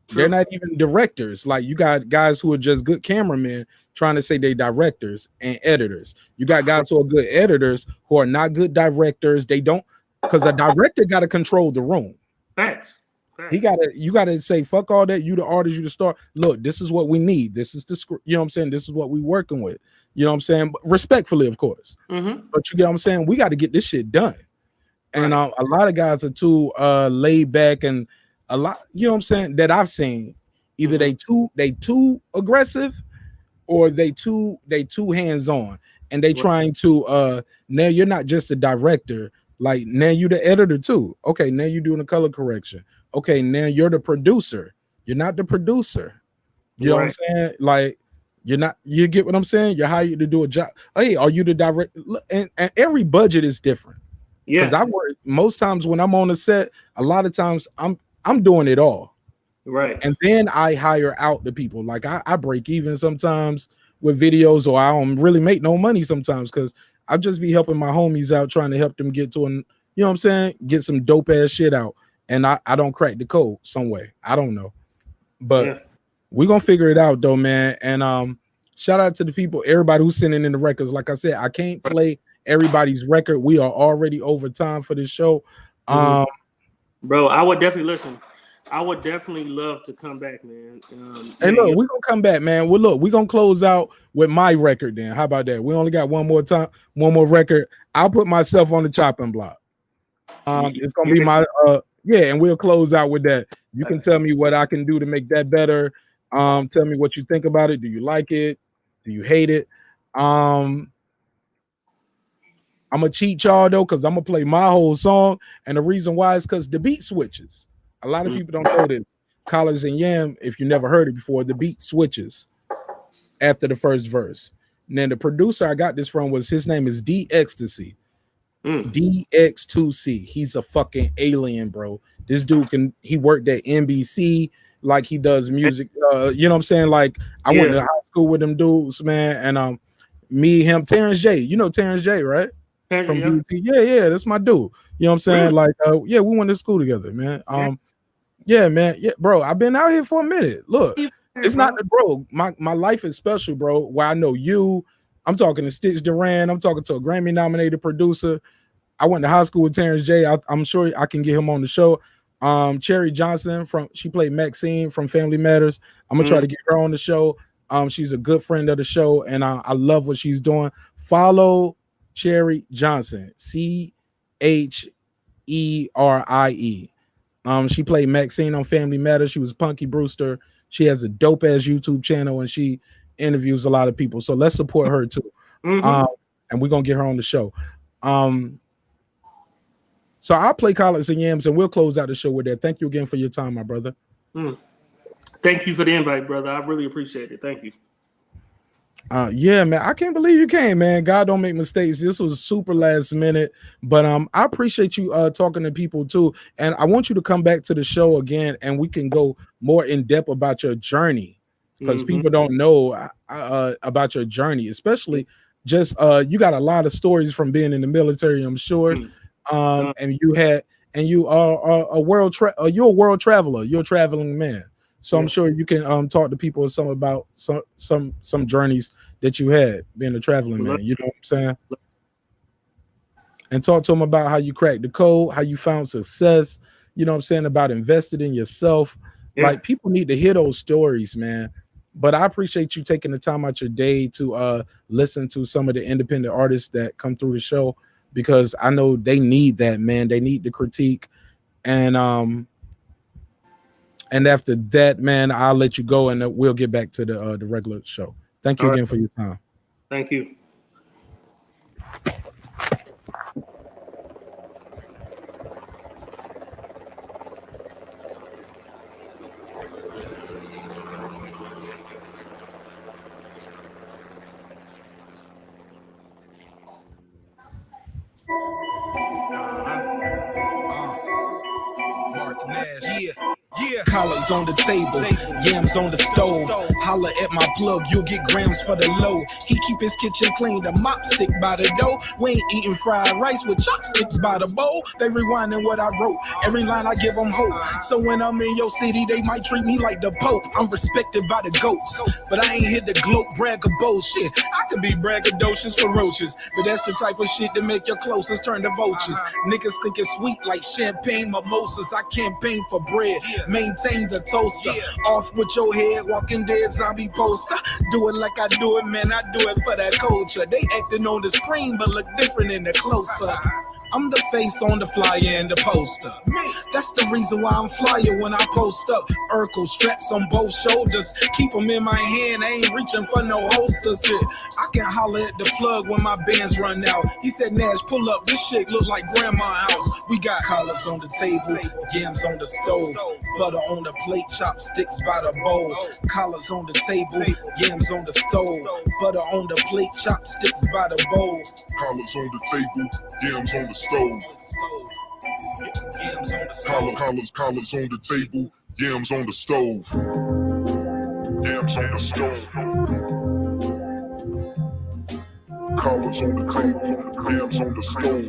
True. They're not even directors. Like you got guys who are just good cameramen trying to say they directors and editors. You got guys who are good editors who are not good directors. They don't, because a director got to control the room. Thanks. You gotta say, fuck all that. You the artist, you the star. Look, this is what we need. This is the script. You know what I'm saying? This is what we working with. You know what I'm saying? But respectfully, of course. Mm-hmm. But you get what I'm saying? We got to get this shit done. And a lot of guys are too laid back, and a lot, you know what I'm saying, that I've seen. Either they too aggressive, or they too hands-on, and they trying to now you're not just a director, like now you the editor too. Okay, now you're doing a color correction. Okay, now you're the producer. You're not the producer. You know what I'm saying? Like you're not. You get what I'm saying? You're hired to do a job. Hey, are you the director? And every budget is different. Yeah. Because I work most times when I'm on the set. A lot of times I'm doing it all. Right. And then I hire out the people. Like I break even sometimes with videos, or I don't really make no money sometimes because I just be helping my homies out, trying to help them get to you know what I'm saying? Get some dope ass shit out. And I don't crack the code some way. I don't know. But we're gonna figure it out though, man. And shout out to the people, everybody who's sending in the records. Like I said, I can't play everybody's record. We are already over time for this show. Bro, I would definitely listen. I would definitely love to come back, man. Hey, look, we're gonna come back, man. Well, look, we're gonna close out with my record then. How about that? We only got one more record. I'll put myself on the chopping block. It's gonna be my and we'll close out with that. You can tell me what I can do to make that better. Tell me what you think about it. Do you like it? Do you hate it? I'm gonna cheat y'all though, because I'm gonna play my whole song, and the reason why is because the beat switches. A lot of people don't know this. Collars and Yam, if you never heard it before, the beat switches after the first verse. And then the producer I got this from his name is D Ecstasy. DX2C. He's a fucking alien, bro. This dude he worked at NBC, like he does music. You know what I'm saying? Like I went to high school with them dudes, man. And me, him, Terrence J. You know Terrence J, right? From BT. Yeah, that's my dude. You know what I'm saying? Really? Like, we went to school together, man. Yeah, man. Yeah, bro. I've been out here for a minute. Look, It's not the bro. My life is special, bro. Where I know you. I'm talking to Stitch Duran. I'm talking to a Grammy nominated producer. I went to high school with Terrence J. I'm sure I can get him on the show. Cherry Johnson she played Maxine from Family Matters. I'm gonna try to get her on the show. She's a good friend of the show, and I love what she's doing. Follow Cherry Johnson, CHERIE. She played Maxine on Family Matters. She was Punky Brewster. She has a dope ass YouTube channel, and she interviews a lot of people. So let's support her too. And we're gonna get her on the show. So I'll play Collards and Yams, and we'll close out the show with that. Thank you again for your time, my brother. Thank you for the invite, brother. I really appreciate it. Thank you. Yeah, man. I can't believe you came, man. God don't make mistakes. This was super last minute, but I appreciate you talking to people too. And I want you to come back to the show again, and we can go more in depth about your journey, because people don't know about your journey, especially just you got a lot of stories from being in the military, I'm sure. And you are a world you're a world traveler. You're a traveling man. So I'm sure you can talk to people some about some journeys that you had being a traveling man. You know what I'm saying? And talk to them about how you cracked the code, how you found success. You know what I'm saying? About invested in yourself. Like, people need to hear those stories, man. But I appreciate you taking the time out your day to listen to some of the independent artists that come through the show, because I know they need that, man. They need the critique. And after that, man, I'll let you go, and we'll get back to the regular show. Thank you again for your time. Thank you. Marq Nash, collars on the table, yams on the stove. Holla at my plug, you'll get grams for the low. He keep his kitchen clean, the mop stick by the dough. We ain't eating fried rice with chopsticks by the bowl. They rewinding what I wrote, every line I give them hope. So when I'm in your city, they might treat me like the Pope. I'm respected by the goats, but I ain't here to gloat, brag, or bullshit. I could be braggadocious for roaches, but that's the type of shit that make your closest turn to vultures. Niggas think it's sweet like champagne mimosas. I campaign for bread, maintain the toaster. Off with your head, Walking Dead zombie poster. Do it like I do it, man, I do it for that culture. They acting on the screen, but look different in the close up. I'm the face on the flyer and the poster. That's the reason why I'm flyer when I post up. Urkel straps on both shoulders. Keep them in my hand, I ain't reaching for no holsters. Shit, I can holler at the plug when my bands run out. He said, Nash, pull up, this shit look like grandma's house. We got collars on the table, yams on the stove, butter on the plate, chopsticks by the bowl. Collars on the table, yams on the stove, butter on the plate, chopsticks by the bowl. Collars on the table, yams on the stove. Collars on the table, yams on the stove. Yams on the stove. Collars on the table, yams on the stove.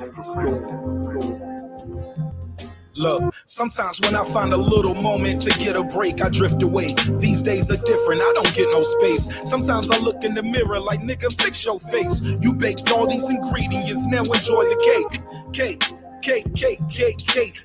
Look, sometimes when I find a little moment to get a break, I drift away. These days are different, I don't get no space. Sometimes I look in the mirror like, nigga, fix your face. You baked all these ingredients, now enjoy the cake. Cake.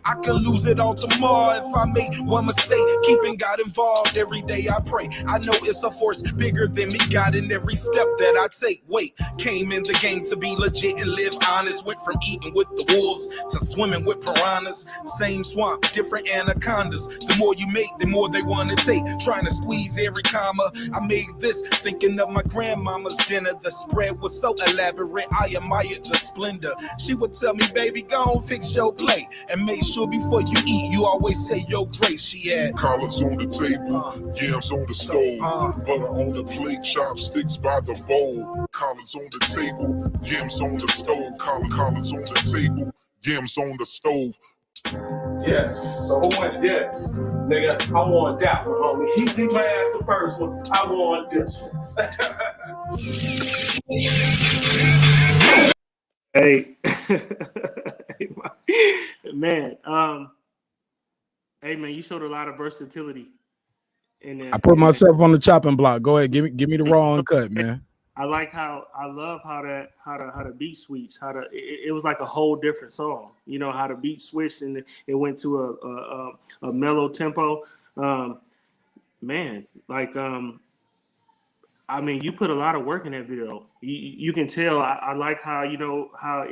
I can lose it all tomorrow if I make one mistake. Keeping God involved every day I pray. I know it's a force bigger than me, God, in every step that I take. Wait, came in the game to be legit and live honest. Went from eating with the wolves to swimming with piranhas. Same swamp, different anacondas. The more you make, the more they want to take. Trying to squeeze every comma. I made this thinking of my grandmama's dinner. The spread was so elaborate, I admired the splendor. She would tell me, baby, go on, fix your plate and make sure before you eat, you always say your grace. She had collars on the table, yams on the stove, butter on the plate, chopsticks by the bowl. Collars on the table, yams on the stove. Collars on the table, yams on the stove. Yes, so who went yes? Nigga, I want that one, homie. He beat my ass the first one. I want this one. Hey, man. Hey, man, you showed a lot of versatility And then, I put myself on the chopping block. Go ahead, give me the raw uncut, man. I love how the beat switched. It was like a whole different song. You know how the beat switched and it went to a mellow tempo. Man, like I mean, you put a lot of work in that video. You can tell. I like how how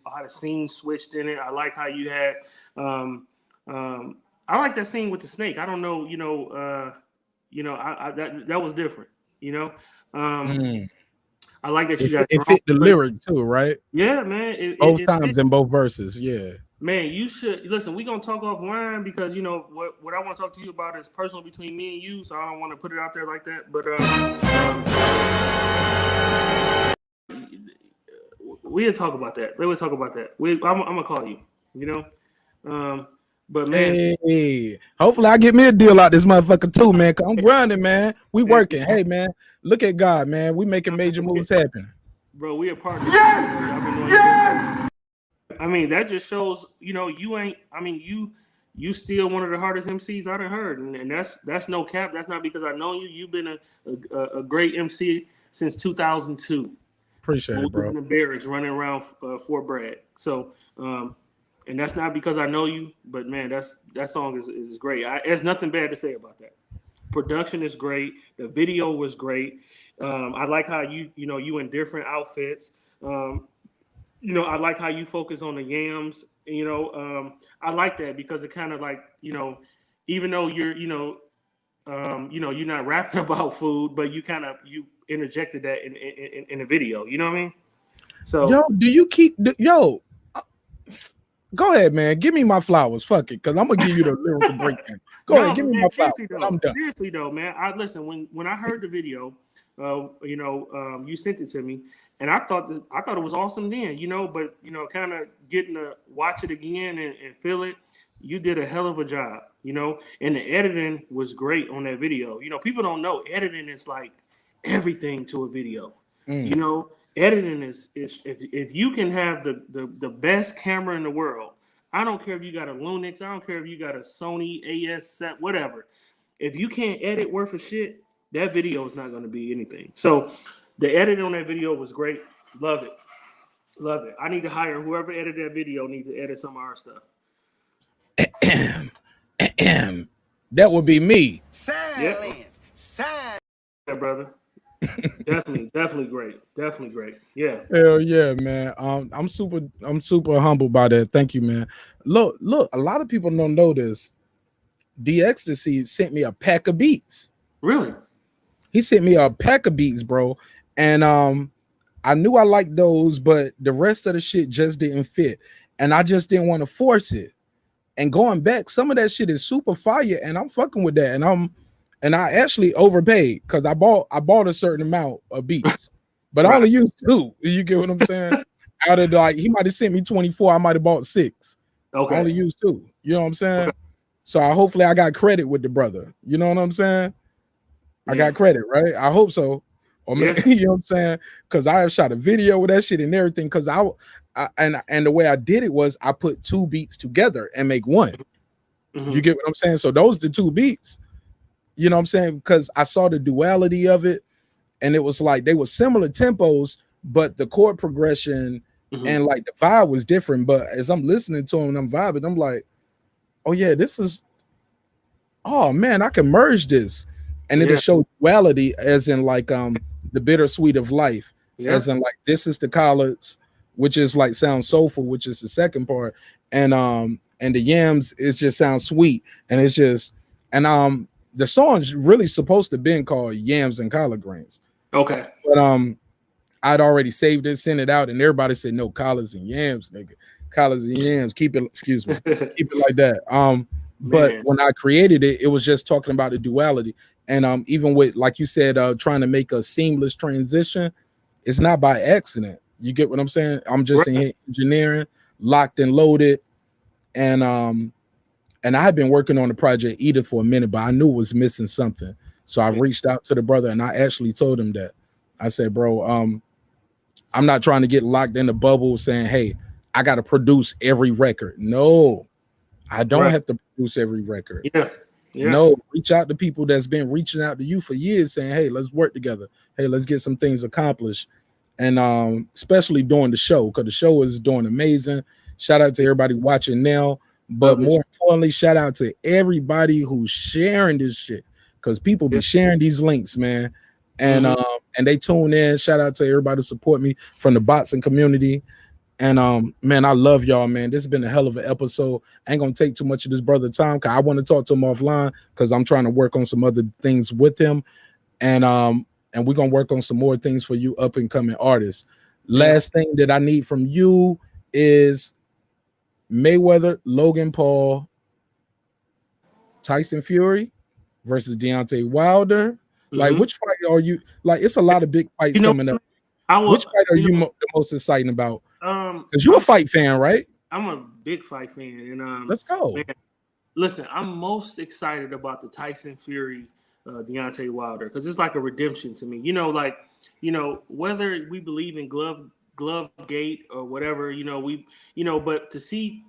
how the scene switched in it. I like how you had. I like that scene with the snake. I don't know. That was different. I like that you got. It fit the lyric too, right? Yeah, man. Both times in both verses. Yeah. Man, you should listen. We're gonna talk offline because what I want to talk to you about is personal between me and you, so I don't want to put it out there like that. But we'll talk about that. We'll talk about that. I'm gonna call you. But man, hey, hopefully I get me a deal out this motherfucker too, man. Cause I'm grinding, man. We working. Hey, man, look at God, man. We making major moves happen. Bro, we are partners. Yes. I mean, that just shows, you ain't. I mean, you still one of the hardest MCs I done heard, and that's no cap. That's not because I know you. You've been a great MC since 2002. Appreciate it, bro. In the barracks, running around Fort Bragg. So, and that's not because I know you, but man, that song is great. There's nothing bad to say about that. Production is great. The video was great. I like how you in different outfits. I like how you focus on the yams. I like that because it kind of like, even though you're, you're not rapping about food, but you interjected that in the video. You know what I mean? So, do you keep go ahead, man. Give me my flowers. Fuck it, because I'm gonna give you the lyrical breakdown. Go ahead, give me my flowers. I'm done. Seriously though, man. Listen, when I heard the video, you sent it to me, and I thought it was awesome then, but kind of getting to watch it again and feel it. You did a hell of a job, and the editing was great on that video. People don't know editing is like everything to a video. Editing is if you can have the best camera in the world. I don't care if you got a Lunix, I don't care if you got a Sony AS set, whatever. If you can't edit worth of shit, that video is not going to be anything. So the edit on that video was great. Love it. Love it. I need to hire whoever edited that video need to edit some of our stuff. That would be me. Silence. Silence. Yeah, brother. definitely great. Definitely great. Yeah. Hell yeah, man. I'm super humbled by that. Thank you, man. Look, a lot of people don't know this. D Ecstasy sent me a pack of beats. Really? He sent me a pack of beats, bro. And I knew I liked those, but the rest of the shit just didn't fit. And I just didn't want to force it. And going back, some of that shit is super fire, and I'm fucking with that. And I actually overpaid because I bought a certain amount of beats, but I only used 2. You get what I'm saying? Out of he might have sent me 24, I might have bought 6. Okay. I only used 2. You know what I'm saying? Okay. So hopefully I got credit with the brother. You know what I'm saying? I got credit, right? I hope so. Or maybe, you know what I'm saying? Because I have shot a video with that shit and everything. Because and the way I did it was I put 2 beats together and make one. Mm-hmm. You get what I'm saying? So those are the 2 beats. You know what I'm saying? Because I saw the duality of it, and it was like they were similar tempos, but the chord progression and like the vibe was different. But as I'm listening to them and I'm vibing, I'm like, oh yeah, oh man, I can merge this. And it'll show duality as in like the bittersweet of life, as in like this is the collards, which is like sounds soulful, which is the second part, and the yams is just sounds sweet, and it's just the song's really supposed to be called Yams and Collard Greens. Okay. But I'd already saved it, sent it out, and everybody said no, collards and yams, nigga. Collards and yams. Keep it, keep it like that. But when I created it, it was just talking about the duality. And even with, like you said, trying to make a seamless transition, it's not by accident. You get what I'm saying? I'm just in engineering, locked and loaded. And I had been working on the project Edith for a minute, but I knew it was missing something. So I reached out to the brother and I actually told him that. I said, bro, I'm not trying to get locked in the bubble saying, hey, I got to produce every record. No, I don't have to produce every record. Yeah. No, reach out to people that's been reaching out to you for years, saying, "Hey, let's work together. Hey, let's get some things accomplished." And especially during the show, because the show is doing amazing. Shout out to everybody watching now, but more importantly, shout out to everybody who's sharing this shit, because people be sharing these links, man. And and they tune in. Shout out to everybody who support me from the boxing community. And man, I love y'all, man. This has been a hell of an episode. I ain't gonna take too much of this brother time, because I want to talk to him offline, because I'm trying to work on some other things with him. And we're gonna work on some more things for you up and coming artists. Last thing that I need from you is Mayweather, Logan Paul, Tyson Fury versus Deontay Wilder. Like, which fight are you like? It's a lot of big fights coming up. Which fight are you the most excited about? Because you're a fight fan, right? I'm a big fight fan, and let's go. Man, listen, I'm most excited about the Tyson Fury, Deontay Wilder, because it's like a redemption to me. Whether we believe in glove gate or whatever, but to see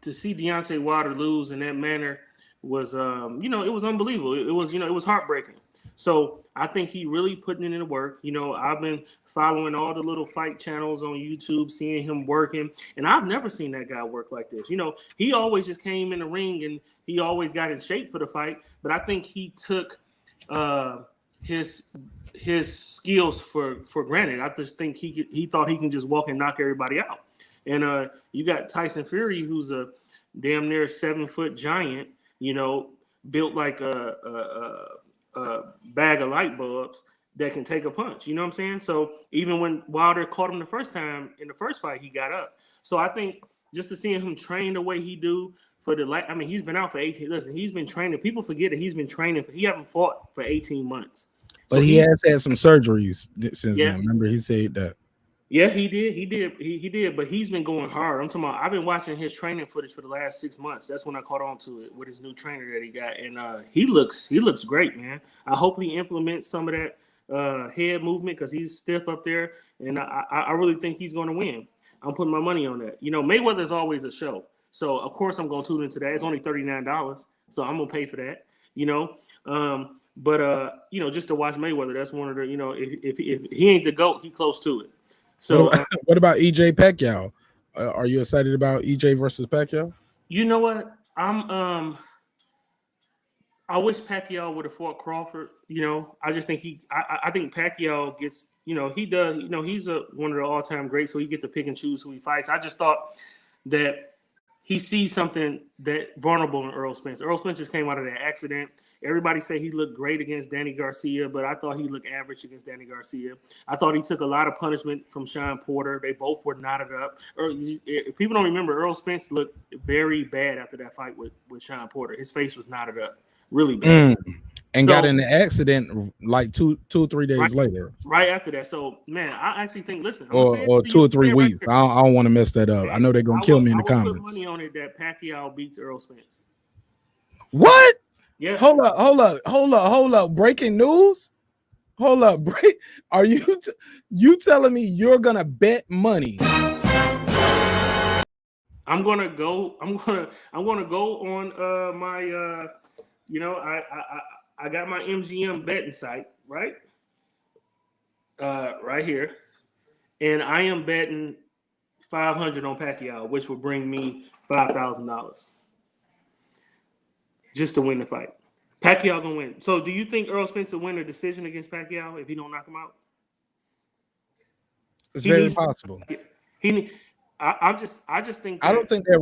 Deontay Wilder lose in that manner was, it was unbelievable. It was heartbreaking. So I think he really putting it in the work. I've been following all the little fight channels on YouTube, seeing him working, and I've never seen that guy work like this. He always just came in the ring and he always got in shape for the fight. But I think he took his skills for granted. I just think he thought he can just walk and knock everybody out. And you got Tyson Fury, who's a damn near 7-foot giant, built like a bag of light bulbs that can take a punch. You know what I'm saying? So even when Wilder caught him the first time in the first fight, he got up. So I think just to see him train the way he do for he's been out for 18. Listen, he's been training. People forget that he's been training. He haven't fought for 18 months. But so he has had some surgeries since then. Remember, he said that. Yeah, he did. He did. But he's been going hard. I'm talking about. I've been watching his training footage for the last 6 months. That's when I caught on to it with his new trainer that he got, and he looks great, man. I hope he implements some of that head movement, because he's stiff up there, and I really think he's going to win. I'm putting my money on that. Mayweather is always a show, so of course I'm going to tune into that. It's only $39, so I'm gonna pay for that. But just to watch Mayweather, that's one of the if he ain't the GOAT, he close to it. So what about EJ Pacquiao? Are you excited about EJ versus Pacquiao? You know what? I wish Pacquiao would have fought Crawford. I just think I think Pacquiao gets, he does, he's one of the all-time greats, so he gets to pick and choose who he fights. I just thought that he sees something that vulnerable in Earl Spence. Earl Spence just came out of that accident. Everybody say he looked great against Danny Garcia, but I thought he looked average against Danny Garcia. I thought he took a lot of punishment from Sean Porter. They both were knotted up. People don't remember, Earl Spence looked very bad after that fight with Sean Porter. His face was knotted up really bad. And got in the accident like two or 3 days later. Right after that. So, man, I actually think, listen. Or 2 or 3 weeks. I don't want to mess that up. I know they're going to kill me in the comments. I put money on it that Pacquiao beats Earl Spence. What? Yeah. Hold up. Breaking news? Hold up. Are you telling me you're going to bet money? I'm gonna go on my I got my MGM betting site, right? Right here. And I am betting 500 on Pacquiao, which will bring me $5,000 just to win the fight. Pacquiao gonna win. So do you think Earl Spence will win a decision against Pacquiao if he don't knock him out? It's very possible. I just think I don't think they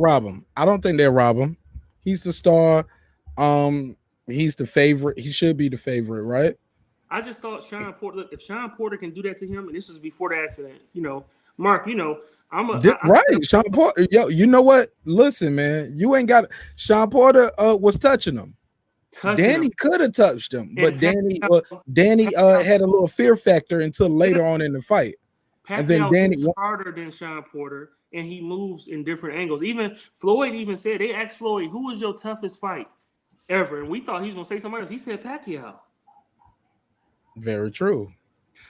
rob him. He's the star. He's the favorite. He should be the favorite, right? I just thought Sean Porter. Look, if Sean Porter can do that to him, and this was before the accident, Mark, right. Sean Porter, yo, you know what? Listen, man, you ain't got Sean Porter was touching him. Danny could have touched him, but Danny had a little fear factor until later on in the fight. And then Danny is harder than Sean Porter, and he moves in different angles. Even Floyd said, they asked Floyd, who was your toughest fight ever? And we thought he was gonna say somebody else. He said Pacquiao. Very true.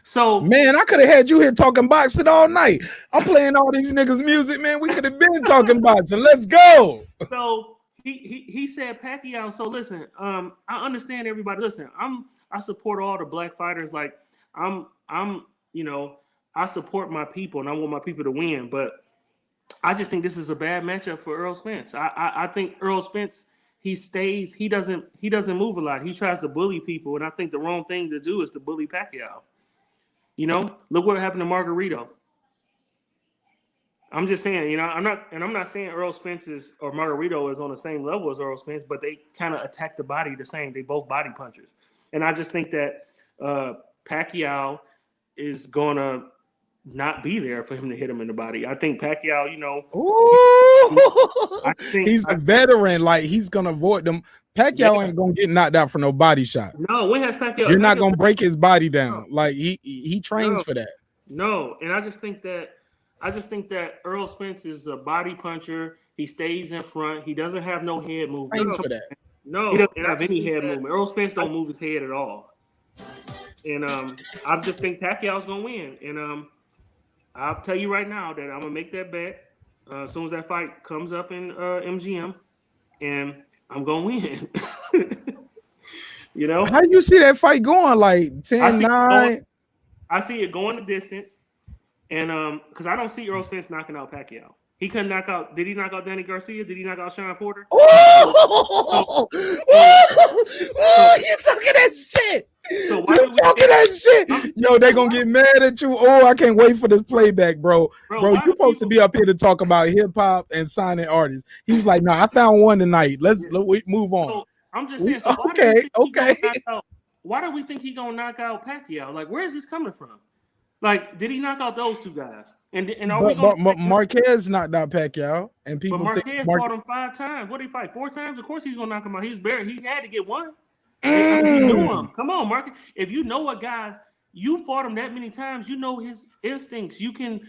So, man, I could have had you here talking boxing all night. I'm playing all these niggas' music, man. We could have been talking boxing. Let's go. So he said Pacquiao. So listen, I understand everybody. Listen, I support all the black fighters. Like I'm you know, I support my people and I want my people to win. But I just think this is a bad matchup for Earl Spence. I think Earl Spence, he doesn't move a lot. He tries to bully people, and I think the wrong thing to do is to bully Pacquiao. You know, look what happened to Margarito. I'm just saying, you know, I'm not saying Earl Spence or Margarito is on the same level as Earl Spence, but they kind of attack the body the same. They both body punchers, and I just think that Pacquiao is gonna not be there for him to hit him in the body. I think Pacquiao, you know, he's a veteran. Like he's gonna avoid them. Pacquiao ain't gonna get knocked out for no body shot. No, when has Pacquiao? You're not gonna break his body down. Like he trains for that. No, and I just think that Earl Spence is a body puncher. He stays in front. He doesn't have no head movement. For that. No, he doesn't have any head movement. Earl Spence don't move his head at all. And I just think Pacquiao's gonna win. And I'll tell you right now that I'm gonna make that bet as soon as that fight comes up in MGM, and I'm gonna win. You know, how do you see that fight going? Like 10-9? I see it going the distance, and because I don't see Earl Spence knocking out Pacquiao. He couldn't knock out. Did he knock out Danny Garcia? Did he knock out Sean Porter? You talking that shit? So you talking that shit? Yo, they gonna get mad at you. Oh, I can't wait for this playback, bro. Bro, you supposed to be up here to talk about hip hop and signing artists. He was like, "No, I found one tonight. Let's move on." So, I'm just saying. So why do we think he gonna knock out Pacquiao? Like, where is this coming from? Like, did he knock out those two guys? And are we going? Marquez knocked out Pacquiao, and people. But Marquez fought him 5 times. What did he fight? 4 times? Of course he's gonna knock him out. He had to get one. He knew him. Come on, Marquez. If you know what guys, you fought him that many times. You know his instincts. You can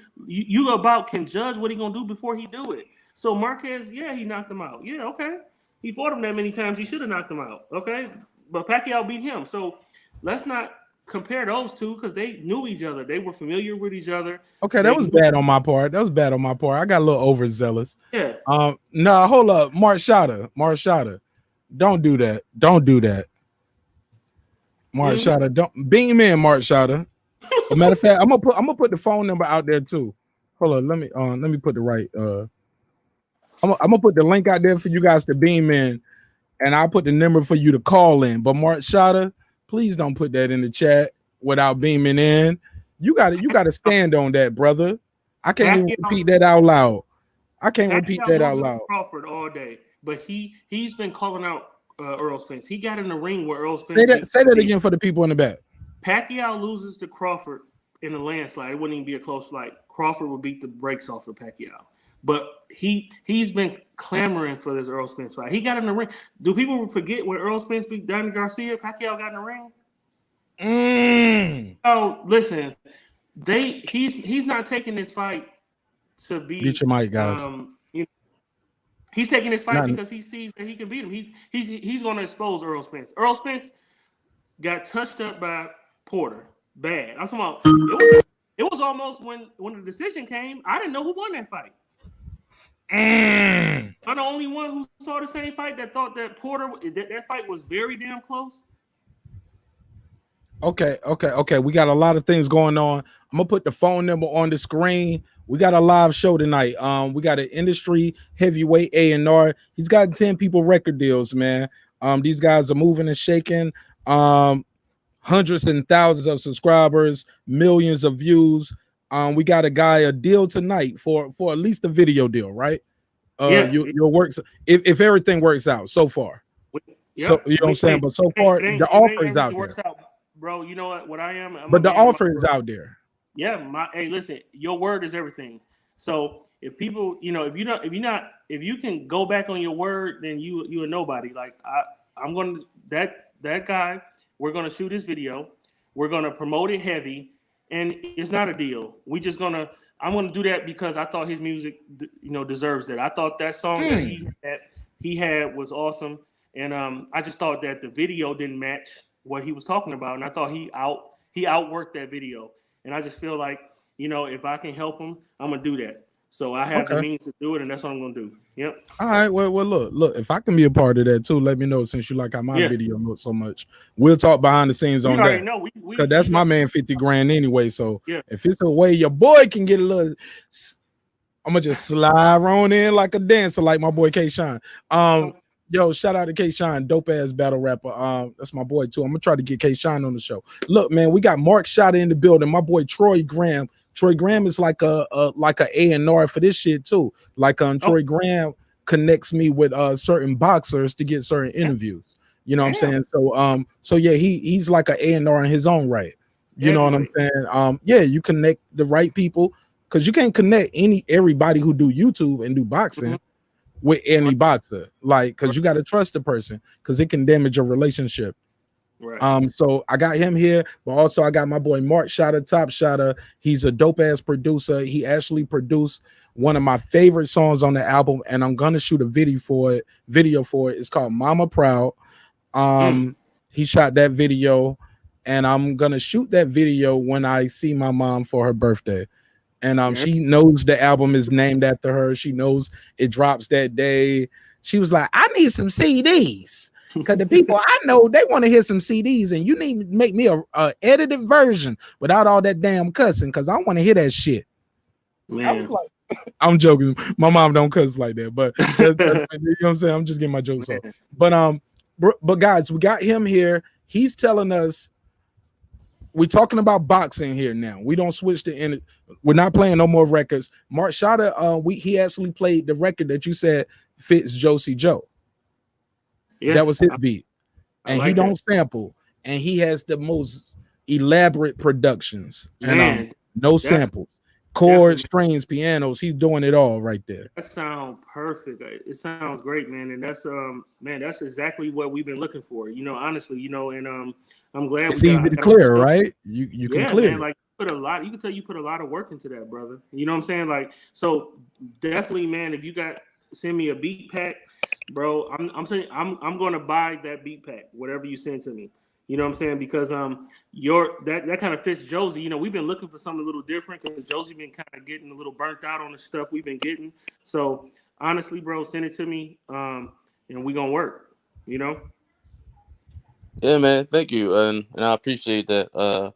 judge what he gonna do before he do it. So Marquez, yeah, he knocked him out. Yeah, okay. He fought him that many times. He should have knocked him out. Okay, but Pacquiao beat him. So let's not compare those two because they knew each other. They were familiar with each other. Okay, that was bad on my part. I got a little overzealous. Yeah. No, hold up. Marq Nash. Don't do that. Marq Nash. Don't beam in, Marq Nash. As a matter of fact, I'm gonna put the phone number out there too. Hold on, let me put the right I'm gonna put the link out there for you guys to beam in, and I'll put the number for you to call in. But Marq Nash, please don't put that in the chat without beaming in. You gotta stand on that, brother. I can't even repeat that out loud. Crawford all day, but he's been calling out Earl Spence. He got in the ring where Earl Spence. Say that again for the people in the back. Pacquiao loses to Crawford in a landslide. It wouldn't even be a close fight. Crawford would beat the brakes off of Pacquiao. But he's been clamoring for this Earl Spence fight. He got in the ring. Do people forget when Earl Spence beat Danny Garcia? Pacquiao got in the ring. Oh, listen, he's not taking this fight to be. Get your mic, guys. He's taking this fight because he sees that he can beat him. He's going to expose Earl Spence. Earl Spence got touched up by Porter. Bad. I'm talking about. It was almost when the decision came. I didn't know who won that fight. I'm the only one who saw the same fight that thought that Porter that fight was very damn close. Okay. We got a lot of things going on. I'm gonna put the phone number on the screen. We got a live show tonight. We got an industry heavyweight A&R. He's got 10 people record deals, man. These guys are moving and shaking. Hundreds and thousands of subscribers, millions of views. We got a guy a deal tonight for at least a video deal, right? Your works if everything works out so far. Yep. So you know what I'm saying, but so far the offer is out there. Bro, you know what I am. But the offer is out there. Yeah, hey, listen, your word is everything. So if people, if you can go back on your word, then you are nobody. Like I'm gonna that guy. We're gonna shoot his video. We're gonna promote it heavy, and it's not a deal. I'm gonna do that because I thought his music, deserves it. I thought that song that he had was awesome, and I just thought that the video didn't match what he was talking about, and I thought he outworked that video. And I just feel like, if I can help him, I'm gonna do that. So I have the Okay. means to do it, and that's what I'm gonna do. Yep. All right. Well, look. If I can be a part of that too, let me know. Since you like how my video looks so much, we'll talk behind the scenes You on already that. know Cause that's my man, 50 grand anyway. So Yeah. if it's a way your boy can get a little, I'm gonna just slide on in like a dancer, like my boy K Shine. Yo, shout out to K Shine, dope ass battle rapper. That's my boy too. I'm gonna try to get K Shine on the show. Look, man, we got Marq Shatta in the building. My boy Troy Graham. Troy Graham is like a A&R for this shit too. Like Troy Graham connects me with certain boxers to get certain interviews. You know what I'm saying? So yeah, he's like a A&R in his own right. You know what I'm saying? Yeah, you connect the right people because you can't connect everybody who do YouTube and do boxing with any boxer, like, because you got to trust the person because it can damage your relationship. Right. So I got him here, but also I got my boy Marq Shatta, Top Shatta. He's a dope ass producer. He actually produced one of my favorite songs on the album, and I'm gonna shoot a video for it. It's called Mama Proud. He shot that video, and I'm gonna shoot that video when I see my mom for her birthday. And she knows the album is named after her. She knows it drops that day. She was like, I need some CDs. Because the people I know, they want to hear some CDs, and you need to make me a edited version without all that damn cussing, because I want to hear that shit. Man. I was like, I'm joking. My mom don't cuss like that, but you know what I'm saying? I'm just getting my jokes off. But guys, we got him here. He's telling us we're talking about boxing here now. We don't switch to we're not playing no more records. Marq Shatta, he actually played the record that you said fits Josie Joe. Yeah, that was his beat, and like he don't sample, and he has the most elaborate productions, and no samples, chords, strings, pianos. He's doing it all right there. That sounds perfect. It sounds great, man, and that's that's exactly what we've been looking for. You know, honestly, you know, and I'm glad it's easy to clear, right? You can clear. Man, like you can tell you put a lot of work into that, brother. You know what I'm saying? Like, so definitely, man, if you send me a beat pack, bro, I'm saying I'm gonna buy that beat pack, whatever you send to me. You know what I'm saying? Because that kind of fits Josie. You know, we've been looking for something a little different because Josie been kind of getting a little burnt out on the stuff we've been getting. So honestly, bro, send it to me, and we gonna work. You know? Yeah, man. Thank you, and I appreciate that.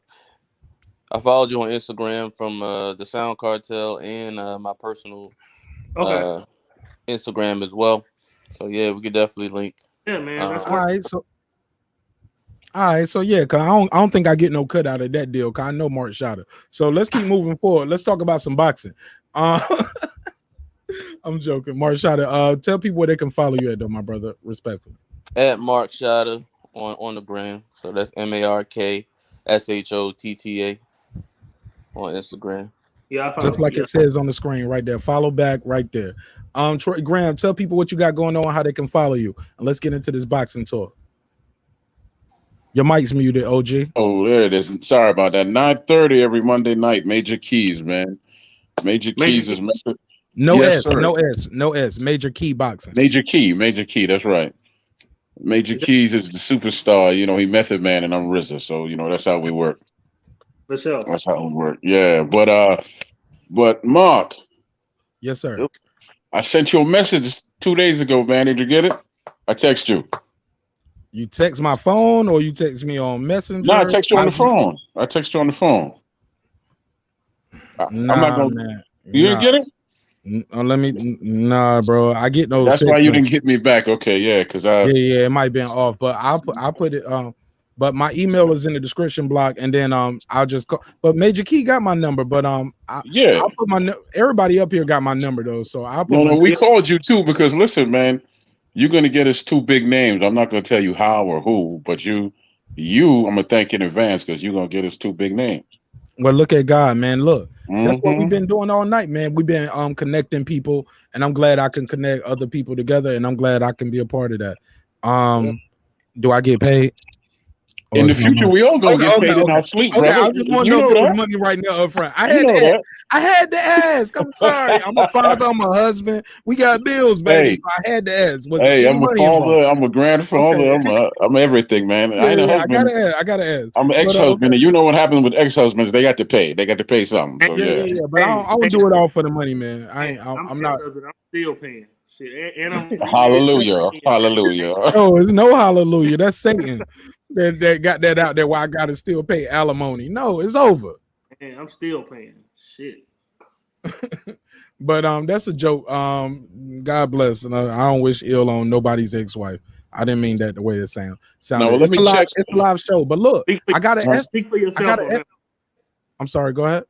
I followed you on Instagram from the Sound Cartel and my personal Instagram as well. So yeah, we could definitely link. Yeah, man. That's all right. So yeah, cause I don't think I get no cut out of that deal. Cause I know Marq Shatta. So let's keep moving forward. Let's talk about some boxing. I'm joking. Marq Shatta. Tell people where they can follow you at, though, my brother. Respectfully. At Marq Shatta on the gram. So that's MarqShotta on Instagram. Yeah, just like it says on the screen right there. Follow back right there. Troy Graham, tell people what you got going on, how they can follow you, and let's get into this boxing talk. Your mic's muted, OG. Oh, there it is. Sorry about that. 9:30 every Monday night. Major Keys, man. Major Keys is Mr. No yes, S, sir. no S. Major Key Boxing. Major Key. That's right. Major Keys is the superstar. You know, he Method Man and I'm RZA. So, you know, that's how we work. For sure. That's how we work. Yeah. But Mark. Yes, sir. I sent you a message 2 days ago, man. Did you get it? I text you. You text my phone or you text me on Messenger? No, I text you on the phone. I'm not gonna. Man. You didn't get it? Nah, bro. I get those. That's why you didn't get me back. Okay, yeah, because it might have been off, but I put it but my email is in the description block, and then I'll just call. But Major Key got my number, but I'll put everybody up here got my number though, so I'll put. No, we called you too because listen, man, you're gonna get us 2 big names. I'm not gonna tell you how or who, but you, I'm gonna thank you in advance because you're gonna get us 2 big names. Well, look at God, man. Look, that's what we've been doing all night, man. We've been connecting people, and I'm glad I can connect other people together, and I'm glad I can be a part of that. Do I get paid? In the future, we all gonna get paid in our sleep, brother. I just want to You know know if it was that. money right now up front. You know that. I had to ask. I'm sorry. I'm a father. I'm a husband. We got bills, baby. Hey, So I had to ask. Was there any I'm a money involved? father. I'm a grandfather. Okay. I'm everything, man. I ain't a Yeah, husband. I gotta ask. I'm an ex-husband, and you know what happens with ex-husbands? They got to pay. They got to pay something. So yeah. But I don't do it all for the money, man. I'm not. I'm still paying. Shit, and I'm Hallelujah, hallelujah. Oh, there's no hallelujah. That's Satan that got that out there. Why I gotta still pay alimony? No, it's over. Man, I'm still paying. Shit. But that's a joke. God bless, and I don't wish ill on nobody's ex-wife. I didn't mean that the way it sounded. No, well, let me check. It's a live show. But look, I gotta ask. Speak for yourself. I'm sorry. Go ahead.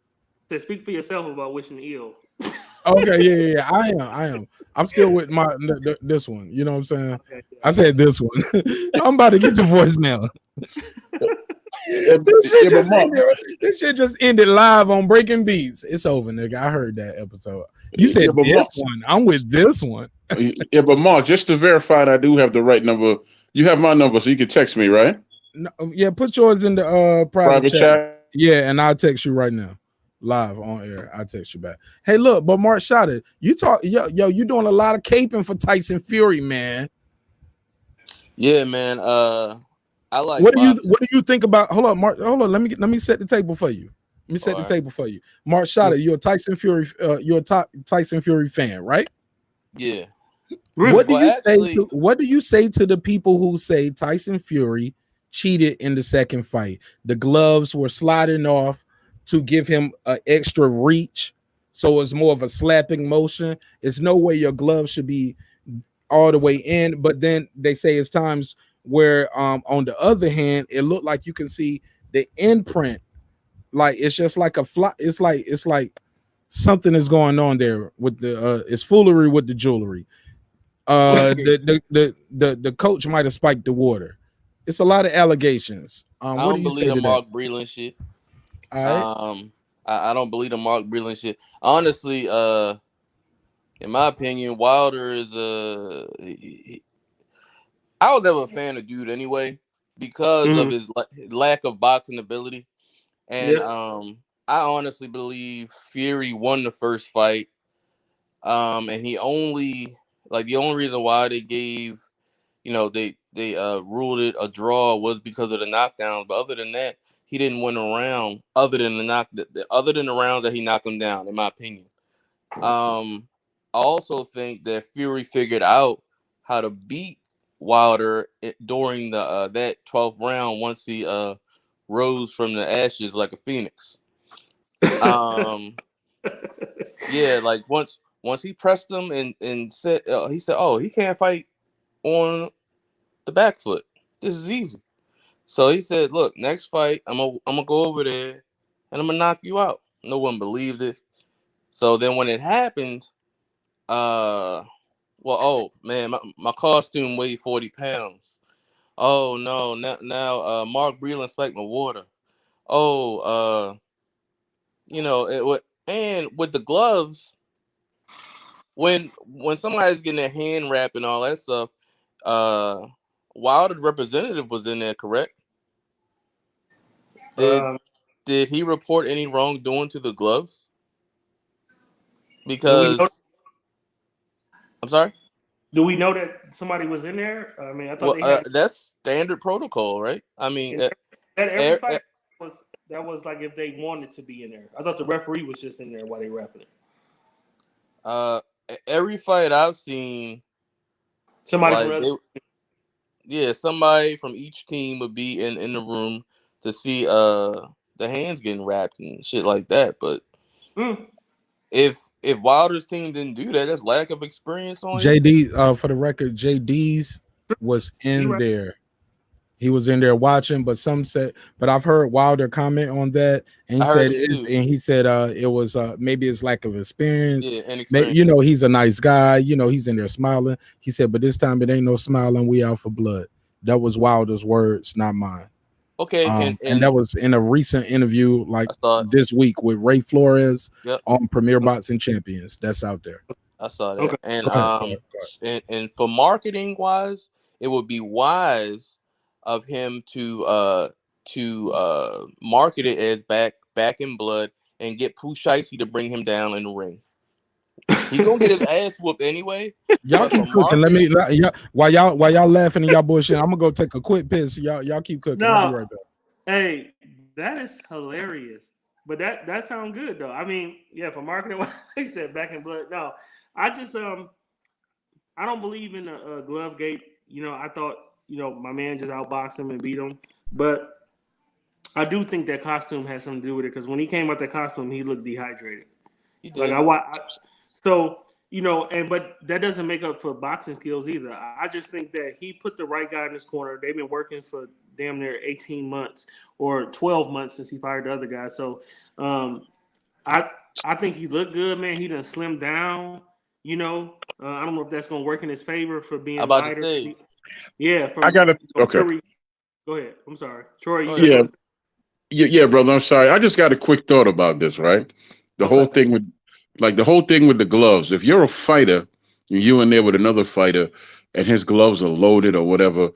Speak for yourself about wishing ill. Okay, yeah. I am. I'm still with this one. You know what I'm saying? Okay, yeah. I said this one. I'm about to get your voice now. This shit just ended live on Breaking Beats. It's over, nigga. I heard that episode. You said this one. I'm with this one. Yeah, but Mark, just to verify that I do have the right number. You have my number, so you can text me, right? No, yeah, put yours in the private chat. Yeah, and I'll text you right now. Live on air. I'll text you back. Hey, look, but Mark Shotted, you talk, yo, you doing a lot of caping for Tyson Fury, man. Yeah, man. I like. What do you think about? Hold on, Mark. Hold on. Let me set the table for you. Let me set the table for you. Mark Shotted, you're a Tyson Fury. You're a top Tyson Fury fan, right? Yeah. What do you say to the people who say Tyson Fury cheated in the second fight? The gloves were sliding off to give him an extra reach, so it's more of a slapping motion. It's no way your glove should be all the way in, but then they say it's times where on the other hand, it looked like you can see the imprint, like it's just like a fly. It's like something is going on there with the it's foolery with the jewelry. The coach might have spiked the water. It's a lot of allegations. I don't believe the Mark Breland shit. All right. I don't believe the Mark Breland shit. Honestly, in my opinion, Wilder is I was never a fan of dude anyway because of his lack of boxing ability, and I honestly believe Fury won the first fight, and he only the only reason why they gave, they ruled it a draw was because of the knockdowns, but other than that, he didn't win a round other than the round that he knocked him down, in my opinion. I also think that Fury figured out how to beat Wilder during the that 12th round once he rose from the ashes like a phoenix. Yeah, like once he pressed him and said he said, "Oh, he can't fight on the back foot. This is easy." So he said, "Look, next fight, I'm gonna go over there and I'm gonna knock you out." No one believed it. So then when it happened, oh man, my costume weighed 40 pounds. Oh no, now Mark Breland spiked my water. Oh, and with the gloves, when somebody's getting their hand wrapped and all that stuff, Wilder's representative was in there, correct? Did he report any wrongdoing to the gloves? Because I'm sorry? Do we know that somebody was in there? I mean, I thought they had that's standard protocol, right? I mean, every fight was like if they wanted to be in there. I thought the referee was just in there while they wrapping it. Every fight I've seen, somebody from each team would be in the room to see the hands getting wrapped and shit like that. But if Wilder's team didn't do that, that's lack of experience on JD. For the record, JD's was in there. He was in there watching, but some said, but I've heard Wilder comment on that, and he said it was maybe it's lack of experience. Yeah, inexperience. He's a nice guy. He's in there smiling. He said, but this time it ain't no smiling. We out for blood. That was Wilder's words, not mine. Okay, and that was in a recent interview, like this week with Ray Flores on Premier Boxing Champions. That's out there. I saw that. Okay. And for marketing wise, it would be wise of him to market it as back in blood and get Pooh Shiesty to bring him down in the ring. He's gonna get his ass whooped anyway. Y'all keep cooking. While y'all laughing and y'all bullshit, I'm gonna go take a quick piss. Y'all keep cooking. I'll be right back. Hey, that is hilarious. But that sounds good though. I mean, yeah, for marketing, he said back in blood. No, I just I don't believe in the glove gate. You know, I thought my man just outboxed him and beat him, but I do think that costume has something to do with it because when he came out that costume, he looked dehydrated. He did. But that doesn't make up for boxing skills either. I just think that he put the right guy in his corner. They've been working for damn near 18 months or 12 months since he fired the other guy. So I think he looked good, man. He done slimmed down. I don't know if that's going to work in his favor for being about lighter. to say. Yeah. I got to. Okay. Fury. Go ahead. I'm sorry. Troy. Yeah, brother. I'm sorry. I just got a quick thought about this, right? The whole thing with the gloves. If you're a fighter, and you in there with another fighter, and his gloves are loaded or whatever,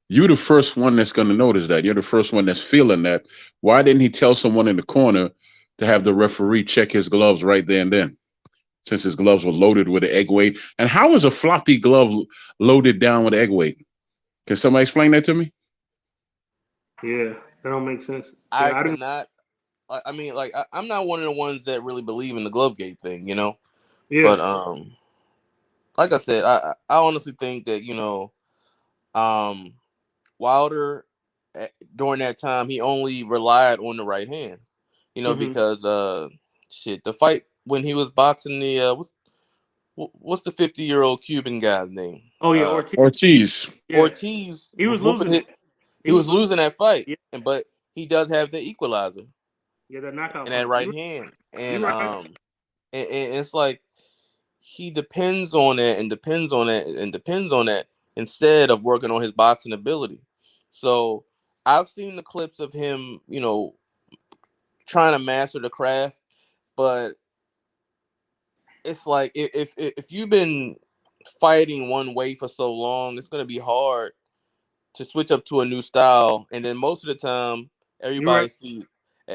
you're the first one that's going to notice that. You're the first one that's feeling that. Why didn't he tell someone in the corner to have the referee check his gloves right there and then? Since his gloves were loaded with the egg weight. And how is a floppy glove loaded down with egg weight? Can somebody explain that to me? Yeah, that don't make sense. I cannot. I mean, like, I'm not one of the ones that really believe in the glove gate thing, Yeah. But like I said, I honestly think that Wilder during that time he only relied on the right hand, because the fight when he was boxing the what's the 50-year-old Cuban guy's name? Oh yeah, Ortiz. Yeah. Ortiz. He was losing it. He was losing that fight, yeah. but he does have the equalizer. Yeah, that knockout. And that right hand, and right. and it's like he depends on that and depends on that instead of working on his boxing ability. So I've seen the clips of him, trying to master the craft, but it's like if you've been fighting one way for so long, it's gonna be hard to switch up to a new style. And then most of the time,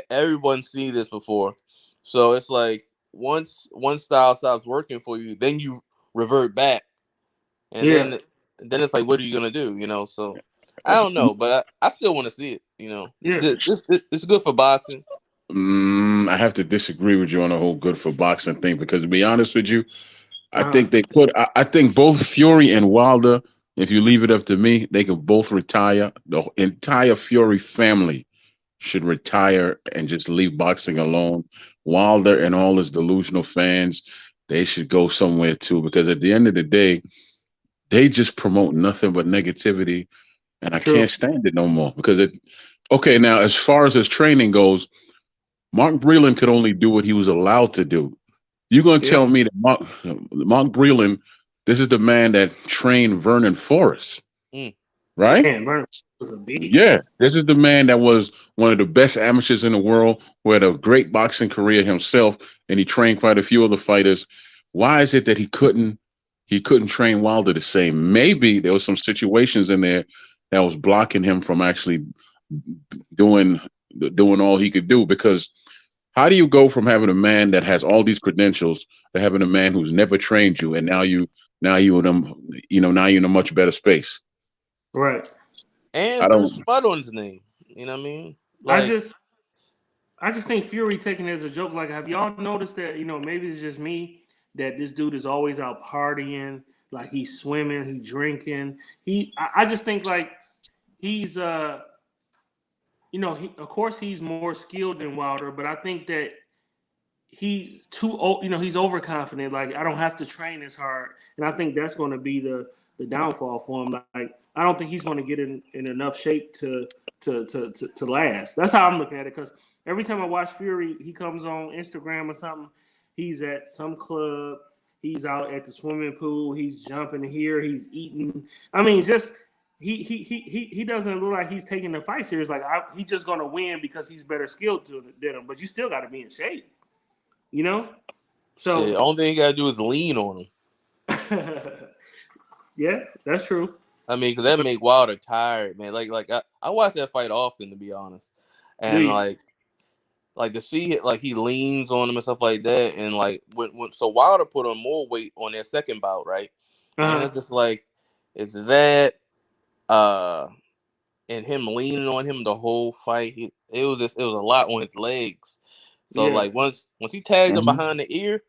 everyone see this before. So it's like once one style stops working for you, then you revert back, and then it's like, what are you gonna do? So I don't know, but I still want to see it. It's good for boxing. I have to disagree with you on the whole good for boxing thing because, to be honest with you, I think both Fury and Wilder, if you leave it up to me, they could both retire. The entire Fury family should retire and just leave boxing alone. Wilder and all his delusional fans, they should go somewhere too, because at the end of the day, they just promote nothing but negativity, and I can't stand it no more. Because now as far as his training goes, Mark Breland could only do what he was allowed to do. You're going to tell me that Mark Breland, this is the man that trained Vernon Forrest, right? Man, Vernon was a beast. Yeah, this is the man that was one of the best amateurs in the world, who had a great boxing career himself, and he trained quite a few other fighters. Why is it that he couldn't train Wilder the same? Maybe there was some situations in there that was blocking him from actually doing all he could do, because how do you go from having a man that has all these credentials to having a man who's never trained you, and now you're in a much better space? Right. And threw spud on his name. You know what I mean? Like, I just think Fury taking it as a joke. Like, have y'all noticed that, maybe it's just me, that this dude is always out partying, like he's swimming, he's drinking. I just think like he's of course he's more skilled than Wilder, but I think that he's too old, he's overconfident. Like, I don't have to train as hard. And I think that's going to be the downfall for him. Like, I don't think he's going to get in enough shape to last. That's how I'm looking at it. Because every time I watch Fury, he comes on Instagram or something, he's at some club, he's out at the swimming pool, he's jumping here, he's eating. I mean, just he doesn't look like he's taking the fight serious. Like, he's just going to win because he's better skilled than him. But you still got to be in shape. So the only thing you gotta do is lean on him. Yeah, that's true. I mean, because that make Wilder tired, man. Like I watch that fight often, to be honest, and like to see it, like he leans on him and stuff like that, and like when so Wilder put on more weight on their second bout, right? And it's just like it's that and him leaning on him the whole fight. It was a lot on his legs. So like once he tagged him behind the ear,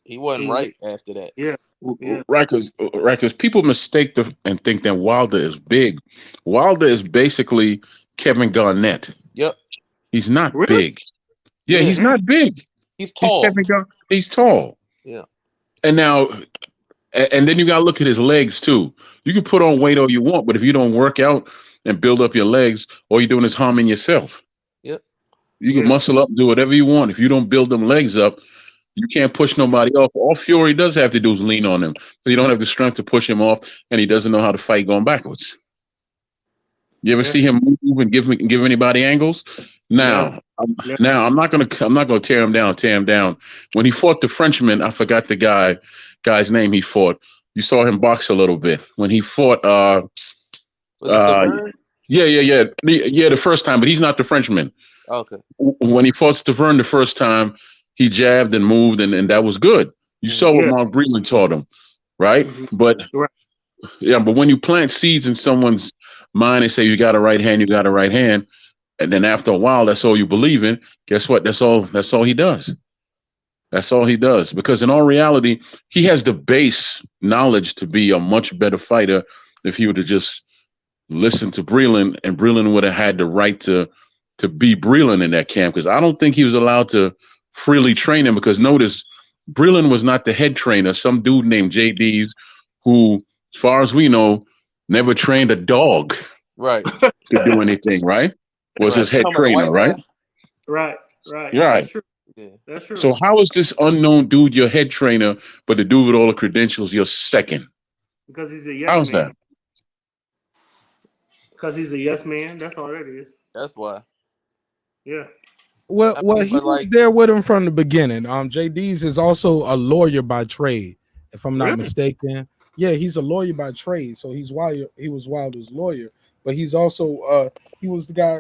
he wasn't right after that. Right, because people mistake and think that Wilder is big. Wilder is basically Kevin Garnett. Yep. He's not big. Yeah, he's not big. He's tall. He's tall. Yeah. And now, and then you got to look at his legs too. You can put on weight all you want, but if you don't work out and build up your legs, all you're doing is harming yourself. Yep. You can muscle up, do whatever you want. If you don't build them legs up, you can't push nobody off. All Fury does have to do is lean on him. So you don't have the strength to push him off, and he doesn't know how to fight going backwards. You ever see him move and give anybody angles? Now, I'm not gonna tear him down. When he fought the Frenchman, I forgot the guy's name he fought. You saw him box a little bit when he fought. The first time, but he's not the Frenchman. Okay. When he fought Stavern the first time, he jabbed and moved, and that was good. You saw what Mark Breland taught him, right? But but when you plant seeds in someone's mind and say you got a right hand, and then after a while that's all you believe in, guess what? That's all he does. That's all he does. Because in all reality, he has the base knowledge to be a much better fighter if he would have just listened to Breland, and Breland would have had the right to be Breland in that camp, because I don't think he was allowed to freely train him, because notice Breland was not the head trainer. Some dude named JD's who, as far as we know, never trained a dog to do anything, right? Was his head trainer, right? Right. That's true. Yeah. That's true. So how is this unknown dude your head trainer, but the dude with all the credentials your second? Because he's a yes How's man. that? Because he's a yes man. That's all that is. That's why. Yeah. Well, he was there with him from the beginning. JD's is also a lawyer by trade, if I'm not mistaken. Yeah, he's a lawyer by trade. So he was Wilder's lawyer, but he's also he was the guy.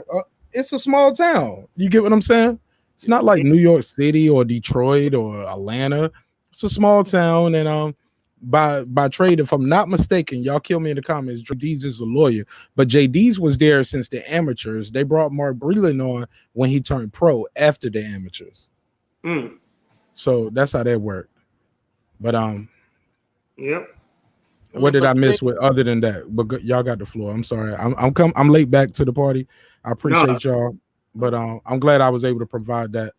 It's a small town. You get what I'm saying? It's not like New York City or Detroit or Atlanta. It's a small town, and by trade, if I'm not mistaken, y'all kill me in the comments. JD's is a lawyer, but JD's was there since the amateurs. They brought Mark Breland on when he turned pro after the amateurs. So that's how that worked. But yep. What did I miss with other than that? But y'all got the floor. I'm sorry. I'm late back to the party. I appreciate y'all, but I'm glad I was able to provide that.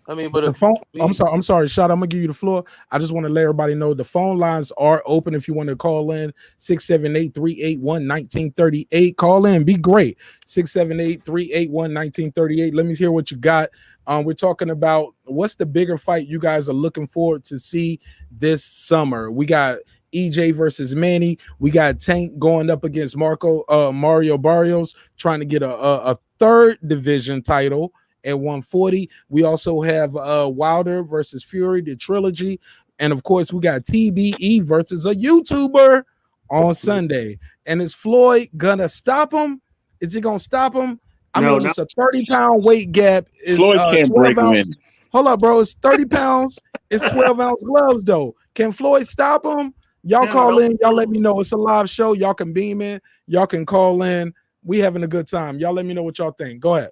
I mean, but the phone. I'm sorry, Shot. I'm gonna give you the floor. I just want to let everybody know the phone lines are open if you want to call in. 678-381-1938. Call in. Be great. 678-381-1938. Let me hear what you got. We're talking about what's the bigger fight you guys are looking forward to see this summer. We got EJ versus Manny. We got Tank going up against Mario Barrios, trying to get a third division title at 140. We also have Wilder versus Fury, the trilogy. And of course, we got TBE versus a YouTuber on Sunday. And is Floyd gonna stop him? Is he gonna stop him? It's a 30-pound weight gap. Floyd can't break him in. Hold up, bro. It's 30 pounds. It's 12-ounce gloves, though. Can Floyd stop him? Y'all call in. Y'all let me know. It's a live show. Y'all can beam in. Y'all can call in. We having a good time. Y'all let me know what y'all think. Go ahead.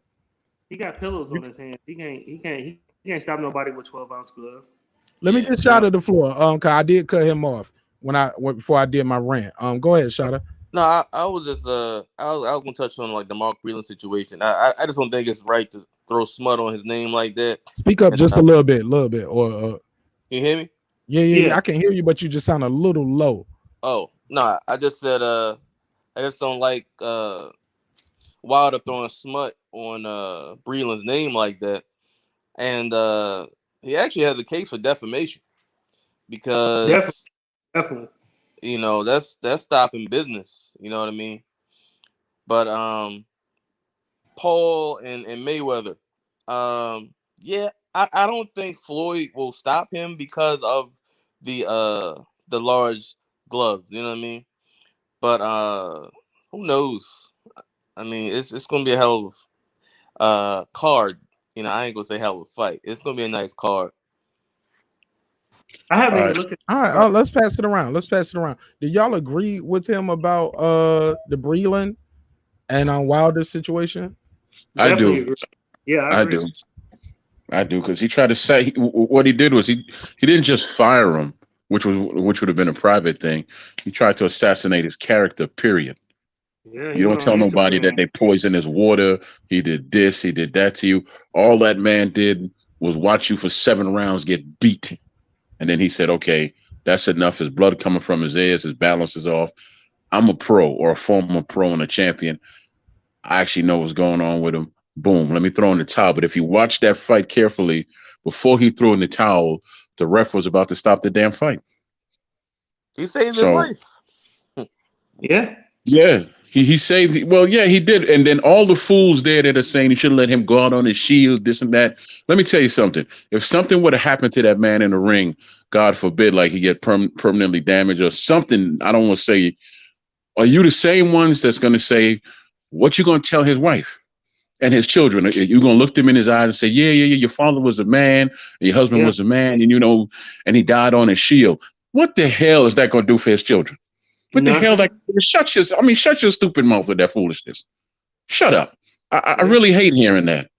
He got pillows on his hand. He can't stop nobody with 12-ounce glove. Let me get Shot of the floor. Cause I did cut him off before I did my rant. Go ahead, Shot. No, I was just I was gonna touch on like the Mark Breland situation. I just don't think it's right to throw smut on his name like that. Speak up just a little bit. Or can you hear me? Yeah, I can hear you, but you just sound a little low. Oh no, I just said I just don't like Wilder throwing smut on Breland's name like that, and he actually has a case for defamation because definitely. You know, that's stopping business. You know what I mean? But Paul and Mayweather, I don't think Floyd will stop him because of the large gloves. You know what I mean? But who knows? I mean, it's gonna be a hell of card. You know, I ain't gonna say hell of a fight. It's gonna be a nice card. I haven't even looked at. All right, let's pass it around. Did y'all agree with him about the Breland and on Wilder's situation? I Definitely do. agree. Yeah, I agree. I do, because he tried to say what he did was he didn't just fire him, which would have been a private thing. He tried to assassinate his character. Period. Yeah, You don't tell nobody that they poisoned his water. He did this. He did that to you. All that man did was watch you for 7 rounds get beat, and then he said, "Okay, that's enough." His blood coming from his ears. His balance is off. I'm a pro or a former pro and a champion. I actually know what's going on with him. Boom, let me throw in the towel. But if you watch that fight carefully, before he threw in the towel, the ref was about to stop the damn fight. He saved his life. Yeah. Yeah, he saved. Well, yeah, he did. And then all the fools there that are saying he should let him go out on his shield, this and that. Let me tell you something. If something would have happened to that man in the ring, God forbid, like he get permanently damaged or something, I don't want to say, are you the same ones that's going to say, what you going to tell his wife and his children? Are you going to look them in his eyes and say, yeah, your father was a man, and your husband was a man, and and he died on his shield. What the hell is that going to do for his children? What the hell? Like, shut your stupid mouth with that foolishness. Shut up. I really hate hearing that.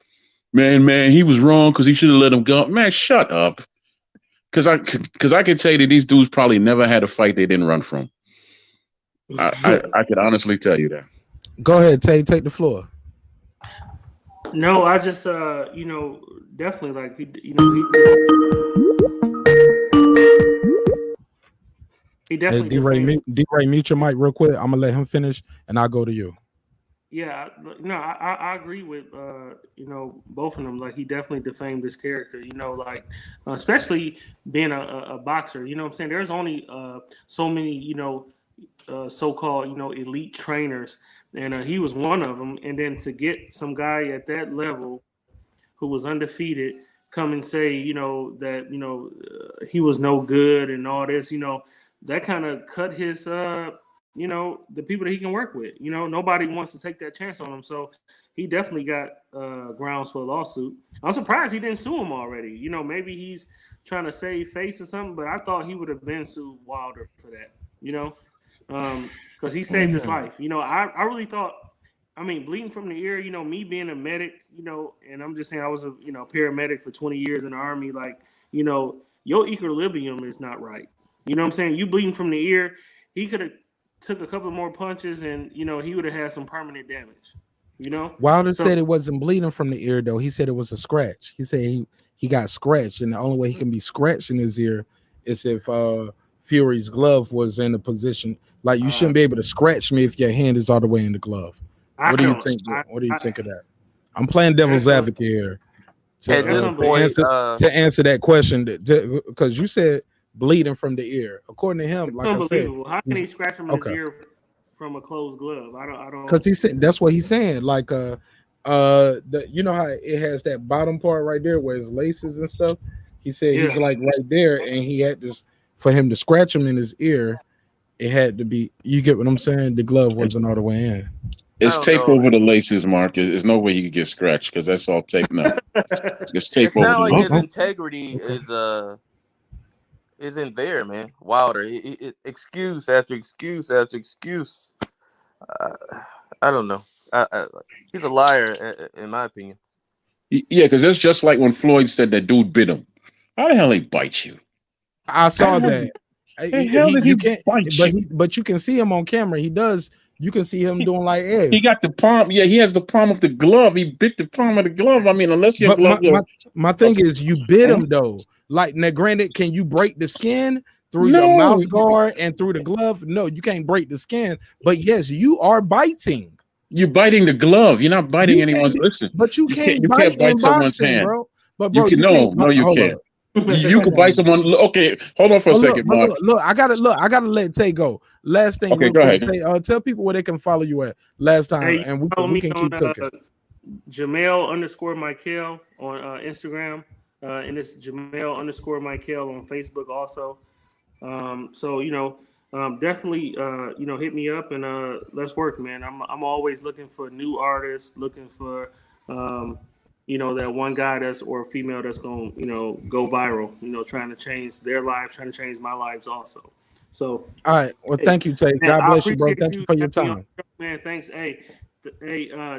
Man, he was wrong because he should have let him go. Man, shut up. Because I can tell you that these dudes probably never had a fight they didn't run from. I could honestly tell you that. Go ahead, take the floor. No, I just definitely like he definitely D-Ray, mute your mic real quick. I'm gonna let him finish, and I'll go to you. Yeah, no, I agree with both of them. Like, he definitely defamed his character. Like, especially being a boxer. You know what I'm saying? There's only so many so-called elite trainers, and he was one of them. And then to get some guy at that level who was undefeated come and say that he was no good and all this, that kind of cut his the people that he can work with. Nobody wants to take that chance on him, so he definitely got grounds for a lawsuit. I'm surprised he didn't sue him already. Maybe he's trying to save face or something, but I thought he would have been sued Wilder for that. Because he saved his life. I really thought, bleeding from the ear, me being a medic, and I'm just saying I was a paramedic for 20 years in the Army, like, your equilibrium is not right. You know what I'm saying? You bleeding from the ear, he could have took a couple more punches and, he would have had some permanent damage. Wilder said it wasn't bleeding from the ear, though. He said it was a scratch. He said he got scratched, and the only way he can be scratched in his ear is if Fury's glove was in a position. Like, you shouldn't be able to scratch me if your hand is all the way in the glove. What do you think? What do you think of that? I'm playing devil's advocate here to answer that question, because you said bleeding from the ear. According to him, like I said, how can he scratch him in his ear from a closed glove? I don't. Because he said that's what he's saying. Like how it has that bottom part right there where his laces and stuff. He said he's like right there, and he had this for him to scratch him in his ear. It had to be. You get what I'm saying? The glove wasn't all the way in. It's tape over the laces, Mark. There's no way he could get scratched because that's all tape now. It's tape over the laces. His integrity isn't there, man. Wilder, excuse after excuse after excuse. I don't know. He's a liar, in my opinion. Yeah, because that's just like when Floyd said that dude bit him. How the hell he bite you? I saw that. But you can see him on camera. He does. You can see him doing like Edge. He got the palm. Yeah, he has the palm of the glove. He bit the palm of the glove. Unless your glove. My thing is, you bit him though. Like, now, granted, can you break the skin through your mouth guard and through the glove? No, you can't break the skin. But yes, you are biting. You're biting the glove. You're not biting anyone's. Listen, but you can't bite someone's hand, bro. But bro, you can't. You can bite someone. Okay, hold on for a second, Mark. Look, I gotta let Tay go. Last thing, okay, go ahead. Tay, tell people where they can follow you at last time, and we can keep cooking. Jamel_Michael on Instagram, and it's Jamel_Michael on Facebook also. So definitely hit me up and let's work, man. I'm always looking for new artists, looking for that one guy that's or a female that's gonna go viral, trying to change their lives, trying to change my lives also. So All right. Well, hey, thank you, Tate. man, God I bless you, bro. appreciate Thank you you for your having me on time. the show, man. Thanks.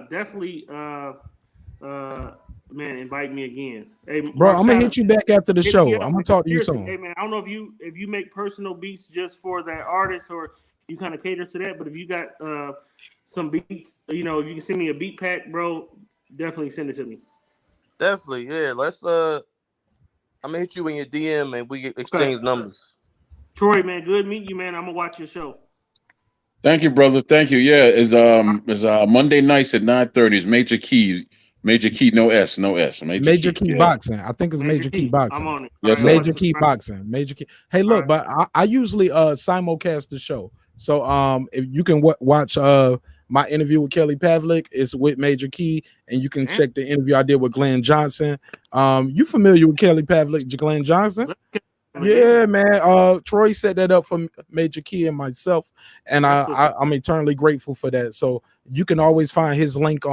Definitely man, invite me again. Hey, Bro, Mark, I'm gonna hit you back after the hit me show. up, I'm gonna man. talk to you Seriously, soon. hey man, I don't know if you make personal beats just for that artist or you kind of cater to that, but if you got some beats, if you can send me a beat pack, bro, definitely send it to me. Definitely, yeah. Let's I'm gonna hit you in your DM and we exchange numbers. Troy, man, good meeting you, man. I'm gonna watch your show. Thank you, brother. Thank you. Yeah, it's Monday nights at 9:30. It's Major Key, no S. Major Key Yeah. Boxing. I think it's Major Key Boxing. I'm on it. Yes, right, Major Key Boxing. Major Key. Hey, look, but I usually simulcast the show. So if you can watch my interview with Kelly Pavlik, it's with Major Key, and you can check the interview I did with Glenn Johnson. You familiar with Kelly Pavlik, Glenn Johnson? Yeah, man. Troy set that up for Major Key and myself, and I'm eternally grateful for that. So you can always find his link.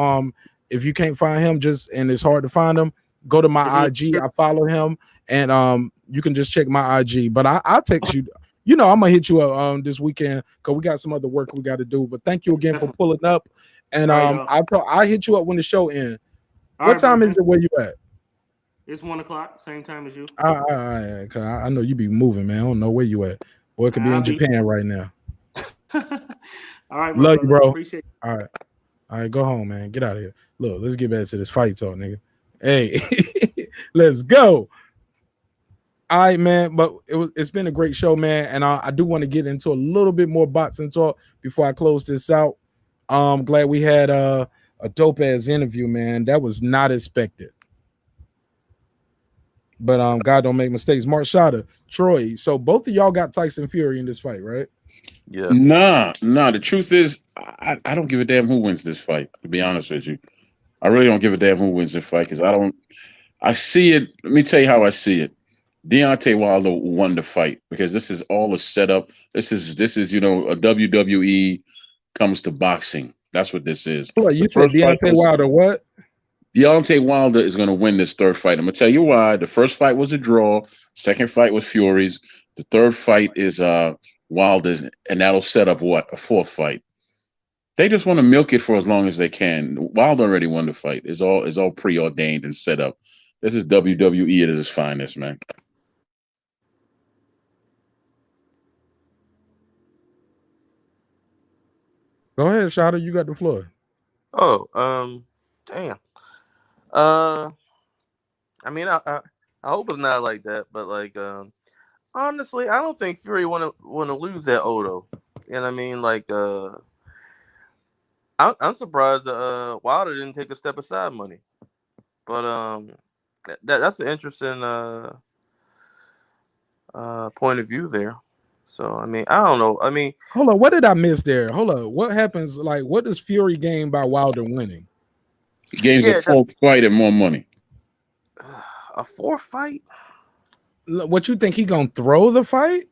If you can't find him, and it's hard to find him, go to my IG. I follow him, and you can just check my IG. But I'll text you. I'm gonna hit you up this weekend because we got some other work we got to do. But thank you again for pulling up, and I'll hit you up when the show ends. What time is it where you at? It's 1:00, same time as you. All right, I know you be moving, man. I don't know where you at. Boy, could be in Japan right now. All right, love you, bro. Appreciate it. All right, go home, man. Get out of here. Look, let's get back to this fight talk, nigga. Hey, let's go. All right, man. But it's been a great show, man. And I do want to get into a little bit more boxing talk before I close this out. Glad we had a dope ass interview, man. That was not expected. But God don't make mistakes. Mark Shada, Troy. So both of y'all got Tyson Fury in this fight, right? Yeah. Nah. The truth is, I don't give a damn who wins this fight. To be honest with you, I really don't give a damn who wins this fight because I see it. Let me tell you how I see it. Deontay Wilder won the fight because this is all a setup. This is a WWE comes to boxing. That's what this is. Well, you said Deontay Wilder what? Deontay Wilder is going to win this third fight. I'm going to tell you why. The first fight was a draw. Second fight was Fury's. The third fight is Wilder's, and that'll set up a fourth fight. They just want to milk it for as long as they can. Wilder already won the fight. It's all preordained and set up. This is WWE at its finest, man. Go ahead, Shada. You got the floor. Oh, damn. I mean, I hope it's not like that, but like, honestly, I don't think Fury want to lose that Odo. And I mean, like, I'm surprised Wilder didn't take a step aside money, but that's an interesting point of view there. So I mean, I don't know. I mean, hold on, what did I miss there? Hold on, what happens? Like, what does Fury gain by Wilder winning? He gains a fourth fight and more money. A fourth fight? What you think he gonna throw the fight?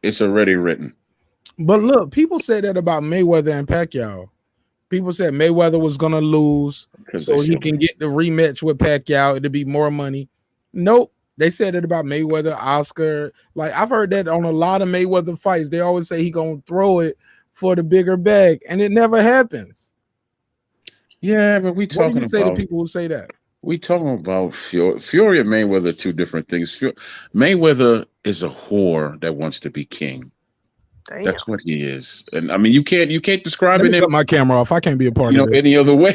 It's already written. But look, people said that about Mayweather and Pacquiao. People said Mayweather was gonna lose so he can get the rematch with Pacquiao. It'd be more money. Nope. They said it about Mayweather, Oscar. Like, I've heard that on a lot of Mayweather fights. They always say he gonna throw it for the bigger bag, and it never happens. Yeah, but we talking what do you say to people who say that? We talking about Fury and Mayweather are two different things. Mayweather is a whore that wants to be king. Damn. That's what he is, and I mean you can't describe Let me it. cut my camera off. I can't be a part of it. Any other way.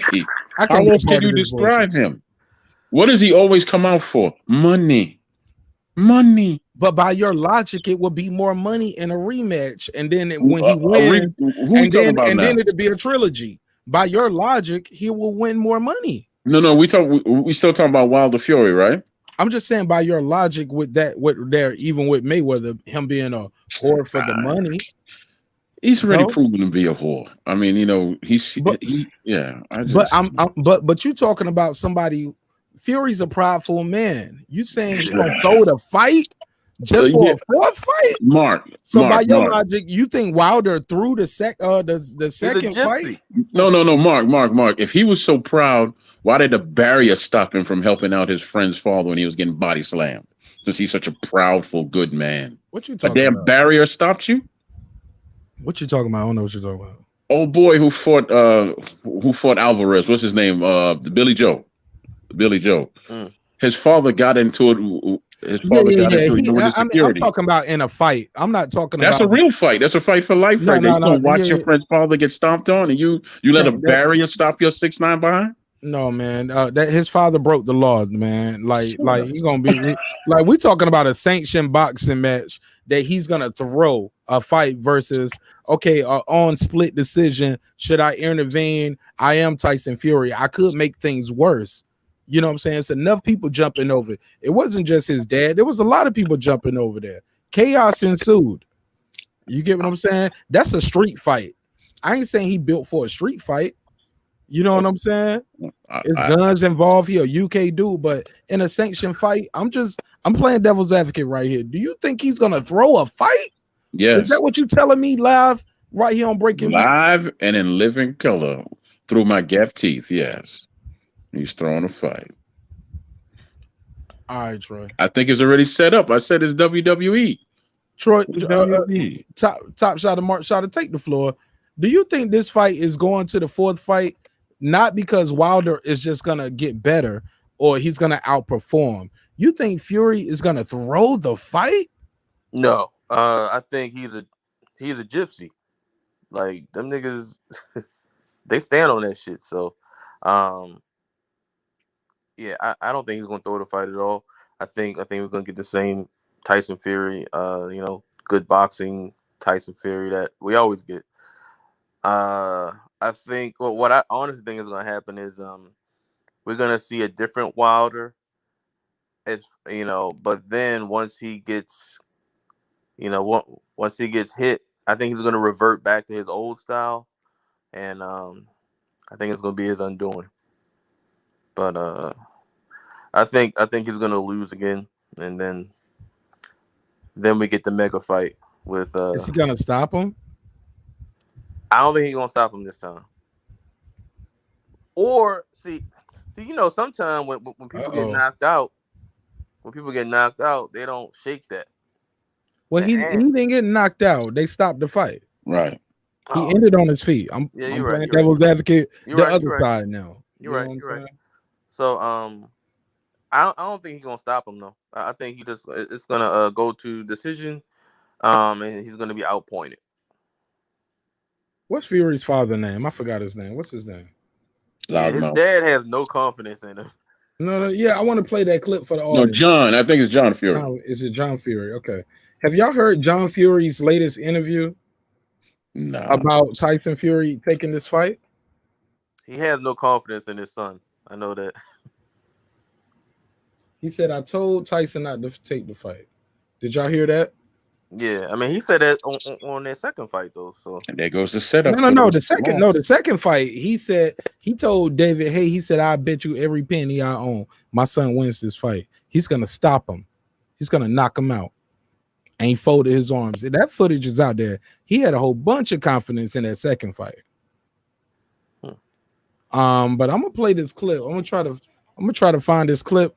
How else can you describe him? What does he always come out for? Money. But by your logic, it would be more money in a rematch, and then when he wins, and then it'd be a trilogy. By your logic, he will win more money. No, we still talking about Wilder Fury, right? I'm just saying by your logic with that, even with Mayweather, him being a whore for the money. He's already proven to be a whore. I mean, But you talking about somebody. Fury's a prideful man. You saying he's gonna throw the fight just for a fourth fight? Mark. So by your logic, you think Wilder threw the second fight? No, Mark. If he was so proud, why did the barrier stop him from helping out his friend's father when he was getting body slammed? Since he's such a proudful, good man. What you A talking damn about? barrier stopped you? What you talking about? I don't know what you're talking about. Old boy who fought Alvarez. What's his name? Billy Joe. His father got into it. His father got into it with the security. I'm talking about in a fight. I'm not talking That's about. a real fight. That's a fight for life, right there. You gonna watch your friend's father get stomped on, and you let a barrier stop your 6'9" behind? No, man. That his father broke the law, man. Like he's gonna be like we talking about a sanctioned boxing match that he's gonna throw a fight versus on split decision. Should I intervene? I am Tyson Fury. I could make things worse. You know what I'm saying? It's enough people jumping over. It wasn't just his dad. There was a lot of people jumping over there. Chaos ensued. You get what I'm saying? That's a street fight. I ain't saying he built for a street fight. You know what I'm saying? It's guns involved. He a UK dude, but in a sanctioned fight, I'm playing devil's advocate right here. Do you think he's gonna throw a fight? Yes. Is that what you telling me live right here on Breaking Live and in living color through my gap teeth? Yes, he's throwing a fight. All right, Troy. I think it's already set up. I said it's WWE. Troy, WWE. top shot of Mark shot to take the floor. Do you think this fight is going to the fourth fight? Not because Wilder is just gonna get better or he's gonna outperform. You think Fury is gonna throw the fight? No, I think he's a gypsy. Like them niggas, they stand on that shit. So, yeah, I don't think he's gonna throw the fight at all. I think we're gonna get the same Tyson Fury, good boxing Tyson Fury that we always get. I think what I honestly think is going to happen is we're going to see a different Wilder. But then once he gets hit, I think he's going to revert back to his old style, and I think it's going to be his undoing. But I think he's going to lose again, and then we get the mega fight with. Is he going to stop him? I don't think he's gonna stop him this time. Or see, sometimes when people get knocked out, they don't shake that. Well, he didn't get knocked out. They stopped the fight. Right. He ended on his feet. I'm playing devil's advocate. Other side now. You're right. So I don't think he's gonna stop him though. I think it's gonna go to decision, and he's gonna be outpointed. What's Fury's father's name? I forgot his name. What's his name? Yeah, his dad has no confidence in him. No, yeah, I want to play that clip for the audience. No, John. I think it's John Fury. No, is it John Fury? Okay. Have y'all heard John Fury's latest interview? No. About Tyson Fury taking this fight? He has no confidence in his son. I know that. He said, "I told Tyson not to take the fight." Did y'all hear that? Yeah, I mean, he said that on their second fight though. So and there goes the setup. No. The second fight, he said he told David, "Hey, he said I bet you every penny I own, my son wins this fight. He's gonna stop him. He's gonna knock him out." And he folded his arms. And that footage is out there. He had a whole bunch of confidence in that second fight. But I'm gonna play this clip. I'm gonna try to find this clip.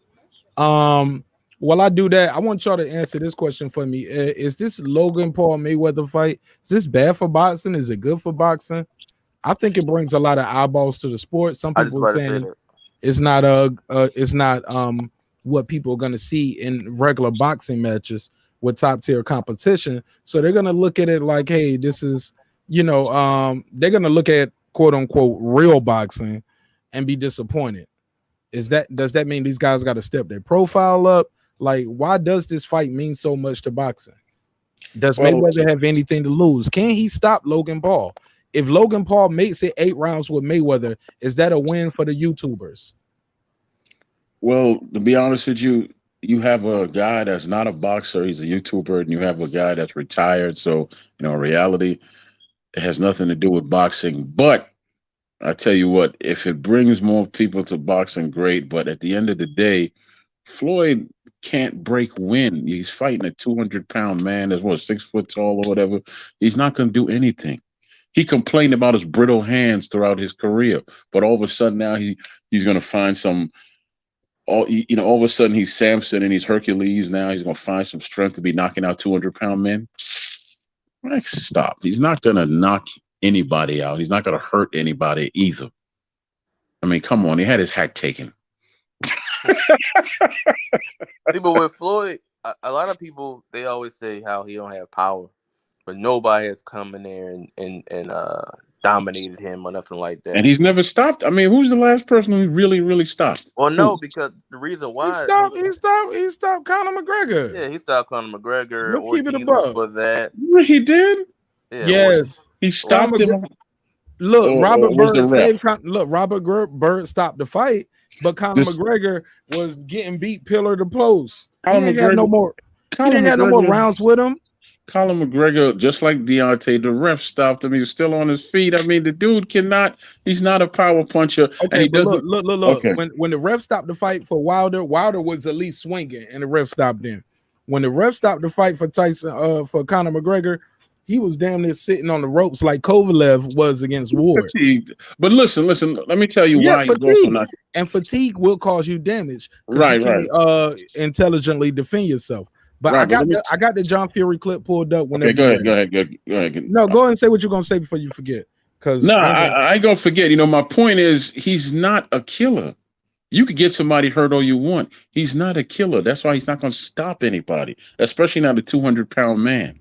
While I do that, I want y'all to answer this question for me. Is this Logan Paul Mayweather fight? Is this bad for boxing? Is it good for boxing? I think it brings a lot of eyeballs to the sport. Some people are saying it's not what people are gonna see in regular boxing matches with top tier competition. So they're gonna look at it like, hey, this is, they're gonna look at quote unquote real boxing and be disappointed. Does that mean these guys got to step their profile up? Like, why does this fight mean so much to boxing? Does Mayweather have anything to lose? Can he stop Logan Paul? If Logan Paul makes it 8 rounds with Mayweather, is that a win for the YouTubers? Well, to be honest with you, you have a guy that's not a boxer, he's a YouTuber, and you have a guy that's retired. So, in reality, it has nothing to do with boxing. But I tell you what, if it brings more people to boxing, great. But at the end of the day, Floyd can't break wind. He's fighting a 200-pound man that's what 6 foot tall or whatever. He's not going to do anything. He complained about his brittle hands throughout his career, but all of a sudden now he's going to find some. All of a sudden he's Samson and he's Hercules. Now he's going to find some strength to be knocking out 200-pound men. Like, stop. He's not going to knock anybody out. He's not going to hurt anybody either. I mean, come on. He had his hat taken. See, but with Floyd, a lot of people, they always say how he don't have power, but nobody has come in there and dominated him or nothing like that. And he's never stopped. I mean, who's the last person who really stopped? Well, no, because the reason why he stopped Conor McGregor. Yeah, he stopped Conor McGregor. Let's keep it Ortiz above. for that. He did. Yeah, Yes, he stopped him. Look, Robert Byrd stopped the fight, but Conor McGregor was getting beat pillar to post. He didn't have no more rounds with him. Conor McGregor, just like Deontay, the ref stopped him. He was still on his feet. I mean, the dude he's not a power puncher. Okay, and but look. Okay. When the ref stopped the fight for Wilder was at least swinging, and the ref stopped him. When the ref stopped the fight for Tyson, for Conor McGregor, he was damn near sitting on the ropes like Kovalev was against Ward. Fatigued. But listen, let me tell you why. Fatigue will cause you damage. Right. You can't, intelligently defend yourself. But I got the John Fury clip pulled up. Whenever. Okay, go ahead. No, go ahead and say what you're gonna say before you forget. Because I ain't gonna forget. My point is he's not a killer. You could get somebody hurt all you want. He's not a killer. That's why he's not gonna stop anybody, especially not a 200-pound man.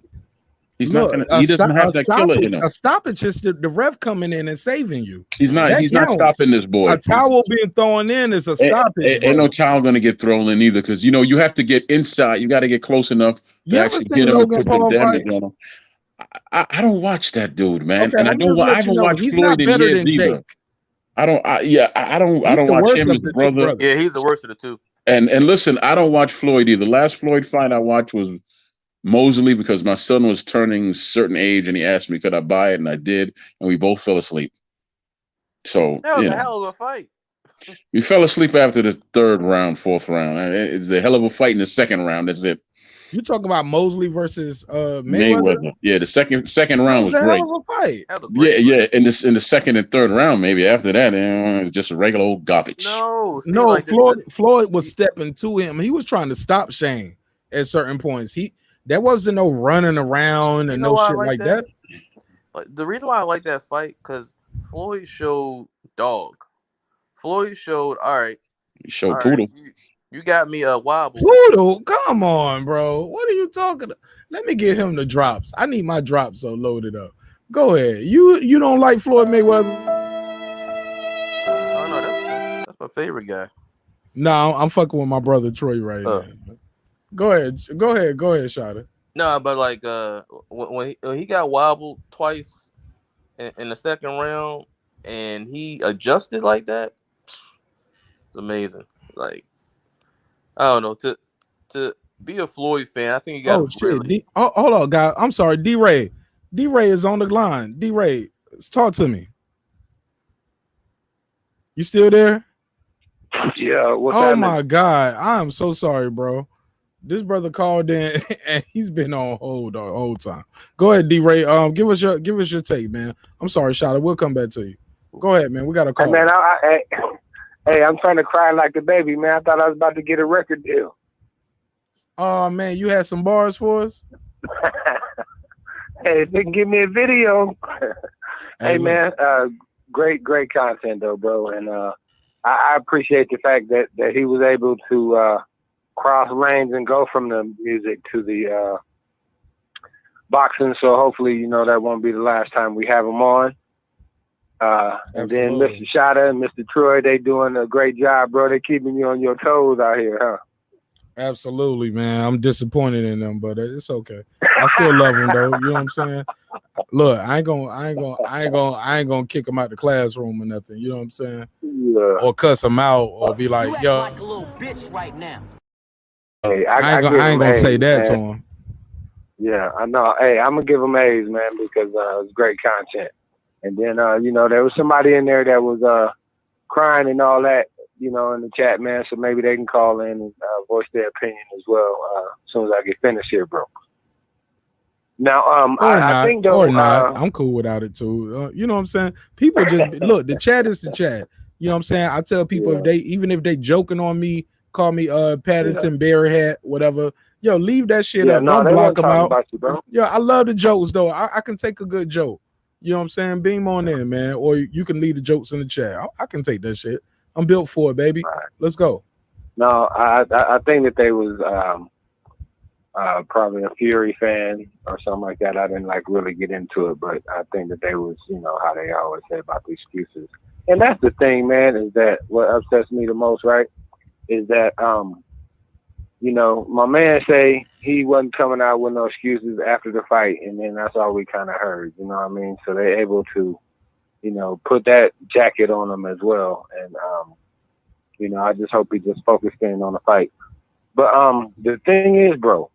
He's not gonna. He doesn't have that killer in him. A stoppage is the ref coming in and saving you. He's not stopping this boy. A towel being thrown in is a stoppage. Ain't no towel gonna get thrown in either, because you have to get inside. You got to get close enough to actually get him and put the damage on him. I don't watch that dude, man, and I haven't watched Floyd in years either. I don't watch him as brother. Yeah, he's the worst of the two. And listen, I don't watch Floyd either. The last Floyd fight I watched was Mosley, because my son was turning a certain age and he asked me could I buy it, and I did, and we both fell asleep. So that was a hell of a fight. We fell asleep after the third round, fourth round. It's a hell of a fight in the second round. That's it. You talking about Mosley versus Mayweather? Yeah, the second round was great. Hell of a fight. Yeah. In the second and third round, maybe after that, it was just a regular old garbage. No. Floyd was stepping to him. He was trying to stop Shane at certain points. There wasn't no running around and no shit like that. The reason why I like that fight, because Floyd showed dog. Floyd showed, all right. He showed poodle. Right, you got me a wobble. Poodle? Come on, bro. What are you talking about? Let me get him the drops. I need my drops so loaded up. Go ahead. You don't like Floyd Mayweather? Oh, no, that's my favorite guy. No, I'm fucking with my brother Troy right now. Go ahead, Shada. No, but like when he got wobbled twice in the second round and he adjusted like that, it's amazing. Like, I don't know, to be a Floyd fan, I think you got shit. Hold on, guys. I'm sorry, D-Ray. D-Ray is on the line. D-Ray, talk to me. You still there? Yeah. My God, I am so sorry, bro. This brother called in and he's been on hold the whole time. Go ahead, D-Ray. Give us your take, man. I'm sorry, Shada. We'll come back to you. Go ahead, man. We got a call. Hey, man, hey, I'm trying to cry like a baby, man. I thought I was about to get a record deal. Oh, man, you had some bars for us? Hey, if they can give me a video. Hey, man, great content, though, bro. And I appreciate the fact that he was able to cross lanes and go from the music to the boxing. So hopefully, that won't be the last time we have him on. And then Mr. Shada and Mr. Troy, they doing a great job, bro. They keeping you on your toes out here, huh? Absolutely, man. I'm disappointed in them, but it's okay. I still love them though. You know what I'm saying? Look, I ain't gonna kick them out the classroom or nothing. You know what I'm saying? Yeah. Or cuss them out or be like, yo. Like a little bitch right now. Hey, I ain't gonna say that to him. Yeah, I know. Hey, I'm gonna give him A's, man, because it was great content. And then there was somebody in there that was crying and all that, you know, in the chat, man. So maybe they can call in and voice their opinion as well as soon as I get finished here, bro. Now, I think though, I'm cool without it too. You know what I'm saying? People just look. The chat is the chat. You know what I'm saying? I tell people if they joking on me, call me Paddington Bear Hat, whatever. Yo, leave that shit up. No, Don't they block weren't them talking out. about you, bro. Yo, I love the jokes though. I can take a good joke. You know what I'm saying? Beam on in, man. Or you can leave the jokes in the chat. I can take that shit. I'm built for it, baby. Right. Let's go. No, I think that they was probably a Fury fan or something like that. I didn't like really get into it, but I think that they was, you know, how they always say about the excuses. And that's the thing, man, is that what upsets me the most, right? Is that you know, my man say he wasn't coming out with no excuses after the fight, and then that's all we kind of heard, you know what I mean? So they're able to, you know, put that jacket on him as well. And you know, I just hope he just focused in on the fight. But the thing is, bro,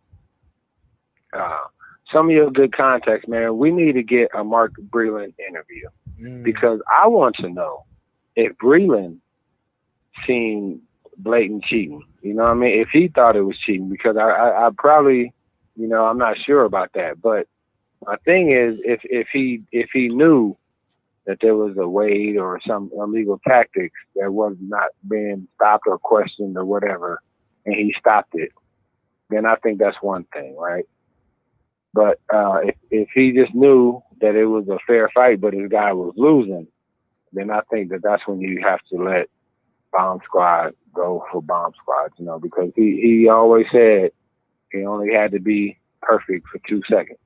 some of your good context, man, we need to get a Mark Breland interview because I want to know if Breland seen blatant cheating. You know what I mean? If he thought it was cheating, because I probably, you know, I'm not sure about that. But my thing is, if he knew that there was a weight or some illegal tactics that was not being stopped or questioned or whatever, and he stopped it, then I think that's one thing, right? But if he just knew that it was a fair fight, but his guy was losing, then I think that that's when you have to let Bomb Squad go for Bomb Squad, you know, because he always said he only had to be perfect for 2 seconds.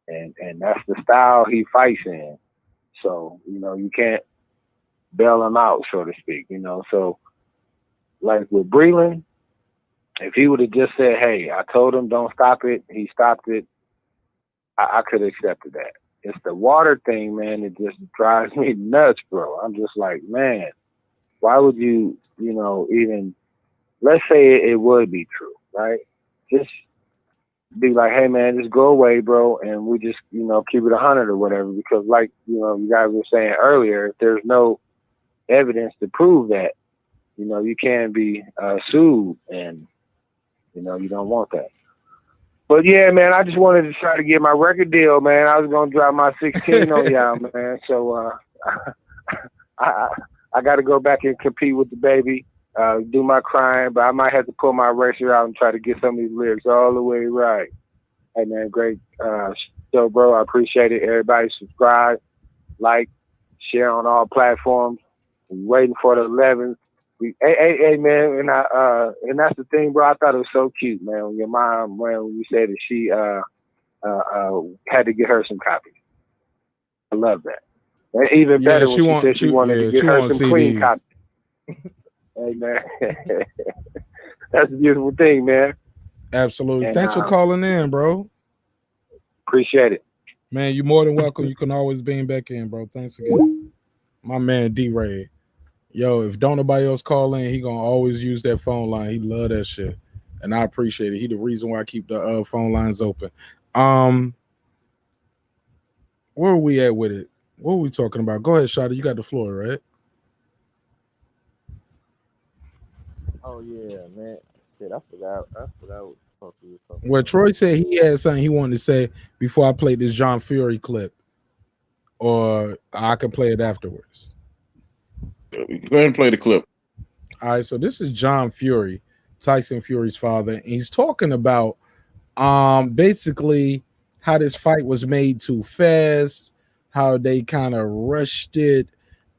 And that's the style he fights in. So, you know, you can't bail him out, so to speak, you know. So, like with Breland, if he would have just said, hey, I told him don't stop it, he stopped it, I could have accepted that. It's the water thing, man, it just drives me nuts, bro. I'm just like, man, why would you, you know, even, let's say it would be true, right? Just be like, hey, man, just go away, bro, and we just, you know, keep it 100 or whatever. Because, like, you know, you guys were saying earlier, if there's no evidence to prove that, you know, you can be sued, and, you know, you don't want that. But, yeah, man, I just wanted to try to get my record deal, man. I was going to drop my 16 on y'all, man. So I got to go back and compete with the baby, do my crime, but I might have to pull my eraser out and try to get some of these lyrics all the way right. Hey, man, great show, bro. I appreciate it. Everybody subscribe, like, share on all platforms. We're waiting for the 11th. Hey, man, and that's the thing, bro. I thought it was so cute, man, when your mom, when you said that she had to get her some copies. I love that. And even better when she said she wanted to get her some clean copies. Hey, man. That's a beautiful thing, man. Absolutely. Thanks for calling in, bro. Appreciate it. Man, you're more than welcome. You can always beam back in, bro. Thanks again. My man D-Ray. Yo, if don't nobody else call in, he gonna always use that phone line. He love that shit. And I appreciate it. He the reason why I keep the phone lines open. Where are we at with it? What are we talking about? Go ahead, Shotty. You got the floor, right? Oh yeah, man. Shit, I forgot what the fuck we was talking Well, about. Troy said he had something he wanted to say before I played this John Fury clip, or I could play it afterwards. Go ahead and play the clip. All right, so this is John Fury, Tyson Fury's father, and he's talking about basically how this fight was made too fast, how they kind of rushed it.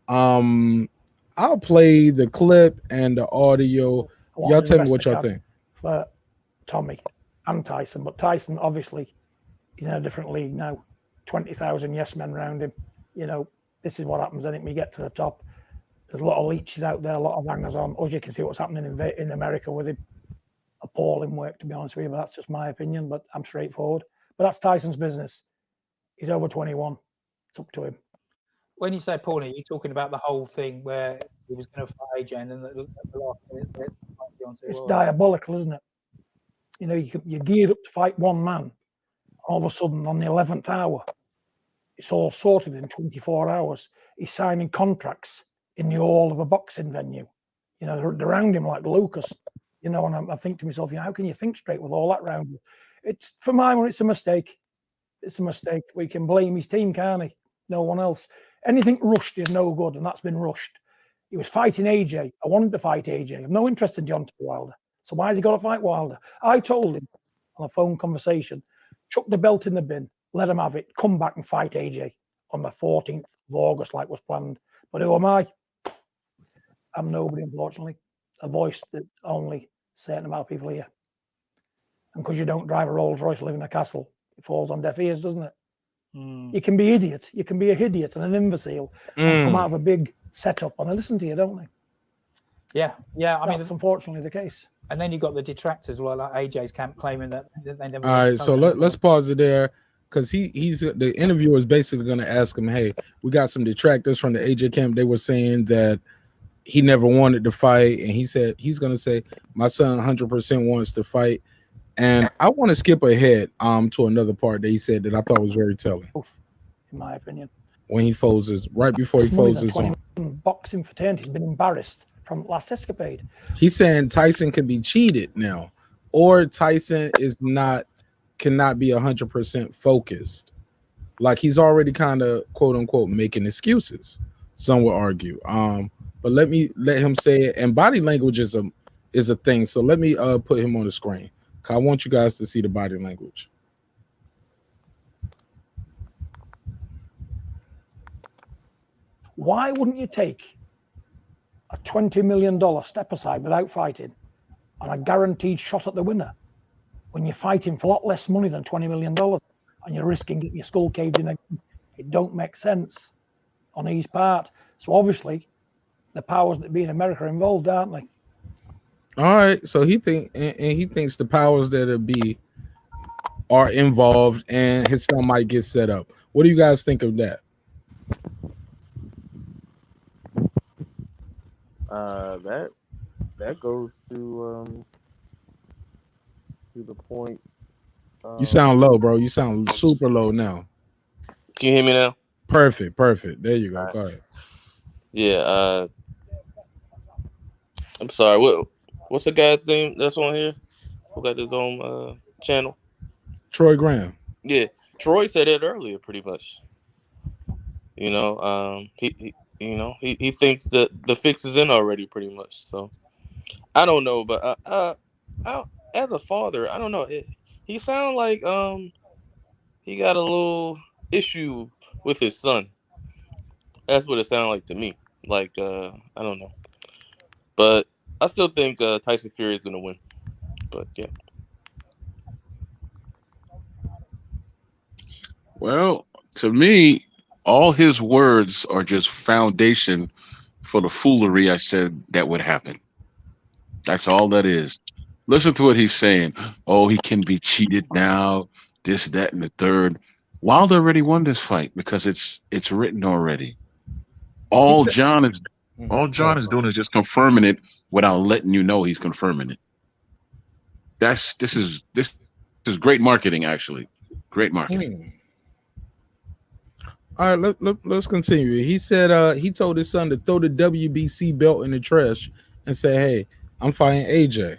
I'll play the clip and the audio. Y'all tell me what y'all think. For Tommy and Tyson, but Tyson obviously he's in a different league now. 20,000 yes men around him. You know, this is what happens. I think we get to the top. There's a lot of leeches out there, a lot of hangers on. As you can see what's happening in America with him. Appalling work, to be honest with you, but that's just my opinion, but I'm straightforward. But that's Tyson's business. He's over 21. It's up to him. When you say appalling, you're talking about the whole thing where he was going to fight AJ and then the last minutes. It's diabolical, isn't it? You know, you're geared up to fight one man. All of a sudden, on the 11th hour, it's all sorted in 24 hours. He's signing contracts in the hall of a boxing venue. You know, they're around him like Lucas. You know, and I think to myself, you know, how can you think straight with all that around you? It's for my money, it's a mistake. It's a mistake. We can blame his team, can't he? No one else. Anything rushed is no good, and that's been rushed. He was fighting AJ. I wanted to fight AJ. I have no interest in Deontay Wilder. So why has he got to fight Wilder? I told him on a phone conversation, chuck the belt in the bin, let him have it, come back and fight AJ on the 14th of August like was planned. But who am I? I'm nobody, unfortunately. A voice that only a certain amount of people hear. And because you don't drive a Rolls Royce, live in a castle, it falls on deaf ears, doesn't it? You can be idiot. You can be a idiot and an imbecile and come out of a big setup and they listen to you, don't they? Yeah. I mean, that's unfortunately the case. And then you've got the detractors, well, like AJ's camp claiming that they never. All right, so let's pause it there because he's the interviewer is basically going to ask him, hey, we got some detractors from the AJ camp. They were saying that he never wanted to fight, and he said he's going to say my son 100% wants to fight. And I want to skip ahead to another part that he said that I thought was very telling. In my opinion, when he folds right before he folds his arm. Boxing fraternity has been embarrassed from last escapade. He's saying Tyson can be cheated now, or Tyson cannot be 100% focused. Like he's already kind of quote unquote making excuses. Some would argue. But let him say it. And body language is a thing. So let me put him on the screen. I want you guys to see the body language. Why wouldn't you take a $20 million step aside without fighting and a guaranteed shot at the winner when you're fighting for a lot less money than $20 million and you're risking getting your skull caved in? It don't make sense on his part. So obviously the powers that be in America are involved, aren't they? All right, so he thinks the powers that be are involved, and his son might get set up. What do you guys think of that? That goes to the point. You sound low, bro. You sound super low now. Can you hear me now? Perfect. There you go. Go ahead. Yeah. I'm sorry. What's the guy's name that's on here? Who got his own channel? Troy Graham. Yeah, Troy said it earlier, pretty much. You know, he thinks that the fix is in already, pretty much. So I don't know, but as a father, I don't know. He sounds like he got a little issue with his son. That's what it sounded like to me. Like I don't know, but I still think Tyson Fury is gonna win. But yeah. Well, to me, all his words are just foundation for the foolery I said that would happen. That's all that is. Listen to what he's saying. Oh, he can be cheated now, this, that, and the third. Wilder already won this fight because it's written already. All John is doing is just confirming it without letting you know he's confirming it. This is great marketing, actually. Great marketing. All right, let's continue. He said he told his son to throw the WBC belt in the trash and say, "Hey, I'm fighting AJ."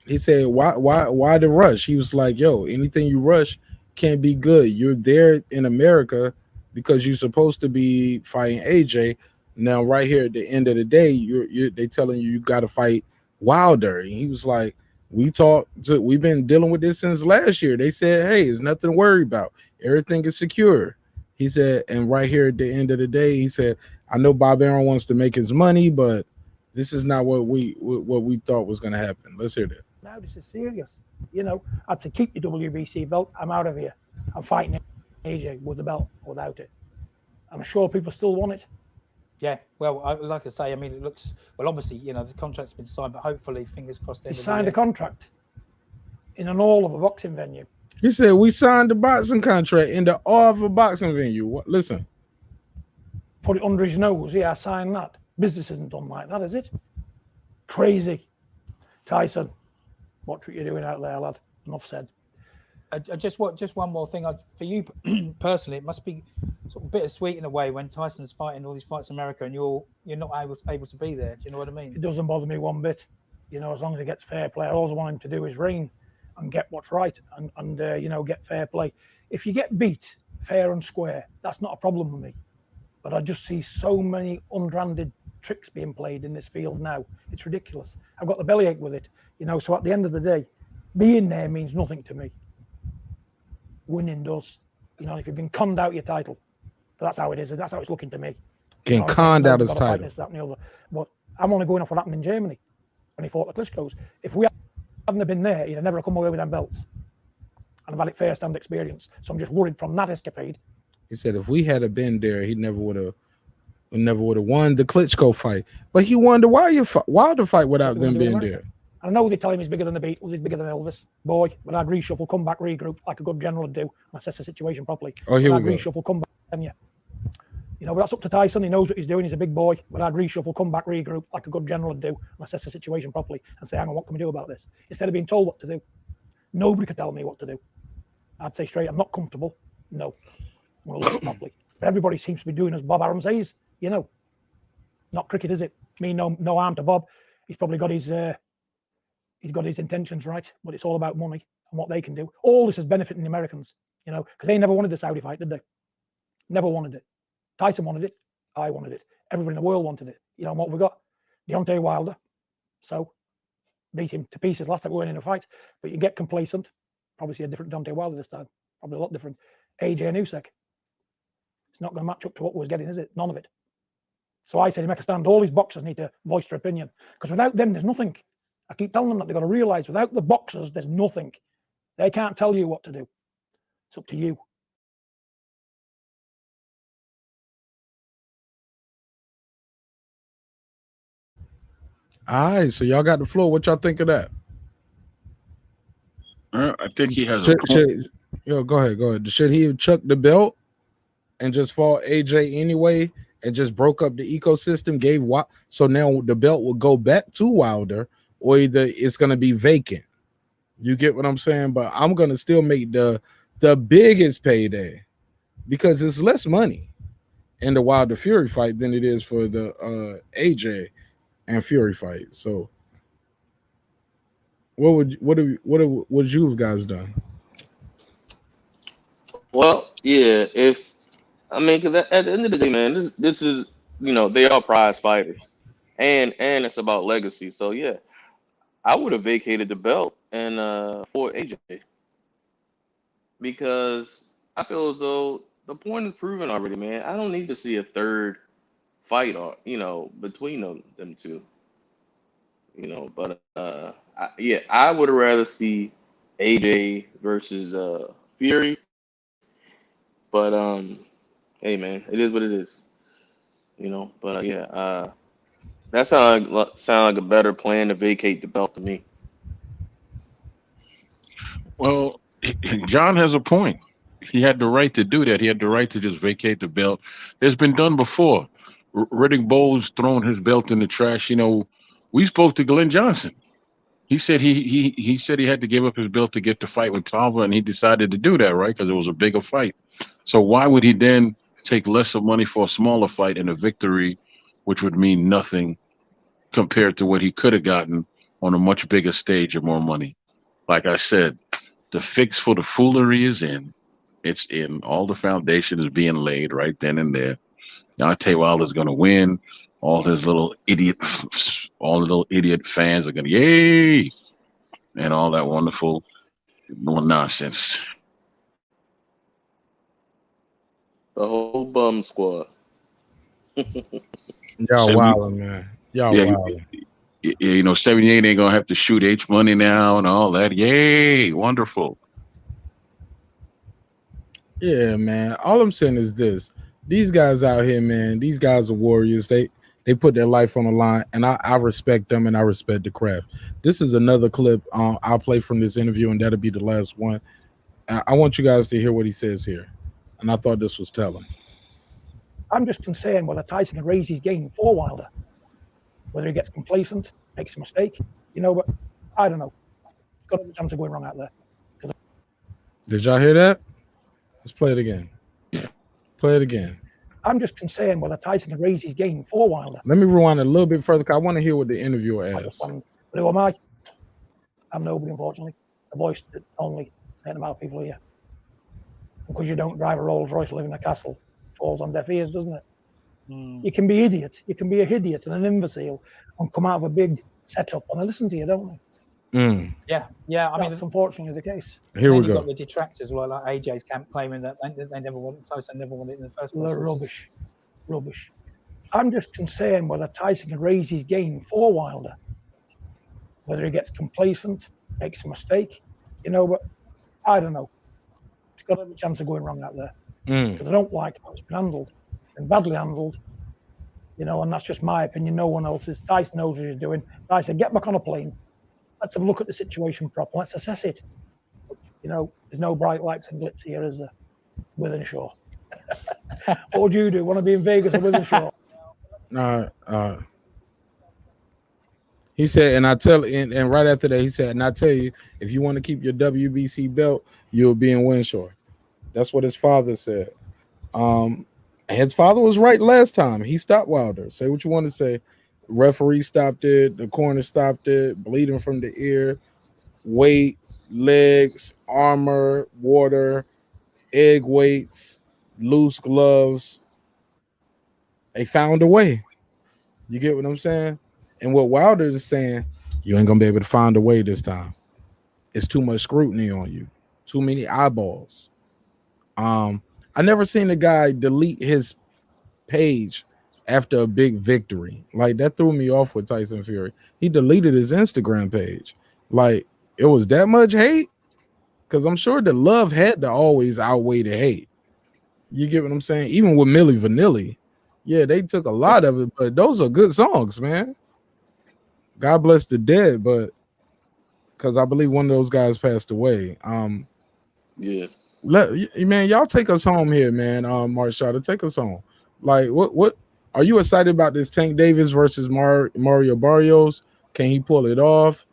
He said, "Why the rush?" He was like, "Yo, anything you rush can't be good. You're there in America because you're supposed to be fighting AJ. Now, right here at the end of the day, they telling you got to fight Wilder." And he was like, we've been dealing with this since last year. They said, hey, there's nothing to worry about. Everything is secure. He said, and right here at the end of the day, he said, I know Bob Arum wants to make his money, but this is not what we thought was going to happen. Let's hear that. Now this is serious. You know, I'd say keep your WBC belt. I'm out of here. I'm fighting AJ with the belt or without it. I'm sure people still want it. Yeah, well, like I say, I mean, it looks, well, obviously, you know, the contract's been signed, but hopefully, fingers crossed. He signed a contract in an all of a boxing venue. He said, we signed the boxing contract in the all of a boxing venue. What? Listen. Put it under his nose. Yeah, I signed that. Business isn't done like that, is it? Crazy. Tyson, watch what you're doing out there, lad. Enough said. just one more thing. For you personally, it must be sort of bittersweet in a way when Tyson's fighting all these fights in America and you're not able to be there. Do you know what I mean? It doesn't bother me one bit. You know, as long as he gets fair play, all I want him to do is reign and get what's right and you know, get fair play. If you get beat fair and square, that's not a problem with me. But I just see so many unbranded tricks being played in this field now. It's ridiculous. I've got the bellyache with it. You know, so at the end of the day, being there means nothing to me. Winning does. You know, if you've been conned out your title, that's how it is. That's how it's looking to me. Getting conned out his title. This, that, and the other. But I'm only going off what happened in Germany when he fought the Klitschko's. If we hadn't have been there, he'd have never come away with them belts. And I've had it first-hand experience. So I'm just worried from that escapade. He said if we had been there, he never would have won the Klitschko fight. But he won the Wilder fight without them being there. I know they tell him he's bigger than the Beatles, he's bigger than Elvis. Boy, but I'd reshuffle, come back, regroup, like a good general would do, and assess the situation properly. Oh, here but we I'd go. Reshuffle, come back, and you know, but that's up to Tyson. He knows what he's doing. He's a big boy. But I'd reshuffle, come back, regroup, like a good general would do, and assess the situation properly, and say, hang on, what can we do about this? Instead of being told what to do. Nobody could tell me what to do. I'd say straight, I'm not comfortable. No. I'm going to look properly. But everybody seems to be doing as Bob Arum says, you know. Not cricket, is it? Me, no harm to Bob. He's probably got his intentions right, but it's all about money and what they can do. All this is benefiting the Americans, you know, because they never wanted the Saudi fight, did they? Never wanted it. Tyson wanted it. I wanted it. Everybody in the world wanted it. You know, and what we got? Deontay Wilder. So, beat him to pieces last time we weren't in a fight. But you get complacent. Probably see a different Deontay Wilder this time. Probably a lot different. AJ and Usyk. It's not going to match up to what we was getting, is it? None of it. So I say to make a stand, all these boxers need to voice their opinion. Because without them, there's nothing. I keep telling them that they've got to realise without the boxers, there's nothing. They can't tell you what to do. It's up to you. All right, so y'all got the floor. What y'all think of that? I think he has go ahead. Should he have chucked the belt and just fought AJ anyway and just broke up the ecosystem? So now the belt will go back to Wilder, or either it's going to be vacant. You get what I'm saying? But I'm going to still make the biggest payday because it's less money in the Wilder Fury fight than it is for the AJ and Fury fight. So what would you have guys done? Well, yeah, because at the end of the day, man, this is, you know, they are prize fighters, and it's about legacy. So yeah, I would have vacated the belt and for AJ, because I feel as though the point is proven already, man. I don't need to see a third fight, or between them two. But I would rather see AJ versus Fury. But hey, man, it is what it is. But that sound like a better plan to vacate the belt to me. Well, John has a point. He had the right to do that. He had the right to just vacate the belt. It's been done before. Riddick Bowe's thrown his belt in the trash. We spoke to Glenn Johnson. He said he said he had to give up his belt to get the fight with Tava, and he decided to do that, right? Because it was a bigger fight. So why would he then take less of money for a smaller fight and a victory, which would mean nothing compared to what he could have gotten on a much bigger stage and more money? Like I said, the fix for the foolery is in. It's in. All the foundation is being laid right then and there. Deontay Wilder's going to win. All the little idiot fans are going to yay, and all that wonderful nonsense. The whole bum squad. Y'all wilding, man. Y'all wilding. 78 ain't gonna have to shoot H Money now and all that. Yay, wonderful. Yeah, man. All I'm saying is this: these guys out here, man. These guys are warriors. They put their life on the line, and I respect them, and I respect the craft. This is another clip I'll play from this interview, and that'll be the last one. I want you guys to hear what he says here, and I thought this was telling. I'm just concerned whether Tyson can raise his game for Wilder. Whether he gets complacent, makes a mistake, but I don't know. Got a chance of going wrong out there. Did y'all hear that? Let's play it again. Play it again. I'm just concerned whether Tyson can raise his game for Wilder. Let me rewind a little bit further because I want to hear what the interviewer asked. But who am I? I'm nobody, unfortunately. A voice that only a certain amount of people hear. Because you don't drive a Rolls Royce, live in a castle, falls on deaf ears, doesn't it? You can be idiot. You can be a idiot and an imbecile and come out of a big setup and they listen to you, don't they? Yeah. I mean, that's unfortunately the case. Here we you've go. got the detractors, well, like AJ's camp claiming that they never wanted Tyson, never wanted it in the first place. Rubbish. I'm just concerned whether Tyson can raise his game for Wilder. Whether he gets complacent, makes a mistake, but I don't know. He's got every chance of going wrong out there. Because I don't like how it's been handled. It's been badly handled. And that's just my opinion. No one else's. Tyson knows what he's doing. Tyson, get back on a plane. Let's have a look at the situation properly. Let's assess it. There's no bright lights and glitz here, is there? Withenshaw. What would you do? Want to be in Vegas or Withenshaw? He said, and right after that, he said, and I tell you, if you want to keep your WBC belt, you'll be in Winshaw. That's what his father said. His father was right last time. He stopped Wilder. Say what you want to say. Referee stopped it. The corner stopped it. Bleeding from the ear. Weight, legs, armor, water, egg weights, loose gloves. They found a way. You get what I'm saying? And what Wilder is saying, you ain't going to be able to find a way this time. It's too much scrutiny on you. Too many eyeballs. I never seen a guy delete his page after a big victory. Like, that threw me off with Tyson Fury. He deleted his Instagram page. Like, it was that much hate? Because I'm sure the love had to always outweigh the hate. You get what I'm saying? Even with Milli Vanilli, yeah, they took a lot of it, but those are good songs, man. God bless the dead, but because I believe one of those guys passed away. Yeah. Man, y'all take us home here, man. Marshall, take us home. Like, what are you excited about this Tank Davis versus Mario Barrios? Can he pull it off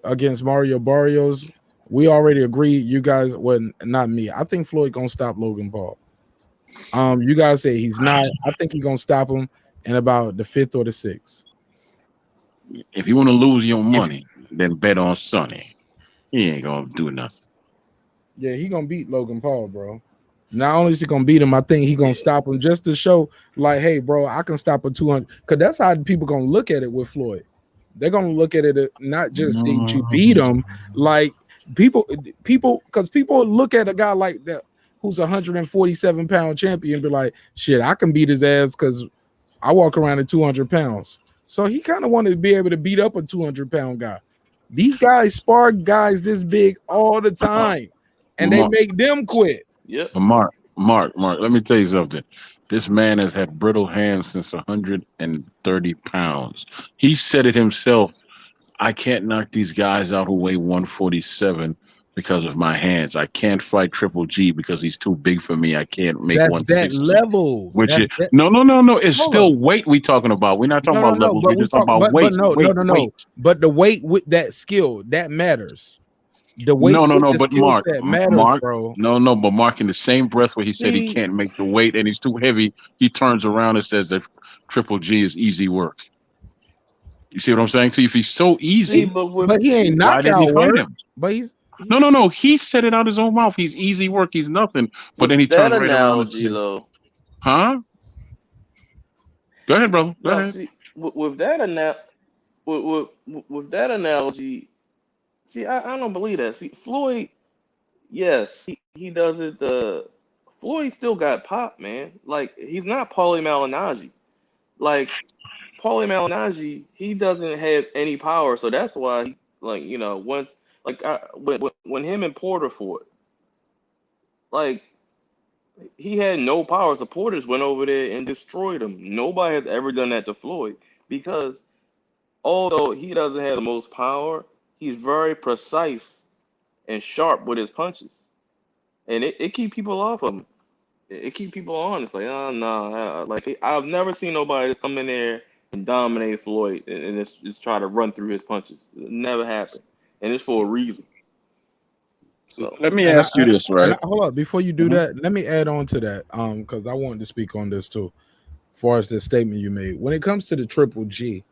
against Mario Barrios? We already agreed. You guys, well, not me. I think Floyd gonna stop Logan Paul. You guys say he's not. I think he's gonna stop him in about the 5th or the 6th. If you want to lose your money, then bet on Sonny. He ain't gonna do nothing. Yeah, he gonna beat Logan Paul, bro. Not only is he gonna beat him, I think he gonna stop him just to show, like, hey, bro, I can stop a 200. Because that's how people gonna look at it with Floyd. They're gonna look at it not just did you beat him, like people, because people look at a guy like that who's a 147-pound champion and be like, shit, I can beat his ass because I walk around at 200 pounds. So he kind of wanted to be able to beat up a 200-pound guy. These guys spar guys this big all the time, and they make them quit. Yep. Mark, let me tell you something. This man has had brittle hands since 130 pounds. He said it himself. I can't knock these guys out who weigh 147 because of my hands. I can't fight Triple G because he's too big for me. I can't make 160. That level. No. It's still weight we talking about. We're not talking about levels. We're just talking about weight. No. But the weight with that skill, that matters. The weight but Mark, matters, bro. No, but Mark, in the same breath where he said he can't make the weight and he's too heavy, he turns around and says that Triple G is easy work. You see what I'm saying? See, if he's so easy, but he ain't knockout work. But he's no. He said it out his own mouth. He's easy work. He's nothing. But then he turns right around and says, "Huh? Go ahead, brother. Go ahead." See, with that analogy. See, I don't believe that. See, Floyd, yes, he does it. Floyd still got pop, man. Like, he's not Paulie Malignaggi. Like, Paulie Malignaggi, he doesn't have any power, so that's why, he, like, once, like, when him and Porter fought, like, he had no power. The Porters went over there and destroyed him. Nobody has ever done that to Floyd because although he doesn't have the most power, he's very precise and sharp with his punches, and it keep people off of him. It keep people on. It's like, no. Like, I've never seen nobody just come in there and dominate Floyd and just try to run through his punches. It never happened, and it's for a reason. So let me ask you this, right? Hold up, before you do that, let me add on to that, because I wanted to speak on this too, as far as the statement you made. When it comes to the Triple G,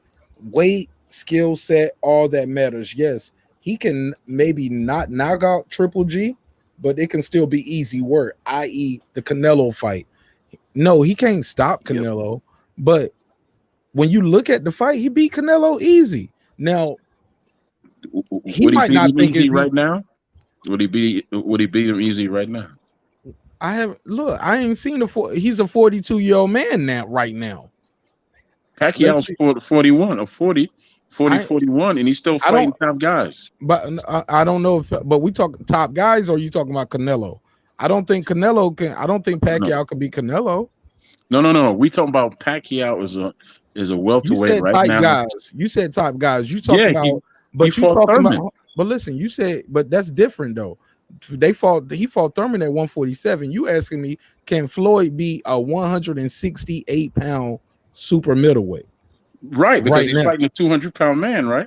weight, skill set, all that matters. Yes, he can maybe not knock out Triple G, but it can still be easy work, i.e. the Canelo fight. No, he can't stop Canelo, but when you look at the fight, he beat Canelo easy. Now, he Would he might beat not him think easy it's right now? Would he beat him easy right now? I ain't seen he's a 42-year-old man now, right now. Pacquiao's 41 or 41, and he's still fighting top guys. But I don't know but we talk top guys, or are you talking about Canelo? I don't think Pacquiao can beat Canelo. No. We talking about Pacquiao is a welterweight right type now. Guys. You said top guys. You talking about, but you talking Thurman. About. But listen, you said, but that's different though. He fought Thurman at 147. You asking me, can Floyd be a 168-pound super middleweight? Right, because he's fighting a 200-pound man, right?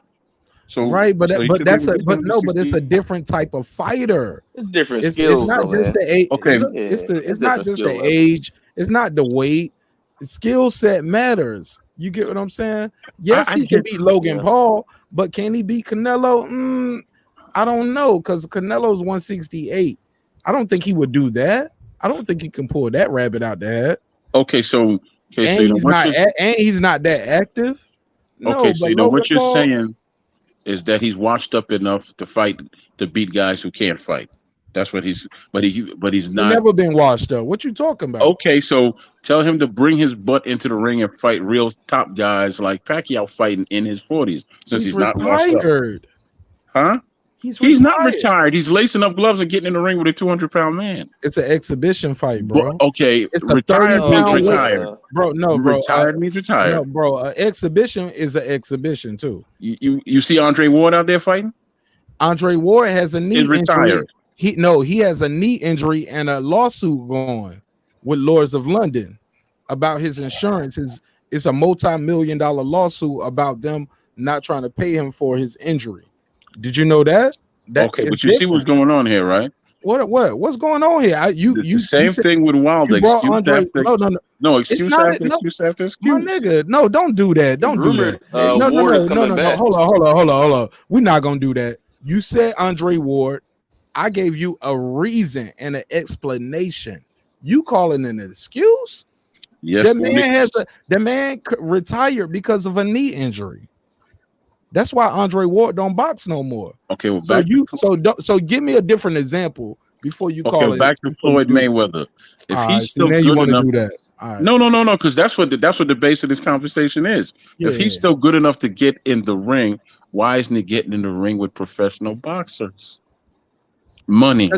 So right, but it's a different type of fighter. It's different skills. It's not just the age. Okay, it's not just the age. It's not the weight. The skill set matters. You get what I'm saying? Yes, he can beat Logan Paul, but can he beat Canelo? I don't know, because Canelo's 168. I don't think he would do that. I don't think he can pull that rabbit out the hat. Okay, so he's not that active. Okay, so you know what you're saying is that he's washed up enough to beat guys who can't fight. That's what he's, but he's not. He's never been washed up. What you talking about? Okay, so tell him to bring his butt into the ring and fight real top guys like Pacquiao fighting in his 40s, since he's not washed up. Huh? He's not retired. He's lacing up gloves and getting in the ring with a 200-pound man. It's an exhibition fight, bro. Okay, it's retired means retired. Bro, no, bro. Retired means retired. No, bro. An exhibition is an exhibition too. You see Andre Ward out there fighting? Andre Ward has a knee injury. Retired. He has a knee injury and a lawsuit going with Lords of London about his insurance. It's a multi-million-dollar lawsuit about them not trying to pay him for his injury. Did you know that? Okay, but you see what's going on here, right? What's going on here? You same thing with Wilder. No, excuse after excuse. My nigga, no, don't do that. Don't do that. No. Hold on. We're not gonna do that. You said Andre Ward. I gave you a reason and an explanation. You calling an excuse? Yes, the man retired because of a knee injury. That's why Andre Ward don't box no more. Okay, well, so give me a different example before you call it. Back to Floyd Mayweather. If he's still good you want to enough, do that. All right. No, because that's what the base of this conversation is. If he's still good enough to get in the ring, why isn't he getting in the ring with professional boxers? Money.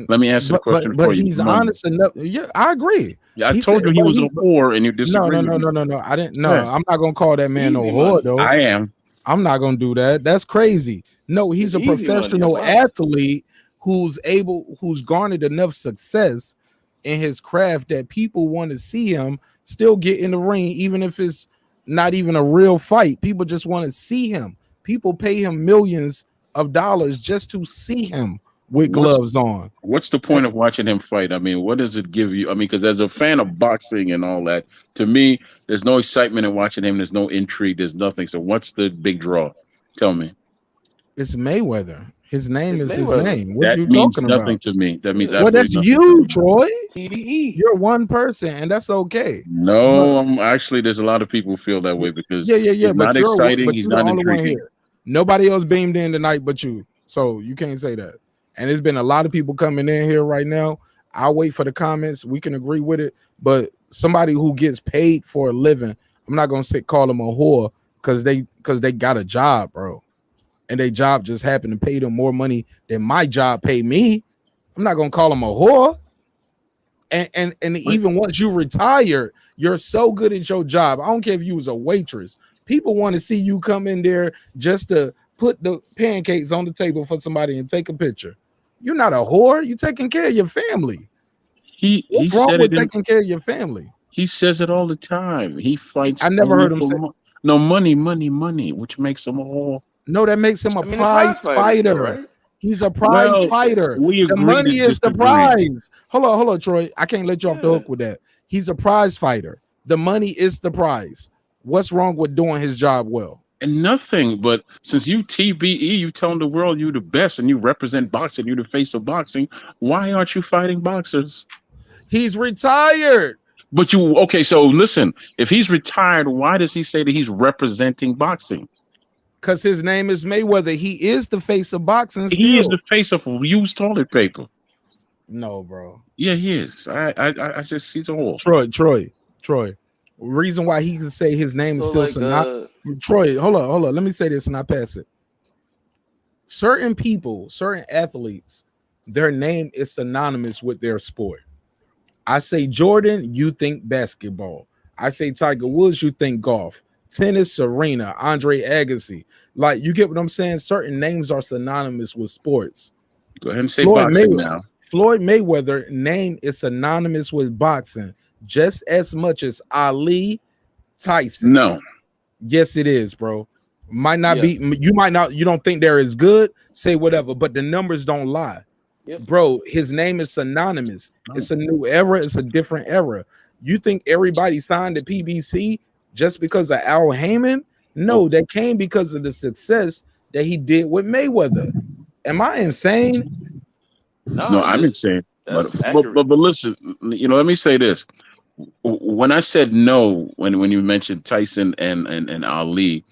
Let me answer the question for you. But he's honest enough. Yeah, I agree. Yeah, I told you he was a whore, and you disagree. No. I didn't. No, I'm not gonna call that man no whore though. I am. I'm not gonna do that. That's crazy. No, he's a professional athlete who's garnered enough success in his craft that people want to see him still get in the ring, even if it's not even a real fight. People just want to see him. People pay him millions of dollars just to see him with gloves on. What's the point of watching him fight? I mean, what does it give you? I mean, because as a fan of boxing and all that, to me, there's no excitement in watching him. There's no intrigue. There's nothing. So what's the big draw? Tell me. It's Mayweather. His name is his name. What are you talking about? Nothing to me. That means that's you, Troy. You're one person, and that's okay. No, actually, there's a lot of people who feel that way because he's not exciting. He's not intriguing. Nobody else beamed in tonight but you, so you can't say that. And there's been a lot of people coming in here right now. I'll wait for the comments. We can agree with it, but somebody who gets paid for a living, I'm not gonna call them a whore because they got a job, bro. And their job just happened to pay them more money than my job paid me. I'm not gonna call them a whore. And even once you retire, you're so good at your job. I don't care if you was a waitress. People want to see you come in there just to put the pancakes on the table for somebody and take a picture. You're not a whore. You're taking care of your family. What's wrong with taking care of your family? He says it all the time. He fights. I never heard him say no money, which makes him a whore. No, that makes him a prize fighter. Right? He's a prize fighter. We The agree money to is the disagree. prize. Hold on, Troy. I can't let you off the hook with that. He's a prize fighter. The money is the prize. What's wrong with doing his job well? And nothing, but since you TBE, you telling the world you the best and you represent boxing, you the face of boxing, why aren't you fighting boxers? He's retired. But okay, so listen, if he's retired, why does he say that he's representing boxing? Because his name is Mayweather. He is the face of boxing still. He is the face of used toilet paper. No, bro. Yeah, he is. I just see the whole. Troy. Reason why he can say his name is So, still like, synonymous. Troy, hold on. Let me say this and I pass it. Certain people, certain athletes, their name is synonymous with their sport. I say Jordan, you think basketball. I say Tiger Woods, you think golf. Tennis, Serena, Andre Agassi. Like, you get what I'm saying? Certain names are synonymous with sports. Go ahead and say boxing now. Floyd Mayweather name is synonymous with boxing just as much as Ali, Tyson. No. Yes, it is, bro. Might not be, you don't think they're as good, say whatever, but the numbers don't lie. Bro, his name is synonymous. It's a new era, it's a different era. You think everybody signed to PBC just because of Al Heyman? No, that came because of the success that he did with Mayweather. Am I insane? No, I'm insane. But listen, let me say this. When I said no, when you mentioned Tyson and Ali,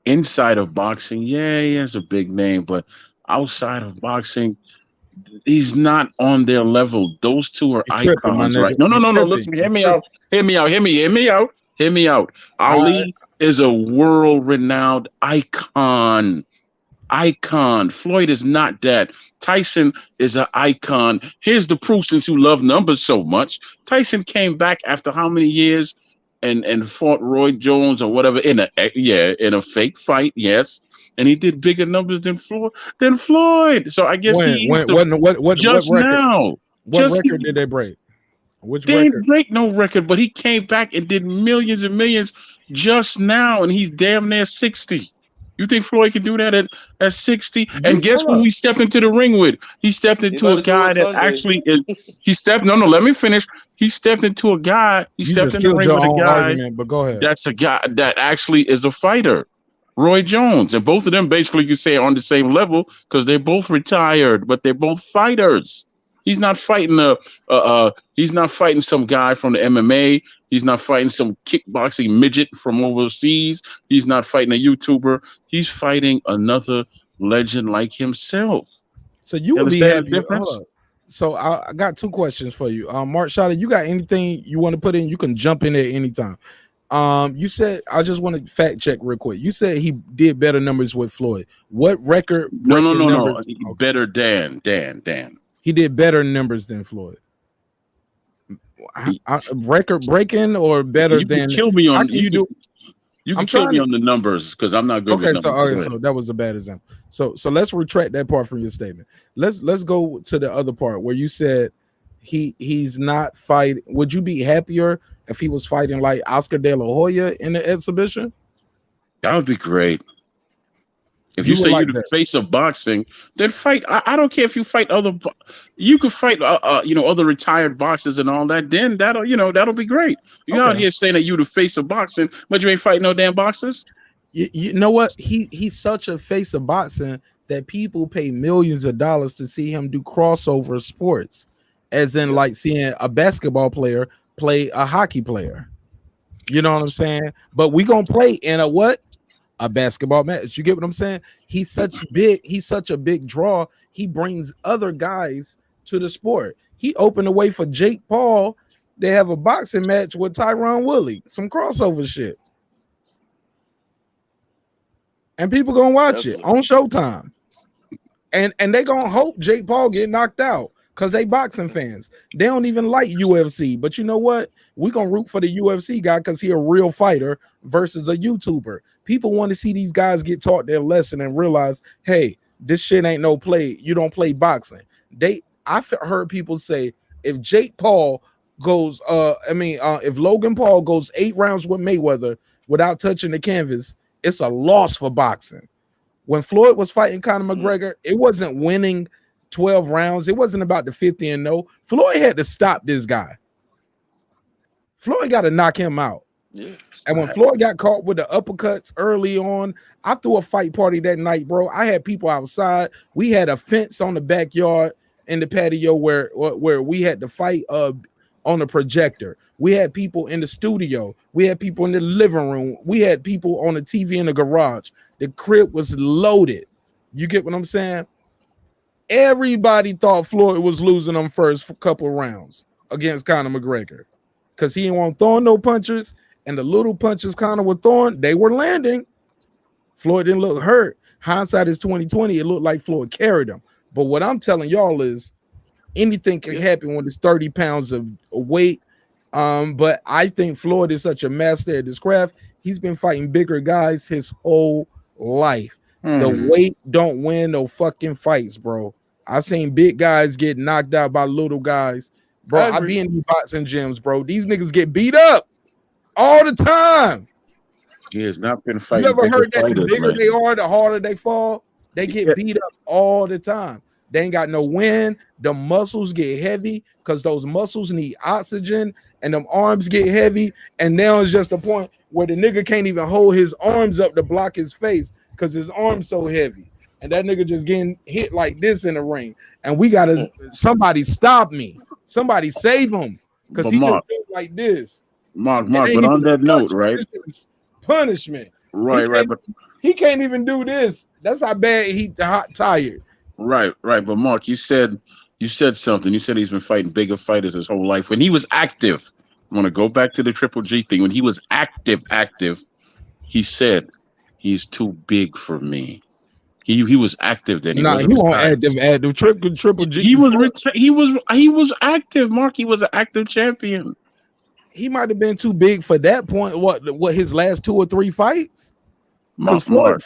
inside of boxing, yeah, he has a big name, but outside of boxing, he's not on their level. Those two are icons, right? No. Listen, hear me out. Ali is a world-renowned icon. Floyd is not that. Tyson is an icon. Here's the proof, since you love numbers so much. Tyson came back after how many years and fought Roy Jones or whatever in a fake fight, yes. And he did bigger numbers than Floyd. So I guess what record did they break? They didn't break no record, but he came back and did millions and millions just now, and he's damn near 60. You think Floyd can do that at 60? And guess who he stepped into the ring with? He stepped into a guy that actually let me finish. He stepped into a guy, in the ring with a guy. Argument, but go ahead. That's a guy that actually is a fighter. Roy Jones. And both of them basically, you say, are on the same level because they're both retired, but they're both fighters. He's not fighting he's not fighting some guy from the MMA. He's not fighting some kickboxing midget from overseas. He's not fighting a YouTuber. He's fighting another legend like himself. So you would be happy. So I got two questions for you. Mark Shadow, you got anything you want to put in? You can jump in there anytime. You said, I just want to fact check real quick. You said he did better numbers with Floyd. What record? No. Better Dan. He did better numbers than Floyd. Record breaking or better than? Kill me on you can kill me on the numbers because I'm not good with numbers. So that was a bad example. So let's retract that part from your statement. Let's go to the other part where you said he's not fighting. Would you be happier if he was fighting like Oscar De La Hoya in the exhibition? That would be great. If you say you're the face of boxing, then fight. I don't care if you fight you could fight other retired boxers and all that. Then that'll be great. You're out here saying that you the face of boxing, but you ain't fighting no damn boxers. You know what? He's such a face of boxing that people pay millions of dollars to see him do crossover sports, as in like seeing a basketball player play a hockey player. You know what I'm saying? But we gonna play in a basketball match. You get what I'm saying? He's such a big draw. He brings other guys to the sport. He opened the way for Jake Paul. They have a boxing match with Tyron Woodley, some crossover shit. And people gonna watch it on Showtime. And they gonna hope Jake Paul get knocked out because they boxing fans. They don't even like UFC. But you know what? We're gonna root for the UFC guy because he a real fighter versus a YouTuber. People want to see these guys get taught their lesson and realize, hey, this shit ain't no play. You don't play boxing. I've heard people say if Jake Paul goes, if Logan Paul goes 8 rounds with Mayweather without touching the canvas, it's a loss for boxing. When Floyd was fighting Conor Mm-hmm. McGregor, it wasn't winning 12 rounds. It wasn't about the 50-0. Floyd had to stop this guy. Floyd got to knock him out. Yeah. And when Floyd got caught with the uppercuts early on, I threw a fight party that night, bro. I had people outside. We had a fence on the backyard in the patio where we had to fight on the projector. We had people in the studio. We had people in the living room. We had people on the TV in the garage. The crib was loaded. You get what I'm saying? Everybody thought Floyd was losing them first couple rounds against Conor McGregor because he didn't want throwing no punches, and the little punches Conor was throwing, they were landing. Floyd didn't look hurt. Hindsight is 2020. It looked like Floyd carried him. But what I'm telling y'all is anything can happen when it's 30 pounds of weight. But I think Floyd is such a master at his craft. He's been fighting bigger guys his whole life. The weight don't win no fucking fights, bro. I've seen big guys get knocked out by little guys. Bro, I be in these boxing gyms, bro. These niggas get beat up all the time. He has not been fighting. You ever heard that fighters, the bigger man. they are, the harder they fall? They get beat up all the time. They ain't got no wind. The muscles get heavy because those muscles need oxygen, and them arms get heavy. And now it's just a point where the nigga can't even hold his arms up to block his face because his arm's so heavy. And that nigga just getting hit like this in the ring. And we gotta somebody stop me. Somebody save him. Because he just did like this. Mark, but on that note, right? Punishment. Right, but he can't even do this. That's how bad he tired. Right. But Mark, you said something. You said he's been fighting bigger fighters his whole life. When he was active, I want to go back to the Triple G thing. When he was active, he said he's too big for me. He was active then. He wasn't active. Triple G. He was active, Mark. He was an active champion. He might have been too big for that point. What his last 2 or 3 fights? Because Floyd,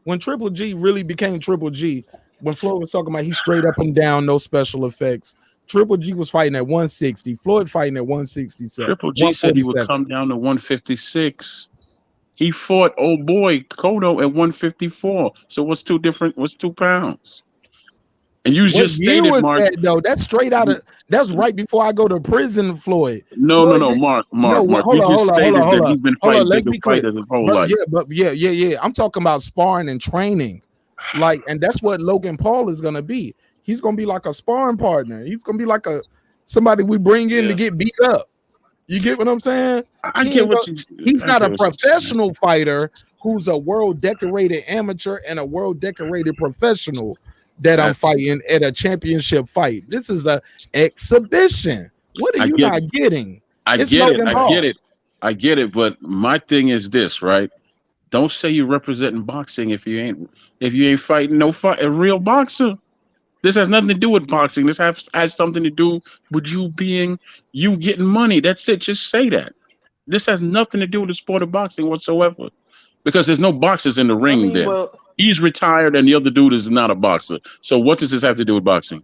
when Triple G really became Triple G, when Floyd was talking about he straight up and down, no special effects. Triple G was fighting at 160. Floyd fighting at 167. Triple G said he would come down to 156. He fought old boy Cotto at 154. So what's 2 pounds? And you just stated, Mark. That's straight out of. That's right before I go to prison, Floyd. No, Mark. Hold on. He's been fighting bigger fighters his whole life. Yeah. I'm talking about sparring and training, and that's what Logan Paul is gonna be. He's gonna be like a sparring partner. He's gonna be like somebody we bring in to get beat up. You get what I'm saying? He's not a professional fighter who's a world decorated amateur and a world decorated professional that I'm fighting at a championship fight. This is an exhibition. What are you not getting? I get it. But my thing is this, right? Don't say you're representing boxing if you ain't fighting a real boxer. This has nothing to do with boxing. This has something to do with you getting money. That's it. Just say that. This has nothing to do with the sport of boxing whatsoever. Because there's no boxers in the ring then. Well, he's retired and the other dude is not a boxer. So what does this have to do with boxing?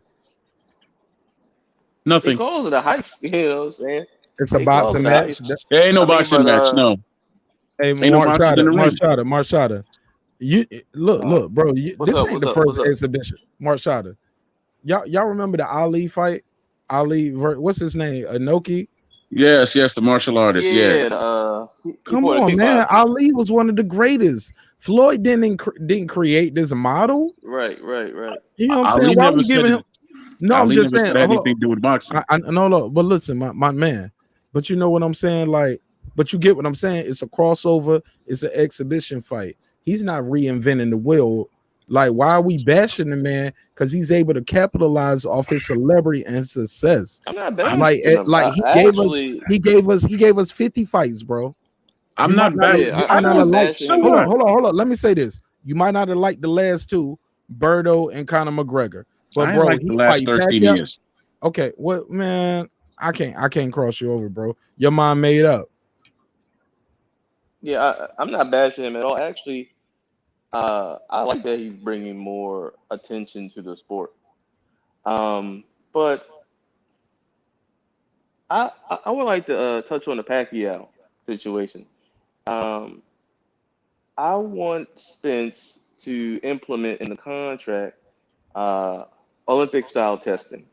Nothing. They call it a hype skills, man. It's a boxing match. There ain't no boxing match, no. Hey, Marq Nash. You look, bro. This ain't the first exhibition. Marq Nash. Y'all remember the Ali fight? What's his name? Inoki? Yes, the martial artist. Yeah. Come on, man. Ali was one of the greatest. Floyd didn't create this model. Right. You know what I'm saying? Why we giving him? No, Ali I'm just never saying. Said anything to do with boxing. No. But listen, my man. But you know what I'm saying? But you get what I'm saying? It's a crossover. It's an exhibition fight. He's not reinventing the wheel. Why are we bashing the man? Because he's able to capitalize off his celebrity and success. I'm not bashing. He gave us 50 fights, bro. I'm not bashing. Hold on. Let me say this. You might not have liked the last 2, Berto and Conor McGregor. But bro, like the last 13 years. Okay, what man? I can't cross you over, bro. Your mind made up. Yeah, I'm not bashing him at all. Actually, I like that he's bringing more attention to the sport. But I would like to touch on the Pacquiao situation. I want Spence to implement in the contract Olympic style testing.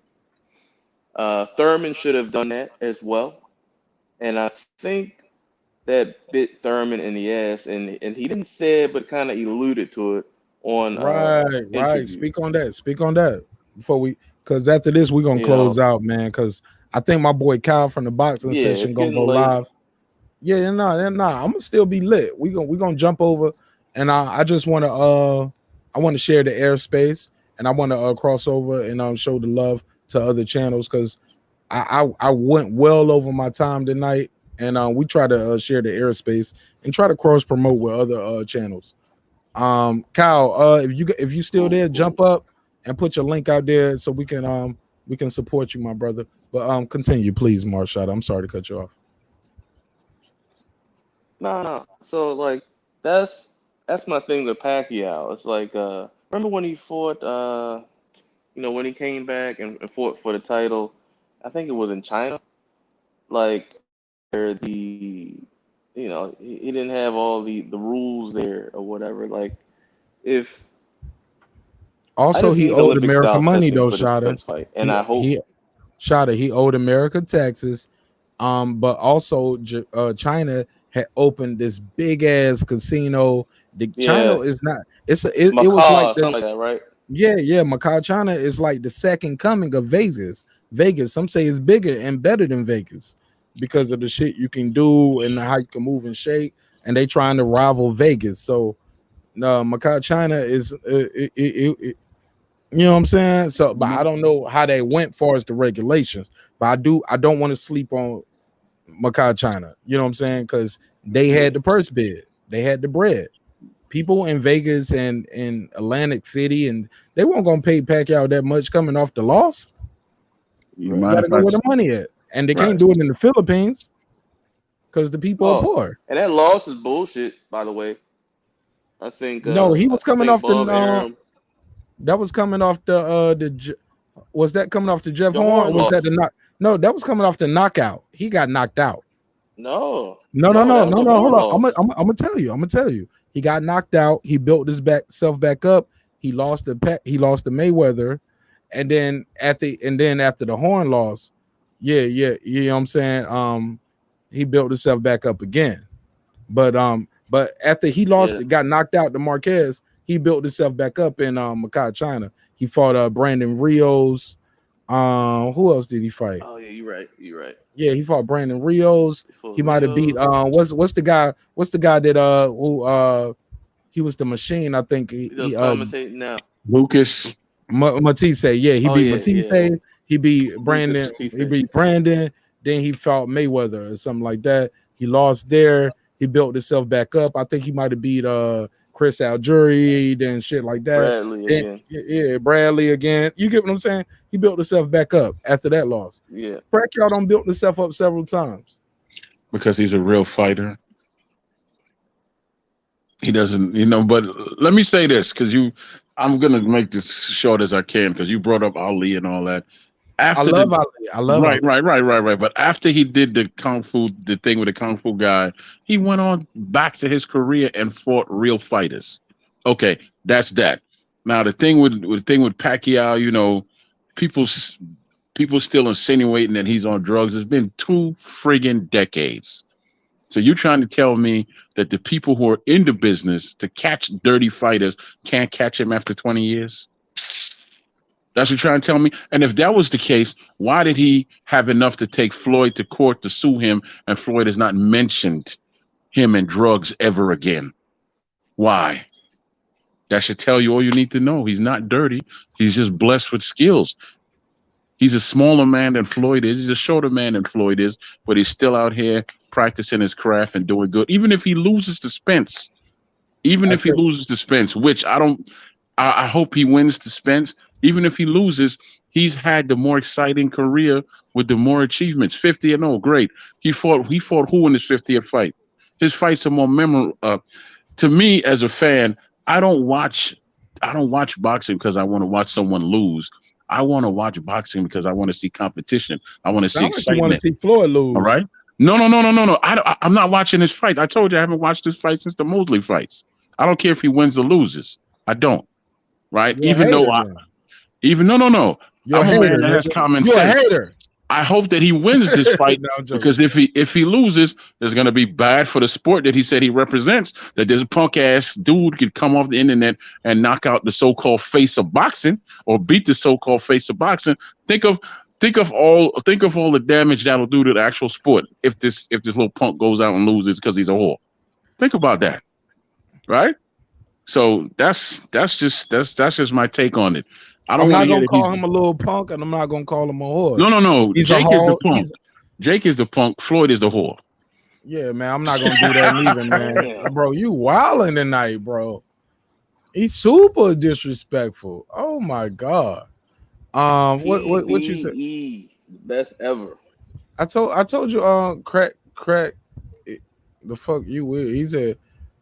Thurman should have done that as well, and I think that bit Thurman in the ass, and he didn't say it, but kind of alluded to it on Right. interview. Speak on that before we, because after this we're gonna close out, man. Because I think my boy Kyle from the boxing session gonna go live. Yeah, nah. I'm gonna still be lit. We gonna jump over, and I just wanna I want to share the airspace, and I want to cross over and show the love to other channels, because I went well over my time tonight, and we try to share the airspace and try to cross promote with other channels. Kyle, if you still there, jump up and put your link out there so we can support you, my brother. But continue, please, Marshall. I'm sorry to cut you off. No. So like that's my thing with Pacquiao. It's like remember when he fought when he came back and fought for the title, I think it was in China, like where he didn't have all the rules there or whatever. Like if also he owed America money though, Shada. And I hope he owed America taxes. But also China had opened this big ass casino. China is not. It was like something like that, right? Yeah. Macau, China is like the second coming of Vegas. Some say it's bigger and better than Vegas because of the shit you can do and how you can move and shake. And they trying to rival Vegas. So Macau, China is you know what I'm saying? So, but I don't know how they went far as the regulations. But I don't want to sleep on Macau, China. You know what I'm saying? Because they had the purse bid, they had the bread. People in Vegas and in Atlantic City, and they weren't gonna pay Pacquiao that much coming off the loss. You gotta go where the money at, and they can't do it in the Philippines because the people are poor. And that loss is bullshit, by the way. I think no, he was coming off the. That was coming off the. Was that coming off the Jeff Horn? Or was that the knock? No, that was coming off the knockout. He got knocked out. No. Hold on. I'm gonna tell you. He got knocked out. He built his self back up. He lost the Mayweather, and then after the Horn loss, you know what I'm saying. He built himself back up again, but after he lost, got knocked out to Marquez, he built himself back up in Macau, China. He fought Brandon Rios. Who else did he fight? Oh yeah, you're right. Yeah, he fought Brandon Rios. He might have beat what's the guy that he was the machine, I think. He commentating now. Lucas Matisse. Yeah, he beat Matisse. Yeah. He beat Brandon. He beat Brandon. Then he fought Mayweather or something like that. He lost there. He built himself back up. I think he might have beat Chris Algieri, then shit like that. Bradley again. You get what I'm saying? He built himself back up after that loss. Yeah. Pacquiao done built himself up several times. Because he's a real fighter. He doesn't, but let me say this, because I'm gonna make this short as I can, because you brought up Ali and all that. I love Ali. Right. But after he did the thing with the Kung Fu guy, he went on back to his career and fought real fighters. Okay, that's that. Now the thing with Pacquiao, people still insinuating that he's on drugs. It's been 2 friggin' decades. So you're trying to tell me that the people who are in the business to catch dirty fighters can't catch him after 20 years? That's what you're trying to tell me? And if that was the case, why did he have enough to take Floyd to court to sue him, and Floyd has not mentioned him and drugs ever again? Why? That should tell you all you need to know. He's not dirty. He's just blessed with skills. He's a smaller man than Floyd is. He's a shorter man than Floyd is, but he's still out here practicing his craft and doing good. Even if he loses to Spence, which I hope he wins to Spence. Even if he loses, he's had the more exciting career with the more achievements. 50-0, great. He fought who in his 50th fight? His fights are more memorable. To me, as a fan, I don't watch boxing because I want to watch someone lose. I want to watch boxing because I want to see competition. I want to see excitement. You want to see Floyd lose? All right. No. I'm not watching his fights. I told you I haven't watched his fight since the Mosley fights. I don't care if he wins or loses. I don't. Right? You're a hater, No. You're I'm a a man hater, that has nigga. common You're sense. a hater. I hope that he wins this fight No, I'm joking. because if he loses, it's gonna be bad for the sport that he said he represents. That this punk ass dude could come off the internet and knock out the so-called face of boxing or beat the so-called face of boxing. Think of all the damage that'll do to the actual sport if this little punk goes out and loses because he's a whore. Think about that, right? So that's just my take on it. I don't I'm want not to hear gonna that call him a little punk, and I'm not gonna call him a whore. No. He's Jake is the punk. he's- Jake is the punk. Floyd is the whore. Yeah, man. I'm not gonna do that neither, man. Bro, you wilding tonight, bro. He's super disrespectful. Oh my god. What you said? TBE, best ever. I told you crack the fuck you weird. He said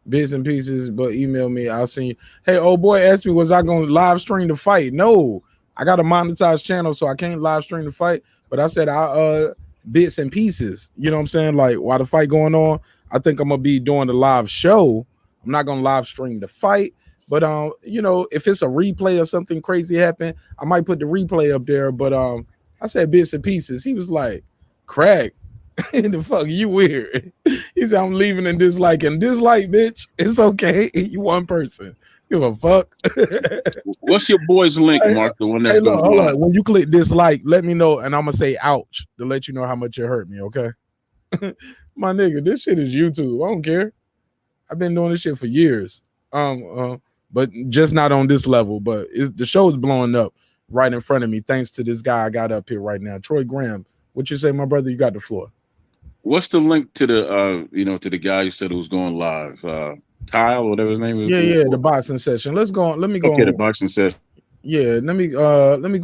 bits and pieces, but email me. I'll send you. Hey, old boy asked me, was I gonna live stream the fight? No, I got a monetized channel, so I can't live stream the fight. But I said I bits and pieces. You know what I'm saying? Like while the fight going on, I think I'm gonna be doing the live show. I'm not gonna live stream the fight. But you know, if it's a replay or something crazy happen, I might put the replay up there. But I said bits and pieces. He was like, crack. The fuck you weird. He said I'm leaving and disliking. Dislike, bitch. It's okay. You one person. Give a fuck. What's your boy's link, Mark? The one that's going hold on. When you click dislike, let me know, and I'm gonna say ouch to let you know how much it hurt me. Okay, my nigga, this shit is YouTube. I don't care. I've been doing this shit for years. But just not on this level. But the show is blowing up right in front of me, thanks to this guy I got up here right now, Troy Graham. What you say, my brother? You got the floor. What's the link to the to the guy you said who was going live? Kyle, whatever his name is. Yeah, the boxing session. Let's go on. Let me go. Okay, on. the boxing session. Yeah, let me go on. Let me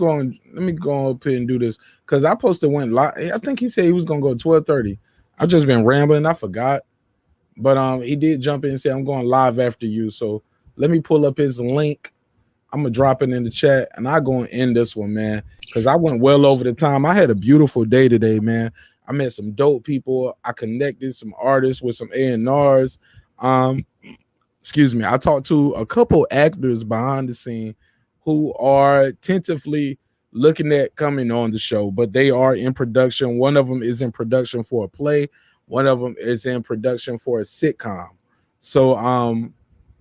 go up here and do this because I posted went live. I think he said he was gonna go 12:30. I've just been rambling. I forgot, but he did jump in and say I'm going live after you. So let me pull up his link. I'm gonna drop it in the chat, and I go and end this one, man, because I went well over the time. I had a beautiful day today, man. I met some dope people. I connected some artists with some A&Rs. Excuse me. I talked to a couple actors behind the scene who are tentatively looking at coming on the show, but they are in production. One of them is in production for a play. One of them is in production for a sitcom. So,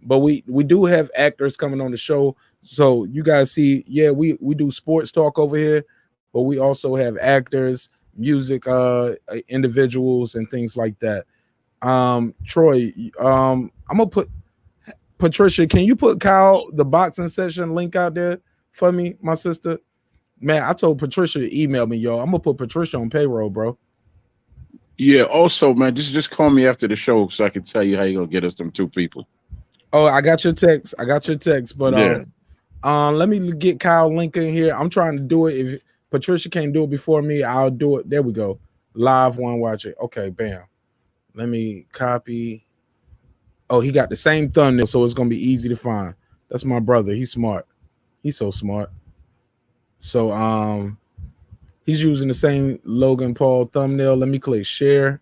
but we do have actors coming on the show. So you guys see, yeah, we do sports talk over here, but we also have actors, music, individuals, and things like that. Troy, I'm gonna put Patricia. Can you put Kyle the boxing session link out there for me, my sister? Man, I told Patricia to email me, yo. I'm gonna put Patricia on payroll, bro. Yeah. Also, man, just call me after the show so I can tell you how you gonna get us them two people. Oh, I got your text. But yeah. Let me get Kyle link in here. I'm trying to do it. If Patricia can't do it before me, I'll do it. There we go. Live one, watch it. Okay, bam. Let me copy. Oh, he got the same thumbnail, so it's gonna be easy to find. That's my brother. He's smart. He's so smart. So he's using the same Logan Paul thumbnail. Let me click share,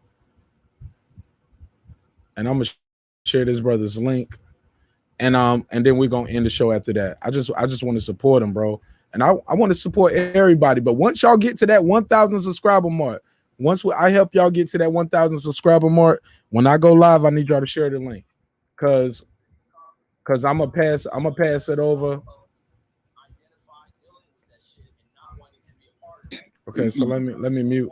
and I'm gonna share this brother's link, and then we're gonna end the show after that. I just want to support him, bro, and I want to support everybody. But once y'all get to that 1,000 subscriber mark, I help y'all get to that 1,000 subscriber mark, when I go live, I need y'all to share the link, cause I'm gonna pass it over. Okay, so let me mute.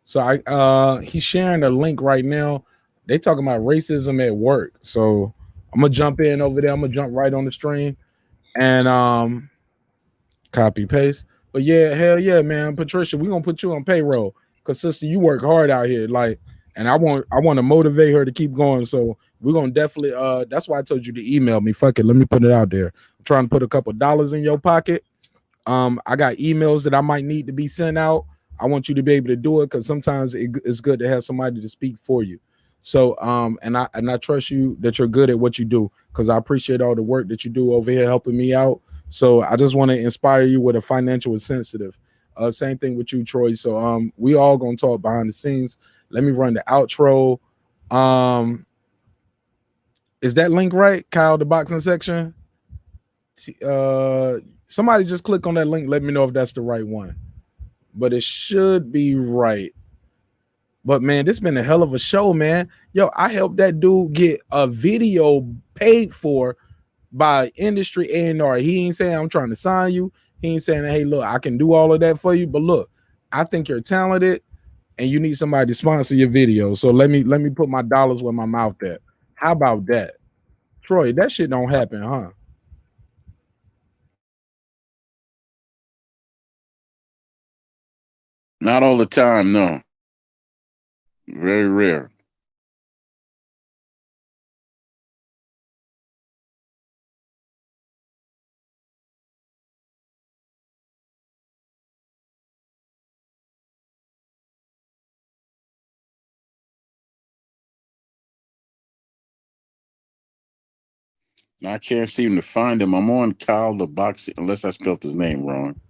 So he's sharing a link right now. They talking about racism at work. So I'm gonna jump in over there. I'm gonna jump right on the stream and copy paste. But yeah, hell yeah, man. Patricia, we're gonna put you on payroll because sister, you work hard out here. Like, and I want to motivate her to keep going. So we're gonna definitely that's why I told you to email me. Fuck it, let me put it out there. I'm trying to put a couple dollars in your pocket. I got emails that I might need to be sent out. I want you to be able to do it because sometimes it's good to have somebody to speak for you. So and I trust you that you're good at what you do because I appreciate all the work that you do over here helping me out. So I just want to inspire you with a financial sensitive. Same thing with you, Troy. So we all gonna talk behind the scenes. Let me run the outro. Is that link right, Kyle, the boxing section? Somebody just click on that link. Let me know if that's the right one. But it should be right. But man, this been a hell of a show, man. Yo, I helped that dude get a video paid for by industry A&R. He ain't saying I'm trying to sign you. He ain't saying, hey, look, I can do all of that for you. But look, I think you're talented and you need somebody to sponsor your video. So let me put my dollars where my mouth at. How about that? Troy, that shit don't happen, huh? Not all the time, no. Very rare. I can't seem to find him. I'm on Kyle the Boxing, unless I spelled his name wrong.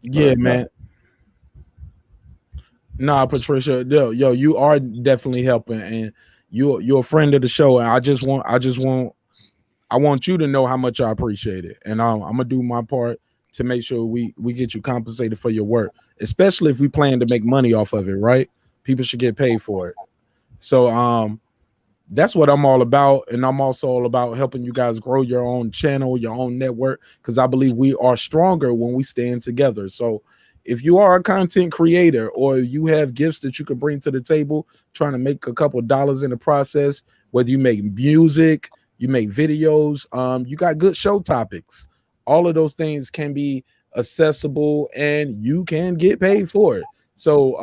Yeah, man. Nah, Patricia, yo, you are definitely helping, and you're a friend of the show, and I want you to know how much I appreciate it, and I'm gonna do my part to make sure we get you compensated for your work, especially if we plan to make money off of it, right? People should get paid for it. So that's what I'm all about, and I'm also all about helping you guys grow your own channel, your own network, because I believe we are stronger when we stand together. So if you are a content creator or you have gifts that you can bring to the table, trying to make a couple of dollars in the process, whether you make music, you make videos, you got good show topics, all of those things can be accessible and you can get paid for it. So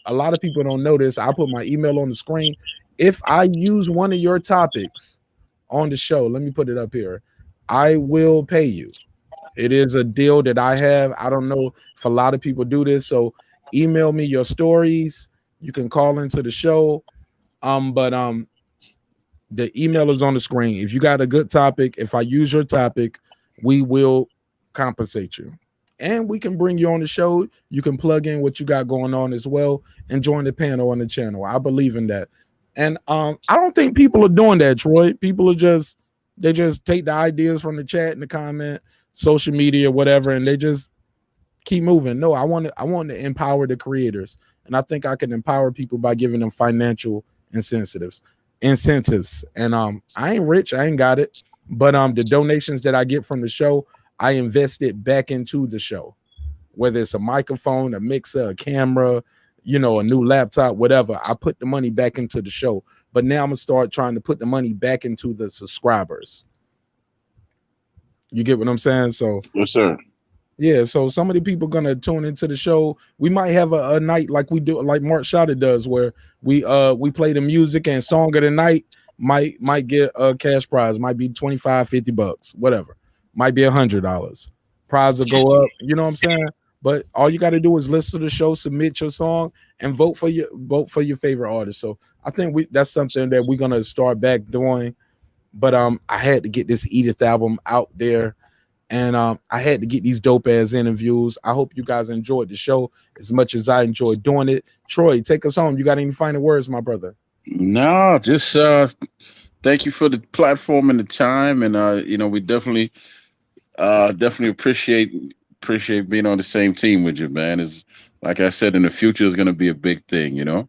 a lot of people don't know this. I put my email on the screen. If I use one of your topics on the show, let me put it up here, I will pay you. It is a deal that I have. I don't know if a lot of people do this. So email me your stories. You can call into the show. But the email is on the screen. If you got a good topic, if I use your topic, we will compensate you. And we can bring you on the show. You can plug in what you got going on as well and join the panel on the channel. I believe in that. And I don't think people are doing that, Troy. People are just take the ideas from the chat and the comment, social media, whatever, and they just keep moving. No, I want to empower the creators, and I think I can empower people by giving them financial incentives. And I ain't rich, I ain't got it, but the donations that I get from the show, I invest it back into the show, whether it's a microphone, a mixer, a camera, a new laptop, whatever. I put the money back into the show. But now I'm gonna start trying to put the money back into the subscribers. You get what I'm saying? So yes, sir. Yeah, so some of the people gonna tune into the show. We might have a night like we do, like Mark Shatter does, where we play the music and song of the night might get a cash prize, might be $25-$50, whatever, might be $100. Prize will go up, you know what I'm saying? But all you got to do is listen to the show, submit your song, and vote for your favorite artist. So I think that's something that we're gonna start back doing. But I had to get this Edith album out there, and I had to get these dope ass interviews. I hope you guys enjoyed the show as much as I enjoyed doing it. Troy, take us home. You got any final words, my brother? No, just thank you for the platform and the time, and we definitely appreciate being on the same team with you, man. Is like I said, in the future is going to be a big thing, All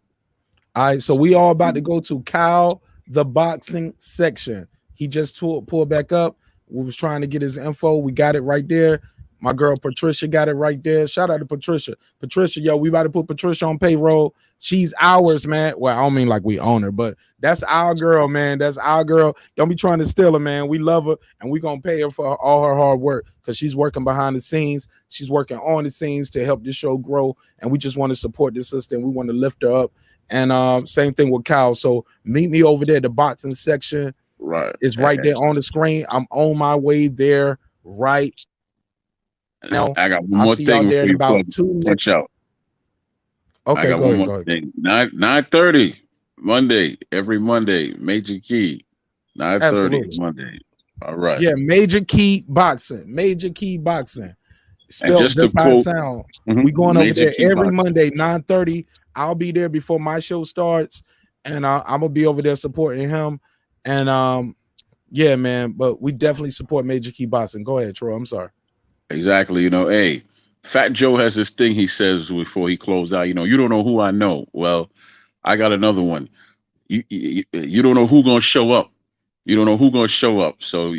right, so we all about to go to Kyle the Boxing section. He just pulled back up. We was trying to get his info. We got it right there. My girl Patricia got it right there. Shout out to Patricia. Patricia, yo, we about to put Patricia on payroll. She's ours, man. Well, I don't mean like we own her, but that's our girl, man. That's our girl. Don't be trying to steal her, man. We love her, and we're going to pay her for all her hard work because she's working behind the scenes. She's working on the scenes to help this show grow, and we just want to support this sister, and we want to lift her up. And same thing with Kyle. So meet me over there at the boxing section. Right. It's right there on the screen. I'm on my way there right now. I got one more thing before you punch out. Okay, I got one more thing. 9:30 Monday, every Monday, Major Key. 9:30 Monday. All right. Yeah, Major Key Boxing. Major Key Boxing. Spelled just how it sound. We going over there every Monday, 9:30. I'll be there before my show starts, and I'm gonna be over there supporting him. And Yeah, man. But we definitely support Major Key Boxing. Go ahead, Troy. I'm sorry. Exactly. Hey, Fat Joe has this thing he says before he closed out. You don't know who I know. Well, I got another one. You don't know who gonna show up. You don't know who gonna show up. So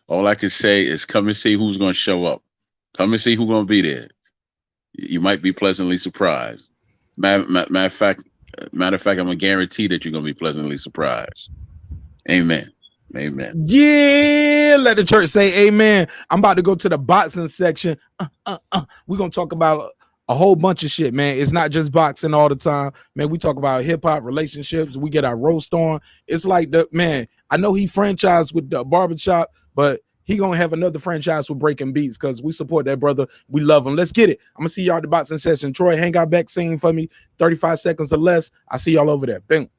all I can say is come and see who's gonna show up. Come and see who's gonna be there. You might be pleasantly surprised. Matter of fact, I'm gonna guarantee that you're gonna be pleasantly surprised. Amen. Amen. Yeah, let the church say amen. I'm about to go to the boxing section. We're gonna talk about a whole bunch of shit, man. It's not just boxing all the time, man. We talk about hip-hop, relationships. We get our roast on. It's like I know he franchised with the barbershop, but he gonna have another franchise with Breaking Beats because we support that brother. We love him. Let's get it. I'm gonna see y'all at the boxing session. Troy, hang out back, singing for me. 35 seconds or less. I see y'all over there. Boom.